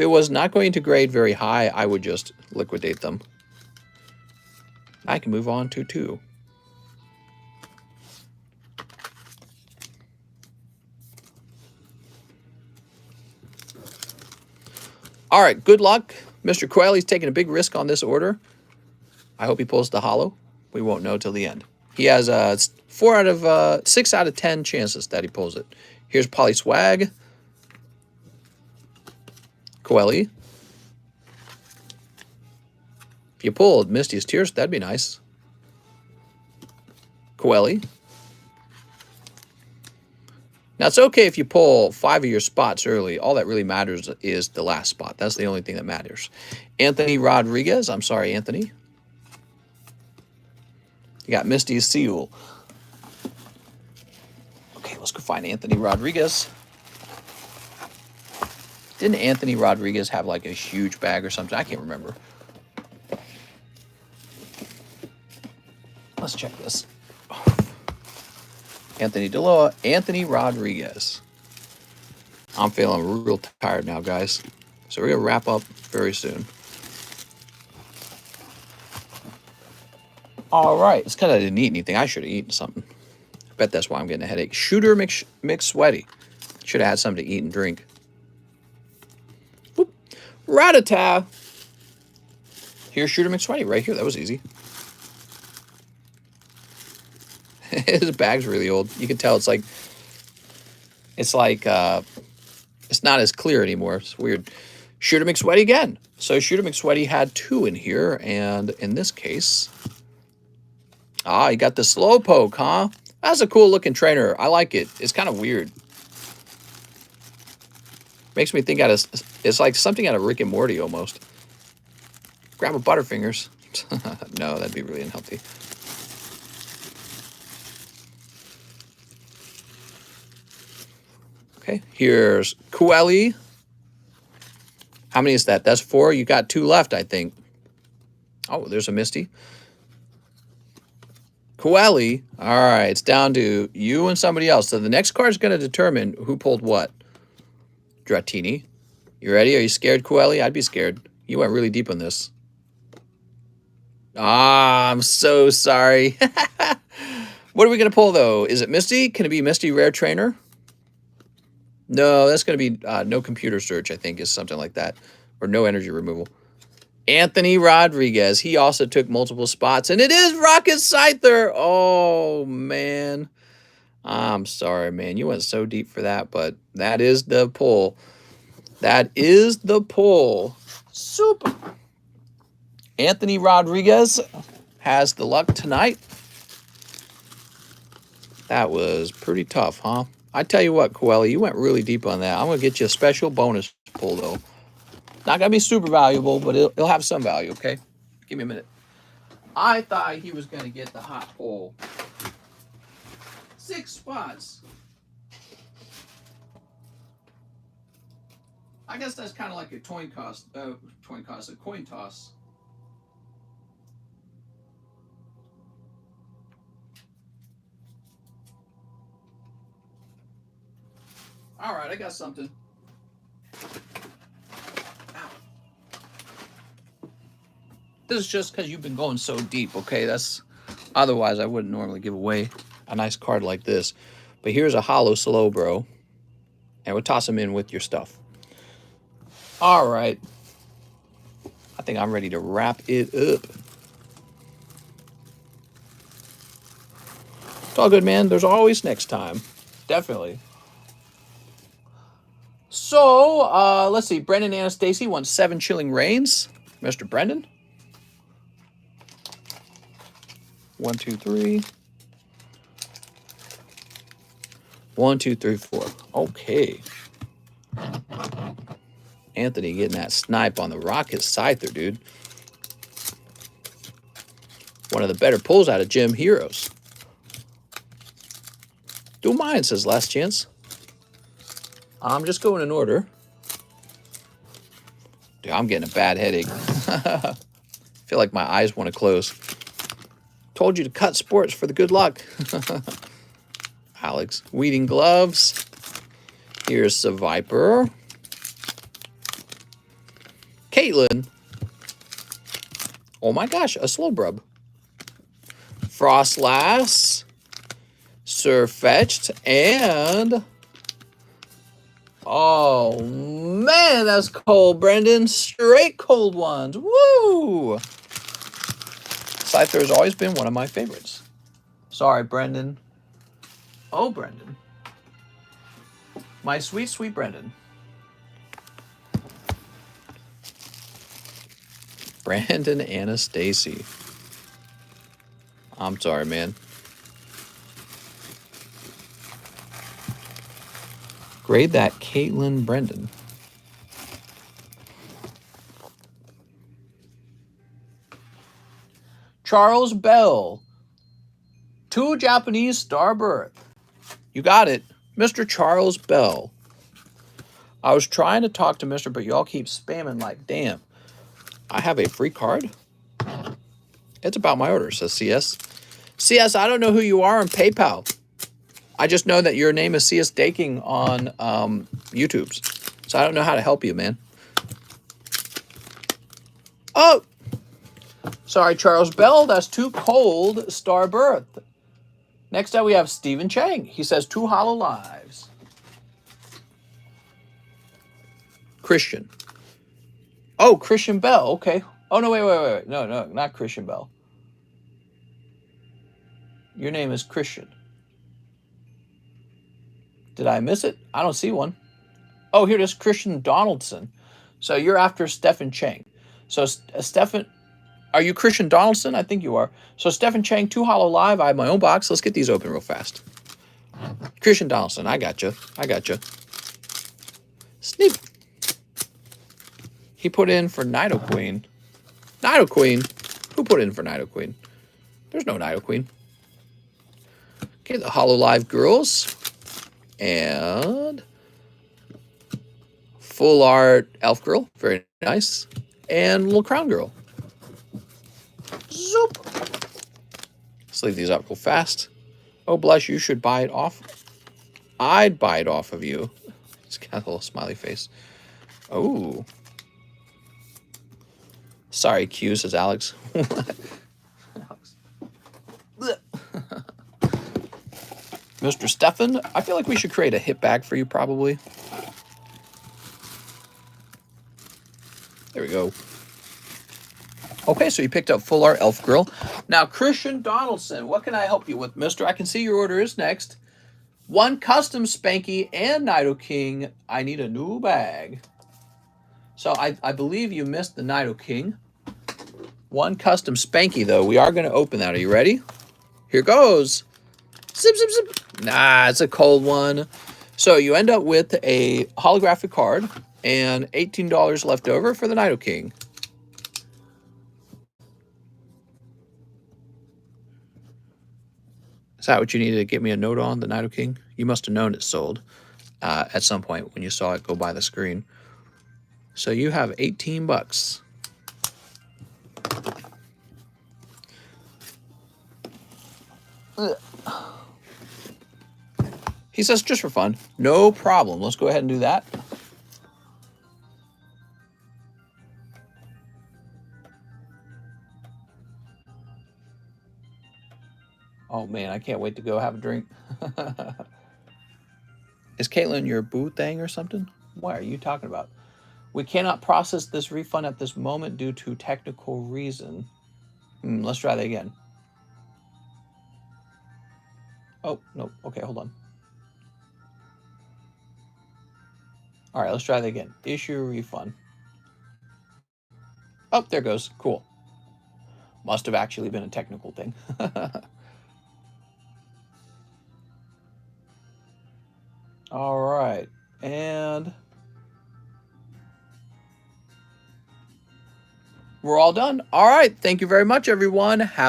was not going to grade very high, I would just liquidate them. I can move on to 2. All right, good luck. Mr. Quailey's taking a big risk on this order. I hope he pulls the hollow. We won't know till the end. He has 6 out of 10 chances that he pulls it. Here's Polly Swag. Coeli. If you pulled Misty's Tears, that'd be nice. Coeli. Now, it's okay if you pull 5 of your spots early. All that really matters is the last spot. That's the only thing that matters. Anthony Rodriguez. I'm sorry, Anthony. You got Misty's Seal. Okay, let's go find Anthony Rodriguez. Didn't Anthony Rodriguez have like a huge bag or something? I can't remember. Let's check this. Anthony Deloa, Anthony Rodriguez. I'm feeling real tired now, guys. So we're going to wrap up very soon. All right. It's because I didn't eat anything. I should have eaten something. I bet that's why I'm getting a headache. Shooter McSweaty. Should have had something to eat and drink. Boop. Ratata. Here's Shooter McSweaty right here. That was easy. His bag's really old. You can tell it's not as clear anymore. It's weird. Shooter McSweaty again. So Shooter McSweaty had 2 in here, and in this case, you got the Slowpoke, huh? That's a cool looking trainer. I like it. It's kind of weird. Makes me think it's like something out of Rick and Morty almost. Grab a Butterfingers. No, that'd be really unhealthy. Okay, here's Coeli. How many is that? That's 4. You got 2 left, I think. Oh, there's a Misty. Coeli. All right, it's down to you and somebody else. So the next card is going to determine who pulled what. Dratini. You ready? Are you scared, Coeli? I'd be scared. You went really deep on this. I'm so sorry. What are we going to pull, though? Is it Misty? Can it be Misty Rare Trainer? No, that's going to be no computer search, I think, is something like that. Or no energy removal. Anthony Rodriguez. He also took multiple spots. And it is Rocket Scyther. Oh, man. I'm sorry, man. You went so deep for that. But that is the pull. That is the pull. Super. Anthony Rodriguez has the luck tonight. That was pretty tough, huh? I tell you what, Coelho, you went really deep on that. I'm going to get you a special bonus pull, though. Not going to be super valuable, but it'll have some value, okay? Give me a minute. I thought he was going to get the hot pull. 6 spots. I guess that's kind of like a coin toss. All right, I got something. Ow. This is just because you've been going so deep, okay? Otherwise I wouldn't normally give away a nice card like this. But here's a hollow slow, bro. And we'll toss them in with your stuff. All right. I think I'm ready to wrap it up. It's all good, man. There's always next time. Definitely. So, let's see. Brendan Anastasia won 7 Chilling Reigns. Mr. Brendan. 1, 2, 3. 1, 2, 3, 4. Okay. Anthony getting that snipe on the Rocket Scyther, dude. One of the better pulls out of Gym Heroes. Do mine, says Last Chance. I'm just going in order. Dude, I'm getting a bad headache. Feel like my eyes want to close. Told you to cut sports for the good luck. Alex. Weeding Gloves. Here's the Viper. Caitlin. Oh my gosh, a Slowbrub. Frostlass. Surfetched. And... oh, man, that's cold, Brendan. Straight cold ones. Woo! Scyther has always been one of my favorites. Sorry, Brendan. Oh, Brendan. My sweet, sweet Brendan. Brandon Anastasia. I'm sorry, man. Grade that Caitlin Brendan. Charles Bell. 2 Japanese star birth. You got it. Mr. Charles Bell. I was trying to talk to Mr., but y'all keep spamming like, damn. I have a free card. It's about my order, says CS. CS, I don't know who you are on PayPal. I just know that your name is CS Daking on YouTube's. So I don't know how to help you, man. Oh! Sorry, Charles Bell. That's 2 cold star birth. Next up, we have Stephen Chang. He says 2 hollow lives. Christian. Oh, Christian Bell. Okay. Oh, no, wait. No, not Christian Bell. Your name is Christian. Did I miss it? I don't see one. Oh, here it is, Christian Donaldson. So you're after Stephen Chang. So Stephen, are you Christian Donaldson? I think you are. So Stephen Chang, 2 hollow live. I have my own box. Let's get these open real fast. Christian Donaldson, I got you. Sneak. He put in for Nido Queen. Nido Queen? Who put in for Nido Queen? There's no Nido Queen. Okay, the hollow live girls. And full art elf girl. Very nice. And little crown girl. Zoop. Let's leave these up real fast. Oh, bless, you should buy it off. I'd buy it off of you. It's got a little smiley face. Oh. Sorry, Q, says Alex. Alex. Mr. Stefan, I feel like we should create a hit bag for you, probably. There we go. Okay, so you picked up Full Art Elf Girl. Now, Christian Donaldson, what can I help you with, mister? I can see your order is next. 1 custom Spanky and Nido King. I need a new bag. So I believe you missed the Knight of King. One custom Spanky, though. We are going to open that. Are you ready? Here goes. Zip, zip, zip. Nah, it's a cold one. So you end up with a holographic card and $18 left over for the Knight of King. Is that what you needed to get me a note on, the Knight of King? You must have known it sold at some point when you saw it go by the screen. So you have 18 bucks. He says just for fun. No problem. Let's go ahead and do that. Oh, man, I can't wait to go have a drink. Is Caitlin your boo thing or something? What are you talking about? We cannot process this refund at this moment due to technical reason. Let's try that again. Oh, no. Okay, hold on. All right, let's try that again. Issue a refund. Oh, there goes. Cool. Must have actually been a technical thing. All right. And we're all done. All right. Thank you very much, everyone. Have